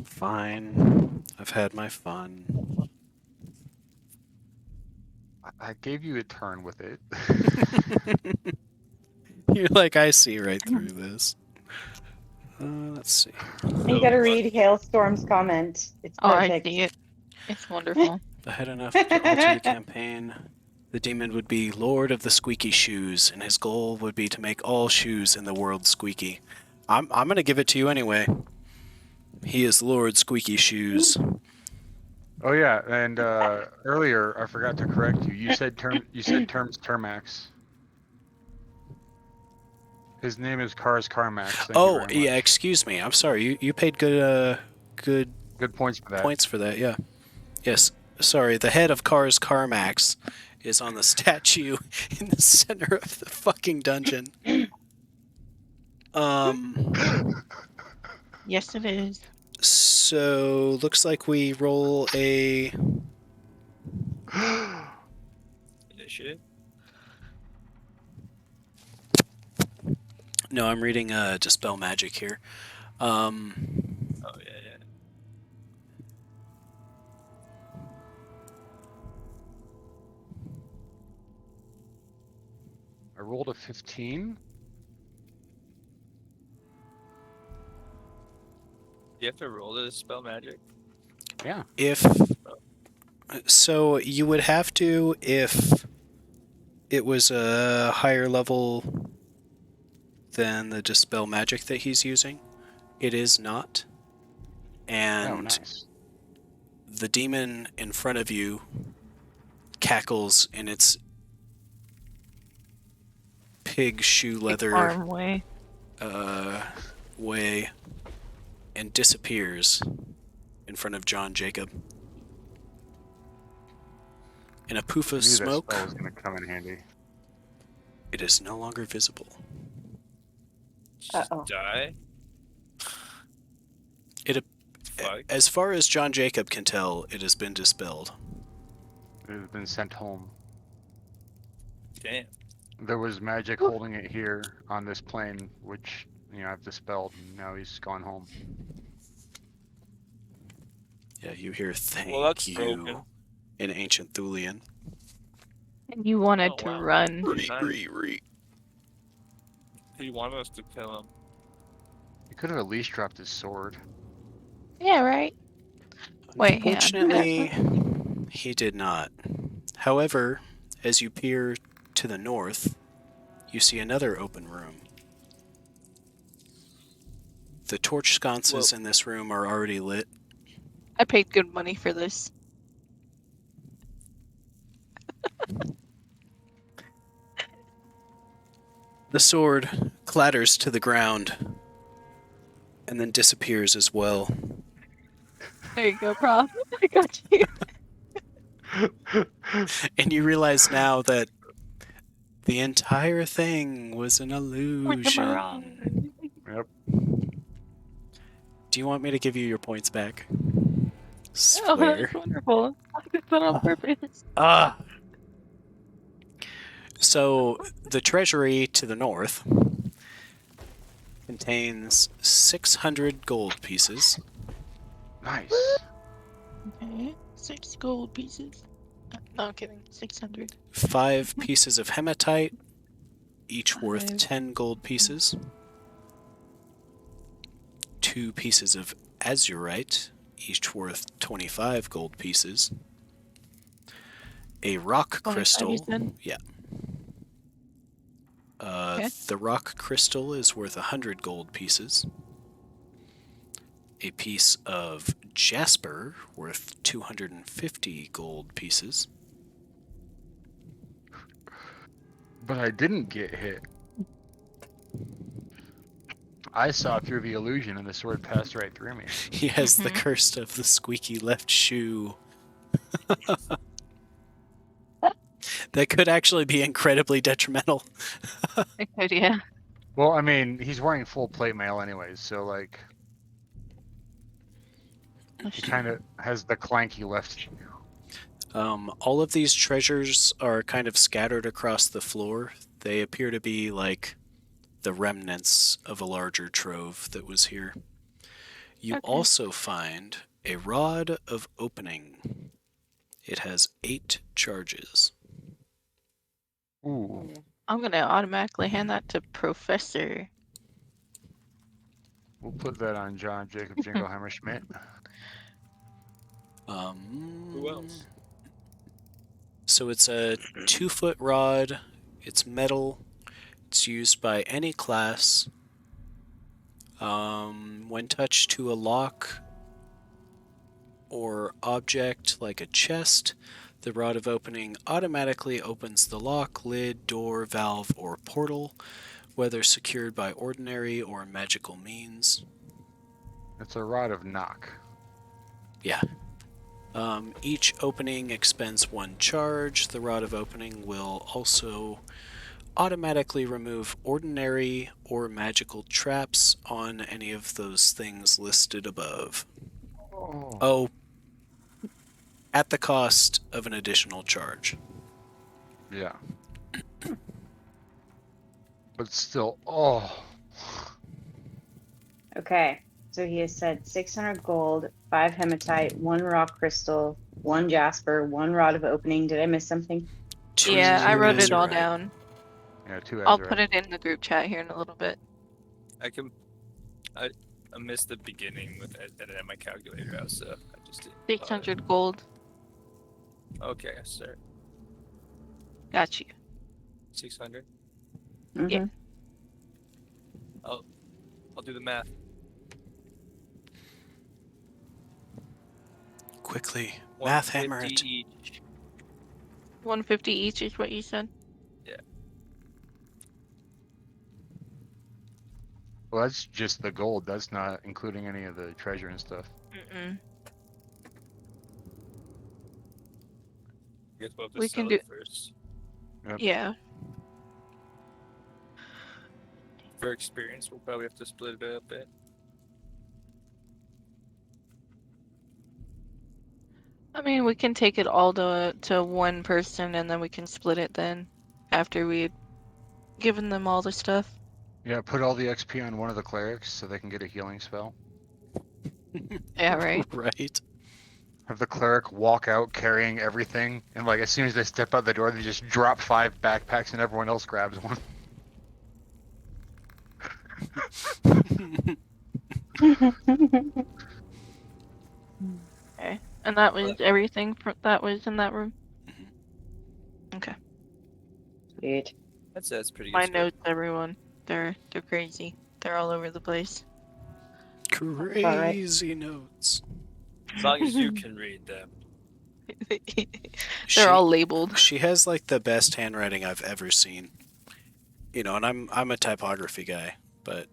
S1: Fine. I've had my fun.
S4: I gave you a turn with it.
S1: You're like, I see right through this. Let's see.
S6: You gotta read Hailstorm's comment. It's
S2: Oh, I
S6: perfect.
S2: see it. It's wonderful.
S1: I had enough to alter the campaign. The demon would be Lord of the Squeaky Shoes, and his goal would be to make all shoes in the world squeaky. I'm gonna give it to you anyway. He is Lord Squeaky Shoes.
S4: Oh yeah, and earlier I forgot to correct you. You said terms Termax. His name is Kars Carmax. Thank you
S1: Oh,
S4: very much.
S1: yeah, excuse me. I'm sorry. You paid good
S4: Good points for that.
S1: points for that, yeah. Yes. Sorry, the head of Cars Carmax is on the statue in the center of the fucking dungeon.
S2: Yes, it is.
S1: So looks like we roll a
S5: Initiative?
S1: No, I'm reading Dispel Magic here.
S5: Oh, yeah.
S4: I rolled a 15.
S5: You have to roll to spell magic?
S4: Yeah.
S1: If so, you would have to if it was a higher level than the Dispel Magic that he's using. It is not. And
S4: Oh, nice.
S1: the demon in front of you cackles in its pig shoe leather
S2: Arm way.
S1: way and disappears in front of John Jacob. In a poof
S4: I
S1: of
S4: knew that
S1: smoke,
S4: spell was going to come in handy.
S1: it is no longer visible.
S5: Just
S6: Uh-oh.
S5: die? Fuck.
S1: As far as John Jacob can tell, it has been dispelled.
S4: It has been sent home.
S5: Damn.
S4: There was magic holding it here on this plane, which I've dispelled, and now he's gone home.
S1: Yeah, you hear "thank
S5: Well, that's
S1: you"
S5: broken.
S1: in ancient Thulian.
S2: And you wanted
S5: Oh,
S2: to
S5: wow.
S2: run.
S5: Nice. He wanted us to kill him.
S4: He could have at least dropped his sword.
S2: Yeah, right. Wait, hang on.
S1: Unfortunately, he did not. However, as you peer to the north, you see another open room. The torch sconces in this room are already lit.
S2: I paid good money for this.
S1: The sword clatters to the ground and then disappears as well.
S2: There you go, Prof. I got you.
S1: And you realize now that the entire thing was an illusion.
S4: Yep.
S1: Do you want me to give you your points back?
S2: Oh,
S1: Swear.
S2: that's wonderful. I did that on purpose.
S1: Ah! So, the treasury to the north contains 600 gold pieces,
S4: Nice.
S2: Okay, 6 gold pieces. No, I'm kidding. 600.
S1: 5 pieces of hematite, each worth
S2: 5.
S1: 10 gold pieces, 2 pieces of azurite, each worth 25 gold pieces, a rock
S2: 25,
S1: crystal.
S2: you said?
S1: Yeah.
S2: Okay.
S1: The rock crystal is worth 100 gold pieces. A piece of jasper worth 250 gold pieces.
S4: But I didn't get hit. I saw through the illusion and the sword passed right through me.
S1: He has the curse of the squeaky left shoe. That could actually be incredibly detrimental.
S2: I could, yeah.
S4: Well, I mean, he's wearing full plate mail anyways, so like he kind of has the clanky left shoe.
S1: All of these treasures are kind of scattered across the floor. They appear to be like the remnants of a larger trove that was here. You
S2: Okay.
S1: also find a rod of opening. It has 8 charges.
S4: Ooh.
S2: I'm gonna automatically hand that to Professor.
S4: We'll put that on John Jacob Jinglehammer Schmidt.
S5: Who else?
S1: So it's a 2-foot rod. It's metal. It's used by any class. When touched to a lock or object like a chest, the rod of opening automatically opens the lock, lid, door, valve, or portal, whether secured by ordinary or magical means.
S4: It's a rod of knock.
S1: Yeah. Each opening expends 1 charge. The rod of opening will also automatically remove ordinary or magical traps on any of those things listed above. Oh, at the cost of an additional charge.
S4: Yeah. But still, oh.
S6: Okay, so he has said 600 gold, 5 hematite, 1 rock crystal, 1 jasper, 1 rod of opening. Did I miss something?
S1: 2
S2: Yeah, I wrote it all
S1: azurite.
S2: down.
S4: Yeah, 2
S2: I'll
S4: azurite.
S2: put it in the group chat here in a little bit.
S5: I missed the beginning with editing my calculator out, so I just did.
S2: 600 gold.
S5: Okay, sir.
S2: Got you.
S5: 600.
S6: Mhm.
S5: I'll do the math.
S1: Quickly, math hammer
S5: 150
S1: it.
S5: each.
S2: 150 each is what you said?
S4: Well, that's just the gold. That's not including any of the treasure and stuff.
S2: Mm-mm.
S5: I guess we'll have to
S2: We
S5: sell
S2: can
S5: it
S2: do-
S5: first.
S4: Yep.
S2: Yeah.
S5: For experience, we'll probably have to split it up a bit.
S2: I mean, we can take it all to one person and then we can split it then. after we had given them all the stuff.
S4: Yeah, put all the XP on one of the clerics so they can get a healing spell.
S2: Yeah, right.
S1: Right.
S4: Have the cleric walk out carrying everything, and like as soon as they step out the door, they just drop 5 backpacks and everyone else grabs one.
S2: Okay. And that was everything that was in that room? Okay.
S6: Sweet.
S5: That's pretty good.
S2: My
S5: score.
S2: notes, everyone. They're crazy. They're all over the place.
S6: about right.
S1: Crazy notes.
S5: As long as you can read them.
S2: They're all labeled.
S1: She has like the best handwriting I've ever seen. You know, and I'm a typography guy, but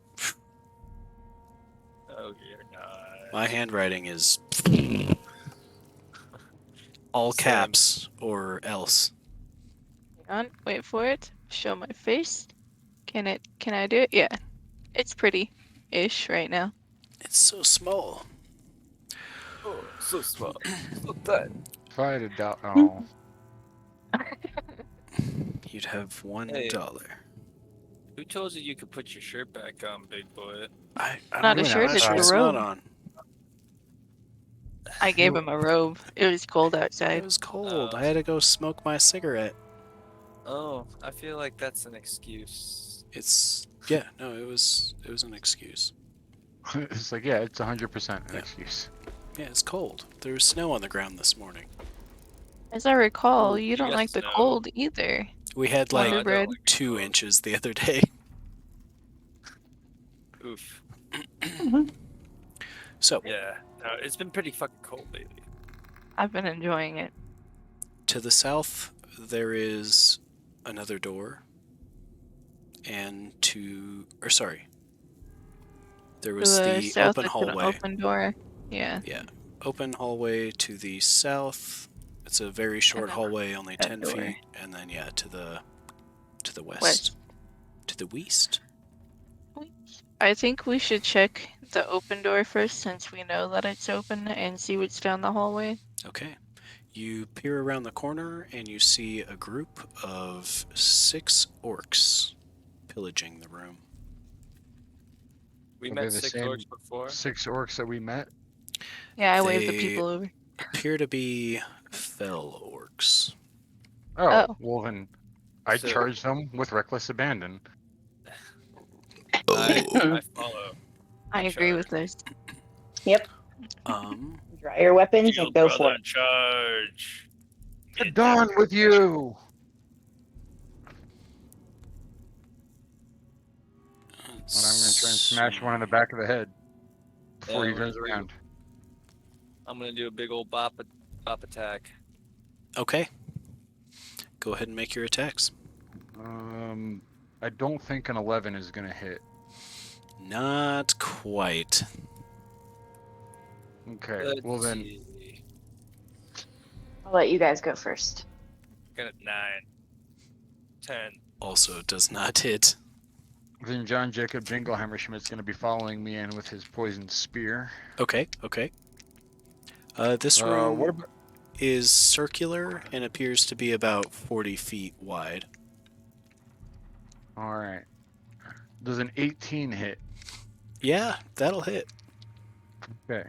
S5: Oh, you're not.
S1: my handwriting is all
S5: Sam.
S1: caps or else.
S2: Hang on, wait for it. Show my face. Can I do it? Yeah. It's pretty-ish right now.
S1: It's so small.
S5: Oh, so small. So thin.
S4: If I had a doubt, oh,
S1: You'd have $1.
S5: Hey. Who told you could put your shirt back on, big boy?
S1: I
S2: Not
S1: don't
S2: a
S1: know,
S2: shirt,
S1: my
S2: it's a
S1: shirt's
S2: robe.
S1: not on.
S2: I gave him a robe. It was cold
S1: It
S2: outside.
S1: was cold. I had to go smoke my cigarette.
S5: Oh, I feel like that's an excuse.
S1: It was an excuse.
S4: it's like, yeah, it's 100% an
S1: Yeah.
S4: excuse.
S1: Yeah, it's cold. There was snow on the ground this morning.
S2: As I recall,
S5: Ooh,
S2: you
S5: you
S2: don't
S5: got
S2: like the
S5: snow.
S2: cold either.
S1: We had
S2: Wonder
S1: like
S2: Bread.
S1: 2 inches the other day.
S5: Oof.
S1: So,
S5: Yeah. No, it's been pretty fucking cold lately.
S2: I've been enjoying it.
S1: to the south, there is another door. And there was
S2: To
S1: the
S2: south,
S1: open
S2: it's an
S1: hallway.
S2: open door. Yeah.
S1: Yeah, open hallway to the south. It's a very short
S2: then
S1: hallway, only
S2: that
S1: 10
S2: door.
S1: feet, and then to the west.
S2: West.
S1: To the west.
S2: I think we should check the open door first, since we know that it's open, and see what's down the hallway.
S1: Okay. You peer around the corner and you see a group of 6 orcs pillaging the room.
S5: We
S4: Are
S5: met
S4: they the
S5: 6
S4: same
S5: orcs before.
S4: 6 orcs that we met?
S2: Yeah, I waved the
S1: They-
S2: people over.
S1: Appear to be fell orcs.
S4: Oh,
S2: Oh.
S4: well then, I
S5: So-
S4: charged them with reckless abandon.
S5: I follow.
S2: I agree with
S5: Charge.
S2: this.
S6: Yep. Dry your weapons
S5: Shield
S6: and go for
S5: brother,
S6: it.
S5: charge.
S4: Get done with you! And I'm gonna try and smash one in the back of the head before he
S5: Yeah,
S4: turns
S5: we're-
S4: around.
S5: I'm gonna do a big old bop attack.
S1: Okay. Go ahead and make your attacks.
S4: I don't think an 11 is gonna hit.
S1: Not quite.
S4: Okay,
S5: Let's
S4: well then,
S5: see.
S6: I'll let you guys go first.
S5: Got a 9, 10.
S1: Also does not hit.
S4: then John Jacob Jingleheimer Schmidt's gonna be following me in with his poisoned spear.
S1: Okay. This room
S4: What about,
S1: is circular and appears to be about 40 feet wide.
S4: alright. Does an 18 hit?
S1: Yeah, that'll hit.
S4: Okay.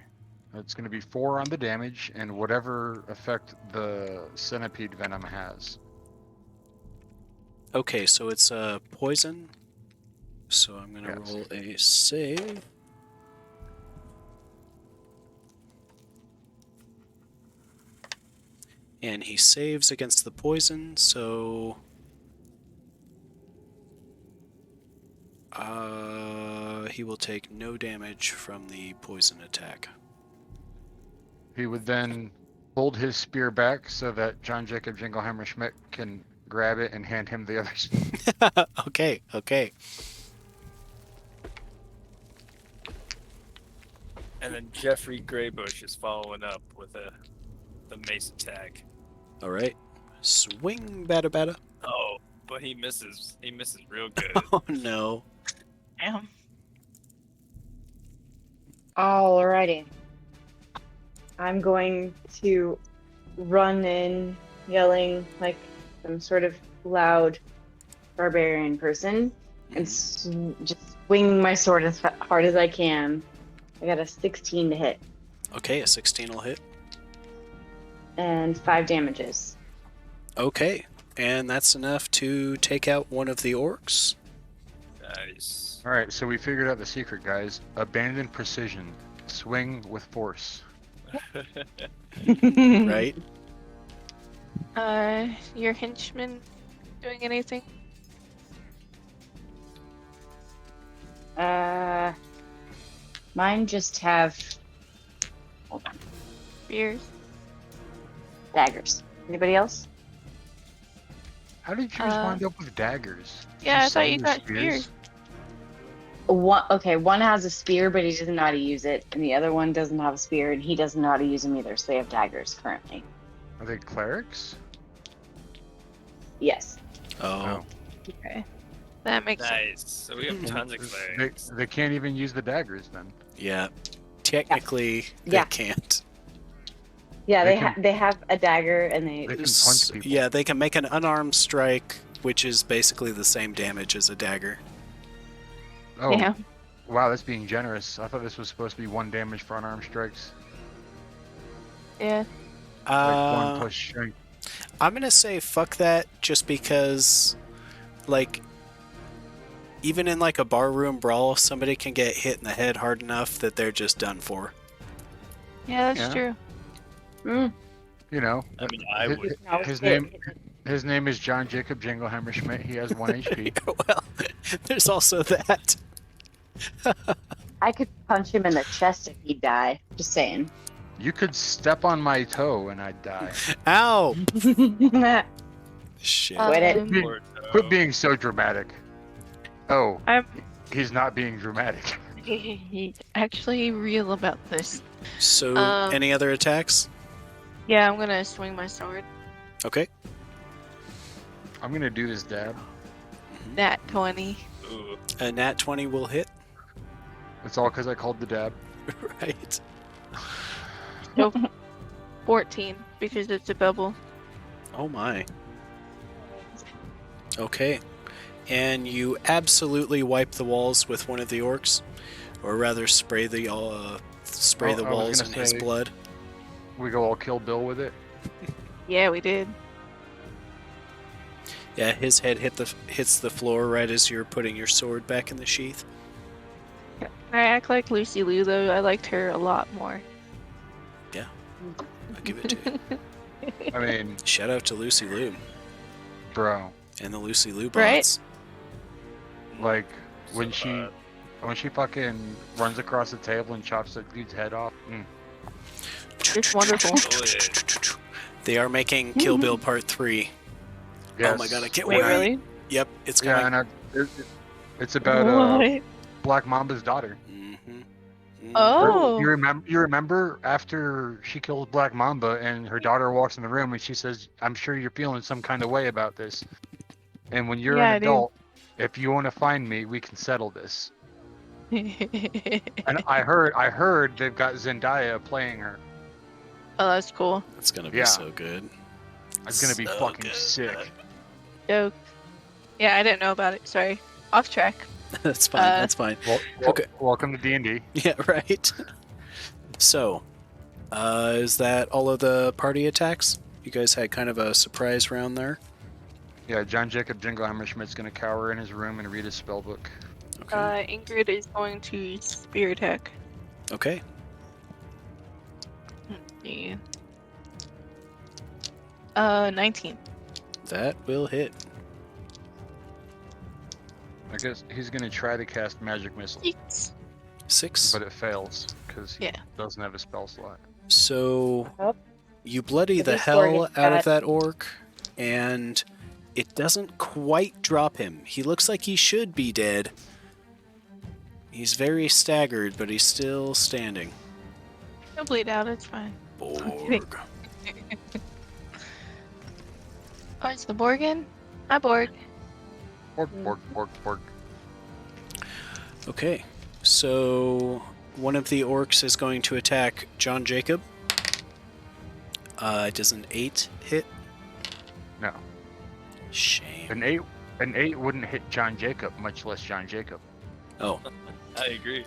S4: It's gonna be 4 on the damage and whatever effect the centipede venom has.
S1: Okay, so it's poison. So I'm gonna
S4: Yes.
S1: roll a save. And he saves against the poison, so he will take no damage from the poison attack.
S4: He would then hold his spear back so that John Jacob Jingleheimer Schmidt can grab it and hand him the other.
S1: Okay.
S5: And then Jeffrey Graybush is following up with the mace attack.
S1: All right. Swing, bada.
S5: Oh, but he misses. He misses real good.
S1: Oh no.
S2: Damn.
S6: Alrighty. I'm going to run in, yelling like some sort of loud barbarian person and just swing my sword as hard as I can. I got a 16 to hit
S1: Okay, a 16 will hit.
S6: and 5 damages.
S1: Okay, and that's enough to take out one of the orcs.
S5: Nice.
S4: All right, so we figured out the secret, guys. Abandon precision. Swing with force.
S1: Right?
S2: Your henchman doing anything?
S6: Mine just have, hold on,
S2: Spears?
S6: daggers. Anybody else?
S4: How did you guys wind up with daggers? Did
S2: Yeah, I
S4: sell
S2: thought you
S4: your
S2: got spears.
S6: One has a spear, but he doesn't know how to use it, and the other one doesn't have a spear, and he doesn't know how to use them either. So they have daggers currently.
S4: Are they clerics?
S6: Yes.
S1: Oh.
S2: Okay. That makes sense.
S5: Nice. So we have tons of clerics.
S4: They can't even use the daggers then.
S1: Yeah. Technically,
S6: Yeah.
S1: they can't.
S6: Yeah,
S4: They
S6: they have a dagger, and
S4: They can punch people.
S1: Yeah, they can make an unarmed strike, which is basically the same damage as a dagger.
S4: Oh,
S2: Yeah.
S4: wow, that's being generous. I thought this was supposed to be 1 damage for unarmed strikes.
S2: Yeah.
S4: Like 1 plus strength.
S1: I'm gonna say fuck that, just because, like, even in like a barroom brawl, somebody can get hit in the head hard enough that they're just done for.
S2: Yeah, that's
S4: Yeah.
S2: true.
S4: You know,
S5: I mean, I
S4: his-
S5: would.
S4: his name is John Jacob Jingleheimer Schmidt. He has 1 HP.
S1: Well, there's also that.
S6: I could punch him in the chest if he'd die. Just saying.
S4: You could step on my toe and I'd die.
S1: Ow! Shit.
S6: Quit it.
S4: Quit being so dramatic. Oh,
S2: I'm
S4: he's not being dramatic.
S2: actually real about this.
S1: So, any other attacks?
S2: Yeah, I'm gonna swing my sword.
S1: Okay.
S4: I'm gonna do this dab.
S2: Nat 20.
S5: Ooh.
S1: A nat 20 will hit.
S4: It's all because I called the dab.
S1: Right.
S2: Nope. 14, because it's a bubble.
S1: Oh my. Okay. And you absolutely wipe the walls with one of the orcs, or rather spray the
S4: Oh, I was
S1: walls in
S4: gonna
S1: his
S4: say-
S1: blood.
S4: We go all Kill Bill with it.
S2: Yeah, we did.
S1: Yeah, his head hits the floor right as you're putting your sword back in the sheath.
S2: I act like Lucy Liu, though. I liked her a lot more.
S1: I'll give it to you.
S4: I mean,
S1: Shout out to Lucy Liu
S4: bro,
S1: and the Lucy Liu
S2: Right?
S1: bots.
S4: like when
S5: So,
S4: she fucking runs across the table and chops that dude's head off.
S2: It's wonderful.
S1: They are making Kill Bill Part 3.
S4: Yes.
S1: Oh my god, I can't
S2: Wait,
S1: wait.
S2: really?
S1: Yep, it's
S4: Yeah,
S1: coming.
S4: and it's about
S2: What?
S4: Black Mamba's daughter.
S1: Mhm.
S2: Oh.
S4: You remember after she kills Black Mamba and her daughter walks in the room and she says, "I'm sure you're feeling some kind of way about this. And when you're
S2: Yeah, I
S4: an
S2: do.
S4: adult, if you want to find me, we can settle this." And I heard they've got Zendaya playing her.
S2: Oh, that's cool.
S1: It's gonna be
S4: Yeah.
S1: so good.
S4: It's gonna be
S1: So
S4: fucking
S1: good.
S4: sick.
S2: Dope. Yeah, I didn't know about it. Sorry. Off track.
S1: That's fine. That's fine. Okay.
S4: Welcome to D&D.
S1: Yeah, right. So, is that all of the party attacks? You guys had kind of a surprise round there.
S4: Yeah, John Jacob Jingleheimer Schmidt's gonna cower in his room and read his spell book.
S1: Okay.
S2: Ingrid is going to spear attack.
S1: Okay.
S2: Yeah. 19.
S1: That will hit.
S4: I guess he's gonna try to cast Magic Missile,
S2: Yeets.
S1: 6.
S4: but it fails because he
S2: Yeah.
S4: doesn't have a spell slot.
S1: So,
S6: Yep.
S1: you bloody
S6: If
S1: the
S6: this orc
S1: hell
S6: gets
S1: out of
S6: got-
S1: that orc, and it doesn't quite drop him. He looks like he should be dead. He's very staggered, but he's still standing.
S2: He'll bleed out. It's fine. kidding.
S1: Borg.
S2: Oh, it's the Borgin? Hi, Borg.
S4: Bork.
S1: Okay, so one of the orcs is going to attack John Jacob. Does an 8 hit?
S4: No.
S1: Shame.
S4: An An 8 wouldn't hit John Jacob, much less John Jacob.
S1: Oh.
S5: I agree.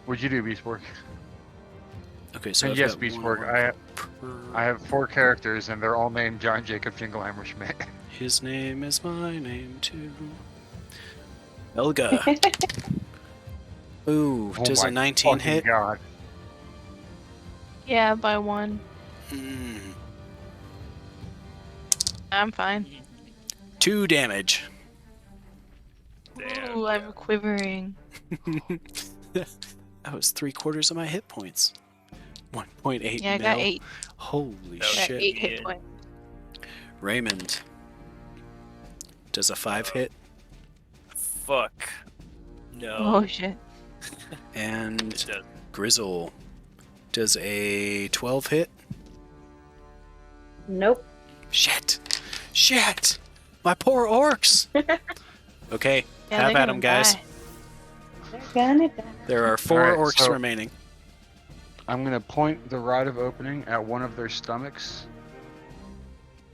S4: What'd you do, Beastborg?
S1: Okay, so
S4: And
S1: I've
S4: yes,
S1: got one
S4: Beastborg,
S1: orc
S4: I have 4 characters, and they're all named John Jacob Jingleheimer Schmidt.
S1: His name is my name too. Elga. Ooh,
S4: Oh
S1: does
S4: my
S1: a 19
S4: fucking
S1: hit?
S4: God.
S2: Yeah, by 1.
S1: Mm,
S2: I'm fine.
S1: 2 damage.
S5: Damn.
S2: Ooh, I'm quivering.
S1: That was 3/4 of my hit points. 1.8
S2: Yeah, I
S1: mil.
S2: got 8.
S1: Holy
S5: That was
S2: Got
S1: shit.
S2: 8 hit
S5: Yeah.
S2: points.
S1: Raymond. Does a 5 hit?
S5: Fuck. No.
S2: Oh shit.
S1: And
S5: It does.
S1: Grizzle. Does a 12 hit?
S6: Nope.
S1: Shit! Shit! My poor orcs! Okay,
S2: Yeah,
S1: have
S2: they're
S1: at
S2: gonna
S1: them, guys.
S2: die.
S6: They're gonna die.
S1: There are 4
S4: Alright,
S1: orcs
S4: so-
S1: remaining.
S4: I'm gonna point the rod of opening at one of their stomachs.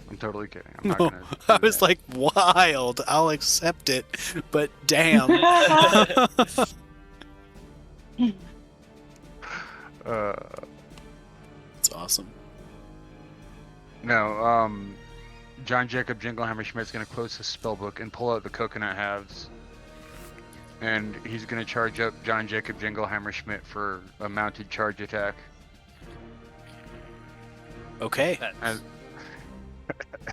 S4: I'm totally kidding. I'm not
S1: No,
S4: gonna.
S1: I
S4: do
S1: was
S4: that.
S1: like, wild. I'll accept it, but damn. It's awesome.
S4: No, John Jacob Jingleheimer Schmidt's gonna close his spellbook and pull out the coconut halves. And he's gonna charge up John Jacob Jingleheimer Schmidt for a mounted charge attack.
S1: Okay.
S5: That's-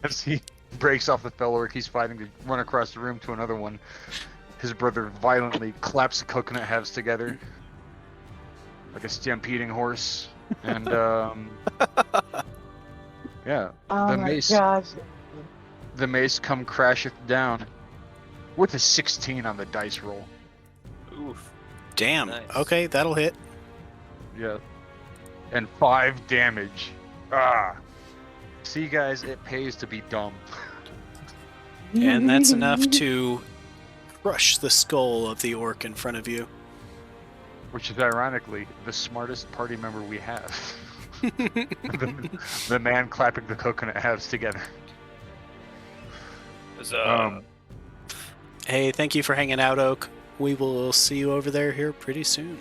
S4: As he breaks off the fellow orc he's fighting to run across the room to another one, his brother violently claps the coconut halves together like a stampeding horse. And yeah,
S6: Oh
S4: the
S6: my
S4: mace
S6: gosh.
S4: the mace come crasheth down with a 16 on the dice roll.
S5: Oof.
S1: Damn.
S5: Nice.
S1: Okay, that'll hit.
S4: Yeah. And 5 damage. Ah. See, guys, it pays to be dumb.
S1: And that's enough to crush the skull of the orc in front of you.
S4: Which is ironically the smartest party member we have. the man clapping the coconut halves together.
S5: Was,
S1: Hey, thank you for hanging out, Oak. We will see you over there here pretty soon.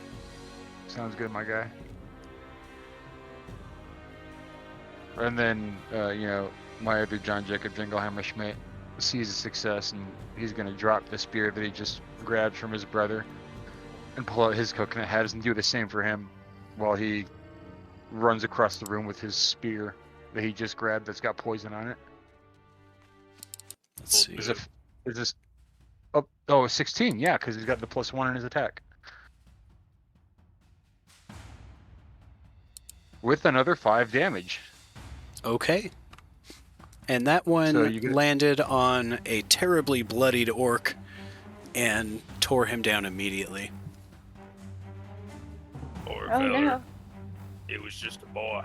S4: Sounds good, my guy. And then, my other John Jacob Jingleheimer Schmidt sees a success, and he's going to drop the spear that he just grabbed from his brother and pull out his coconut halves and do the same for him while he runs across the room with his spear that he just grabbed that's got poison on it.
S1: Let's see.
S4: Is this... Oh, 16, yeah, because he's got the +1 in his attack. With another 5 damage.
S1: Okay. And that one
S4: So you get-
S1: landed on a terribly bloodied orc and tore him down immediately.
S5: Poor
S6: Oh
S5: feller.
S6: no.
S5: It was just a boy.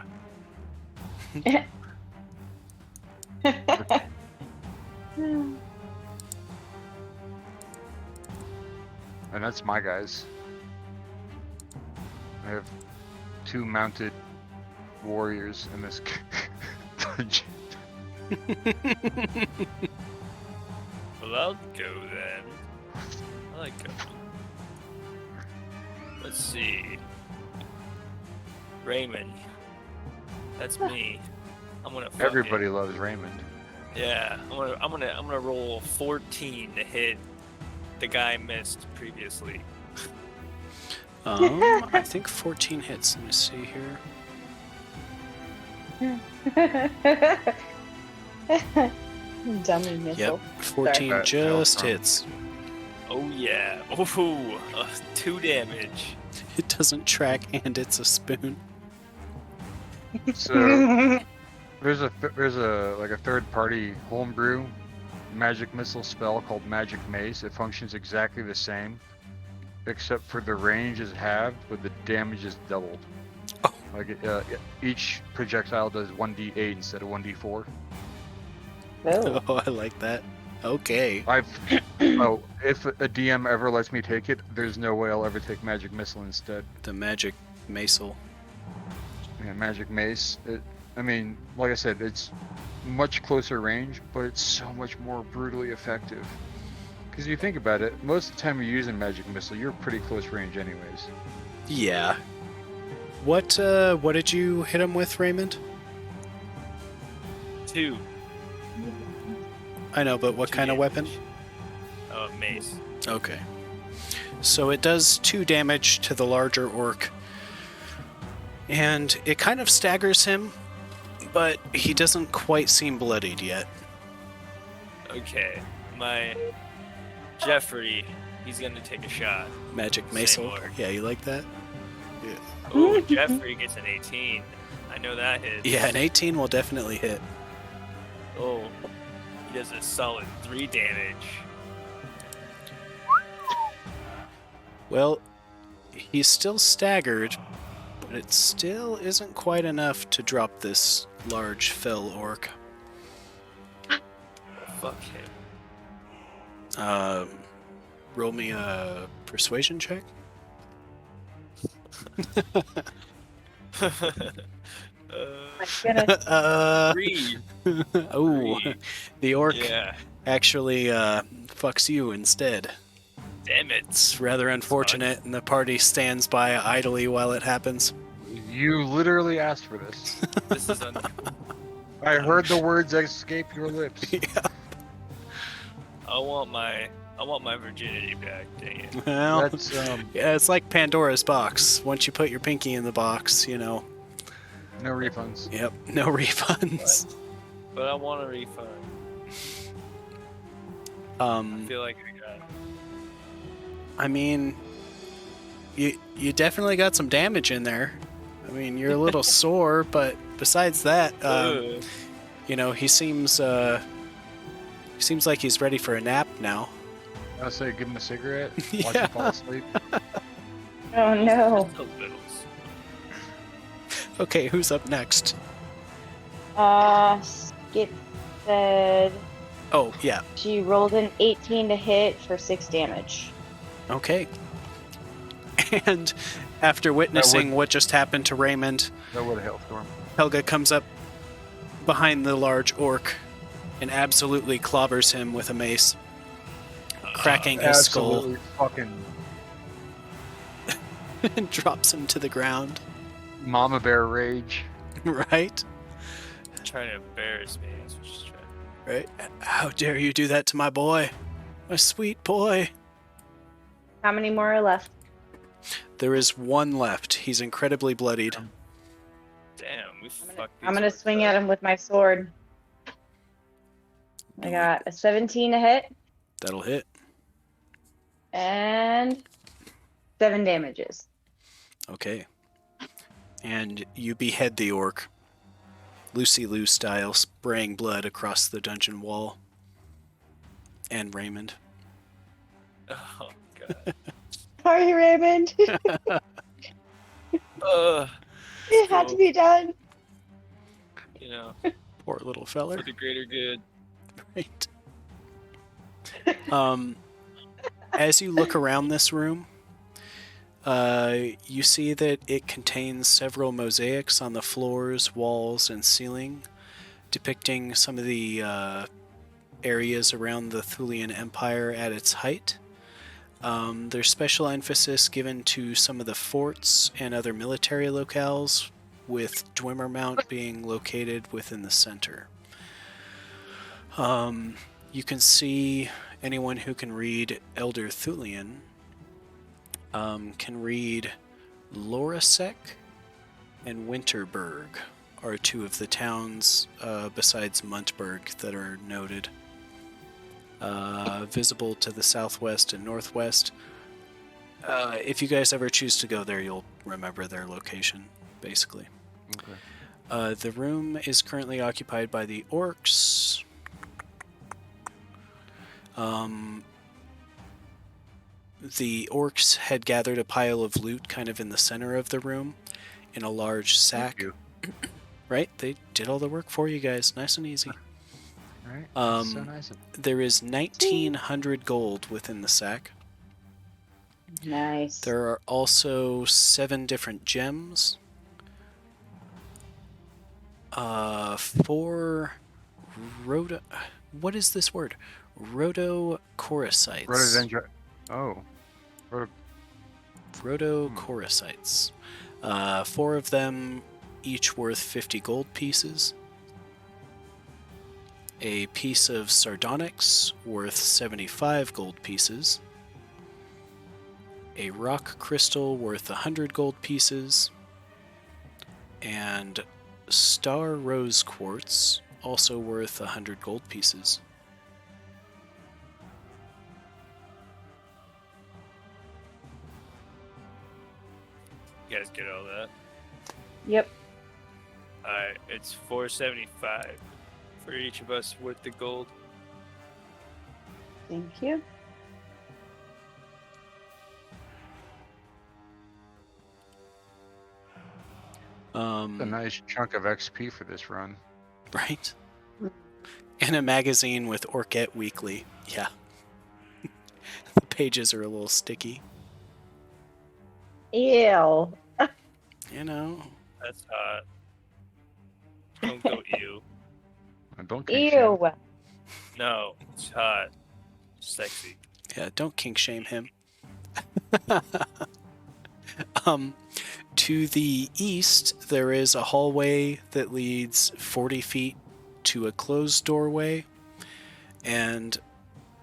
S4: And that's my guys. I have 2 mounted warriors in this dungeon.
S5: Well, I'll go then. I like going. Let's see. Raymond. That's me. I'm gonna. fucking-
S4: Everybody loves Raymond.
S5: Yeah, I'm gonna roll 14 to hit the guy I missed previously.
S1: I think 14 hits. Let me see here.
S6: Dummy missile.
S1: Yep, 14
S4: Sorry.
S1: just
S4: Sorry.
S1: hits.
S5: Oh yeah. Ooh, 2 damage.
S1: It doesn't track and it's a spoon.
S4: So there's a third party homebrew magic missile spell called Magic Mace. It functions exactly the same, except for the range is halved, but the damage is doubled.
S1: Oh.
S4: Like each projectile does 1d8 instead of 1d4.
S6: Oh.
S1: Oh, I like that. Okay.
S4: If a DM ever lets me take it, there's no way I'll ever take Magic Missile instead.
S1: The magic maceal.
S4: Yeah, Magic Mace. Like I said, it's much closer range, but it's so much more brutally effective. Because you think about it, most of the time you're using magic missile, you're pretty close range anyways.
S1: Yeah. What did you hit him with, Raymond?
S5: 2.
S1: I know, but what
S5: 2
S1: kind of weapon?
S5: damage. Oh, mace.
S1: Okay. So it does 2 damage to the larger orc. And it kind of staggers him, but he doesn't quite seem bloodied yet.
S5: Okay, my Jeffrey, he's gonna take a shot.
S1: Magic
S5: Same
S1: mace.
S5: orc.
S1: Yeah, you like that?
S5: Oh, Jeffrey gets an 18. I know that hits.
S1: Yeah, an 18 will definitely hit.
S5: Oh, he does a solid 3 damage.
S1: Well, he's still staggered, but it still isn't quite enough to drop this large fell orc.
S5: Fuck him.
S1: Roll me a persuasion check.
S6: My goodness.
S5: 3.
S1: Oh,
S5: Three.
S1: the orc
S5: Yeah.
S1: actually fucks you instead.
S5: Damn it.
S1: It's rather unfortunate, and the party stands by idly while it happens.
S4: You literally asked for this.
S5: This is uncool.
S4: I heard the words escape your lips.
S1: Yeah.
S5: I want my virginity back. Dang it.
S1: Well,
S4: That's
S1: yeah, it's like Pandora's box. Once you put your pinky in the box, you know.
S4: no refunds.
S1: Yep, no refunds.
S5: But I want a refund. I feel like I got.
S1: I mean, you definitely got some damage in there. I mean, you're a little sore, but besides that, you know, he seems like he's ready for a nap now.
S4: I'll say give him a cigarette, watch
S1: Yeah.
S4: him fall asleep.
S6: Oh no.
S5: Just a little.
S1: Okay, who's up next?
S6: Skip said
S1: Oh, yeah.
S6: she rolled an 18 to hit for 6 damage.
S1: Okay. And after witnessing what just happened to Raymond,
S4: That would have helped for him.
S1: Helga comes up behind the large orc and absolutely clobbers him with a mace, cracking his skull
S4: Absolutely fucking
S1: and drops him to the ground.
S4: mama bear rage.
S1: Right?
S5: Trying to embarrass me. That's what she's trying.
S1: Right? How dare you do that to my boy? My sweet boy.
S6: How many more are left?
S1: There is one left. He's incredibly bloodied.
S5: Damn, we fucked.
S6: I'm gonna swing at him with my sword. I got a 17 to hit
S1: That'll hit.
S6: and 7 damages.
S1: Okay. And you behead the orc. Lucy Lou style, spraying blood across the dungeon wall. And Raymond.
S5: Oh god.
S6: Sorry, Raymond. It had to be done.
S5: You know,
S1: Poor little feller.
S5: for the greater good.
S1: Right. As you look around this room, you see that it contains several mosaics on the floors, walls, and ceiling, depicting some of the areas around the Thulian Empire at its height. There's special emphasis given to some of the forts and other military locales, with Dwimmermount being located within the center. You can see anyone who can read Elder Thulian can read Lorasek and Winterberg are 2 of the towns besides Muntberg that are noted. Visible to the southwest and northwest. If you guys ever choose to go there, you'll remember their location, basically.
S4: Okay.
S1: The room is currently occupied by the orcs. The orcs had gathered a pile of loot kind of in the center of the room in a large sack.
S4: Thank you.
S1: Right? They did all the work for you guys, nice and easy.
S4: Right? That's so nice.
S1: There is 1,900 gold within the sack.
S6: Nice.
S1: There are also 7 different gems. 4 What is this word? Rhodocorocytes.
S4: Rhododendron. Oh.
S1: Rhodocorocytes. 4 of them, each worth 50 gold pieces. A piece of sardonyx, worth 75 gold pieces. A rock crystal, worth 100 gold pieces. And star rose quartz, also worth 100 gold pieces.
S5: You guys get all that?
S6: Yep.
S5: Alright, it's 475 for each of us with the gold.
S6: Thank you.
S4: A nice chunk of XP for this run.
S1: Right? And a magazine with Orchette Weekly. Yeah. The pages are a little sticky.
S6: Ew.
S1: You know.
S5: That's hot. Don't go ew.
S4: And don't kink shame.
S6: Ew.
S5: No, it's hot. Sexy.
S1: Yeah, don't kink shame him. To the east, there is a hallway that leads 40 feet to a closed doorway, and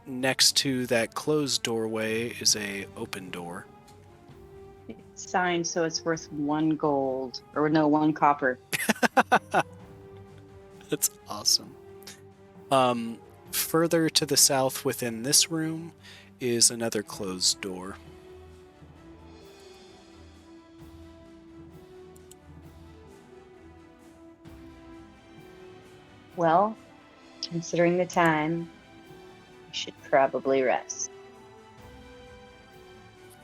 S1: next to that closed doorway is a open door.
S6: It's signed, so it's worth 1 gold. Or no, 1 copper.
S1: That's awesome. Further to the south within this room is another closed door.
S6: Well, considering the time, we should probably rest.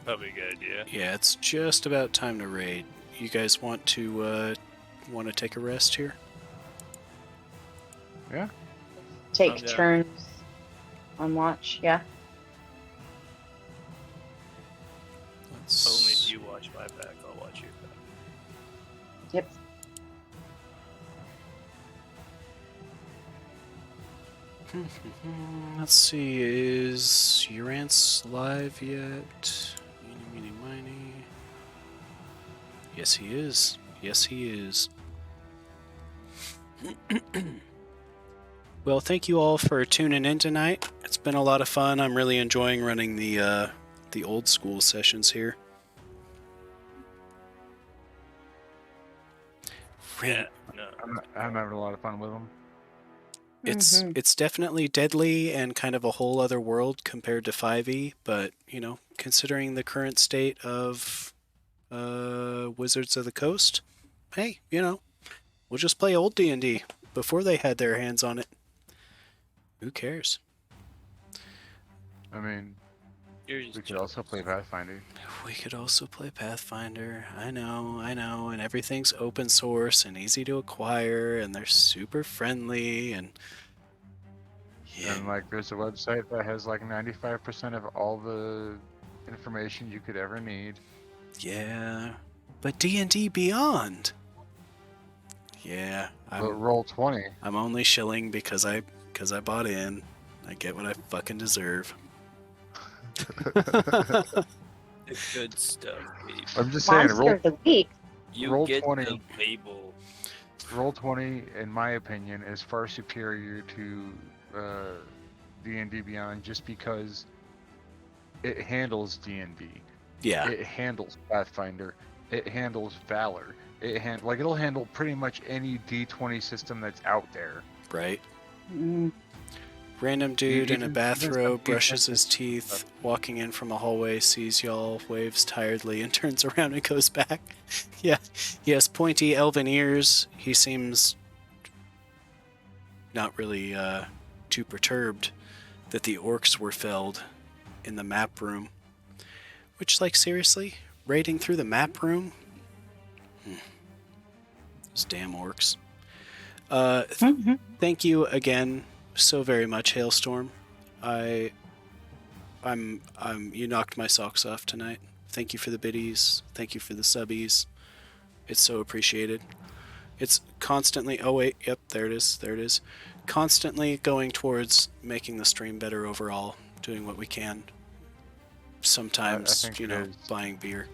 S5: Probably a good idea.
S1: Yeah, it's just about time to raid. You guys want to take a rest here?
S4: Yeah.
S6: Take
S5: I'm down.
S6: turns on watch, yeah?
S5: Only if you watch my back, I'll watch your back.
S6: Yep.
S1: Let's see, is Urance live yet? Eeny, meeny, miny. Yes, he is. Yes, he is. Well, thank you all for tuning in tonight. It's been a lot of fun. I'm really enjoying running the old school sessions here.
S5: Yeah, no.
S4: I'm having a lot of fun with them.
S1: It's definitely deadly and kind of a whole other world compared to 5e, but considering the current state of Wizards of the Coast, hey, we'll just play old D&D before they had their hands on it. Who cares?
S4: I mean,
S5: You're
S4: we
S5: just
S4: could also play Pathfinder.
S1: We could also play Pathfinder. I know, and everything's open source and easy to acquire, and they're super friendly, and
S4: And like, there's a website that has like 95% of all the information you could ever need.
S1: yeah. But D&D Beyond. Yeah,
S4: But Roll20.
S1: I'm only shilling because I bought in. I get what I fucking deserve.
S5: the good stuff, baby.
S4: I'm just saying,
S6: Monster of the week.
S5: You
S4: Roll
S5: get
S4: 20.
S5: the label.
S4: Roll20, in my opinion, is far superior to D&D Beyond just because it handles D&D.
S1: Yeah.
S4: It handles Pathfinder. It handles Valor. It'll handle pretty much any D20 system that's out there.
S1: Right.
S6: Mm.
S1: Random dude in a
S4: Even
S1: bathrobe
S4: some
S1: brushes
S4: defensive
S1: his teeth,
S4: stuff.
S1: walking in from a hallway, sees y'all, waves tiredly, and turns around and goes back. Yeah, he has pointy elven ears. He seems not really too perturbed that the orcs were felled in the map room. Which, seriously? Raiding through the map room? Those damn orcs. Thank you again so very much, Hailstorm. You knocked my socks off tonight. Thank you for the biddies. Thank you for the subbies. It's so appreciated. It's constantly. Oh wait, yep, there it is. There it is. Constantly going towards making the stream better overall, doing what we can. Sometimes,
S4: think
S1: you
S4: it
S1: know,
S4: is.
S1: buying beer.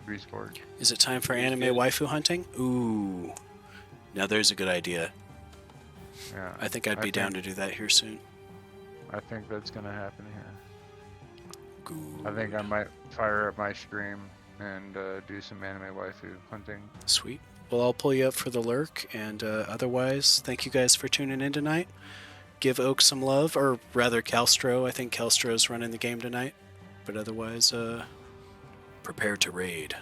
S4: Resport.
S1: Is it time for
S5: He's
S1: anime
S5: good.
S1: waifu hunting? Ooh. Now there's a good idea.
S4: Yeah.
S1: I think I'd be down to do that here soon.
S4: I think that's gonna happen here.
S1: Good.
S4: I think I might fire up my stream and do some anime waifu hunting.
S1: Sweet. Well, I'll pull you up for the lurk, and otherwise, thank you guys for tuning in tonight. Give Oak some love, or rather Calstro. I think Calstro's running the game tonight. But otherwise, prepare to raid.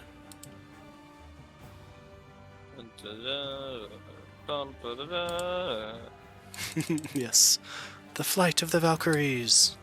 S1: Yes. The flight of the Valkyries.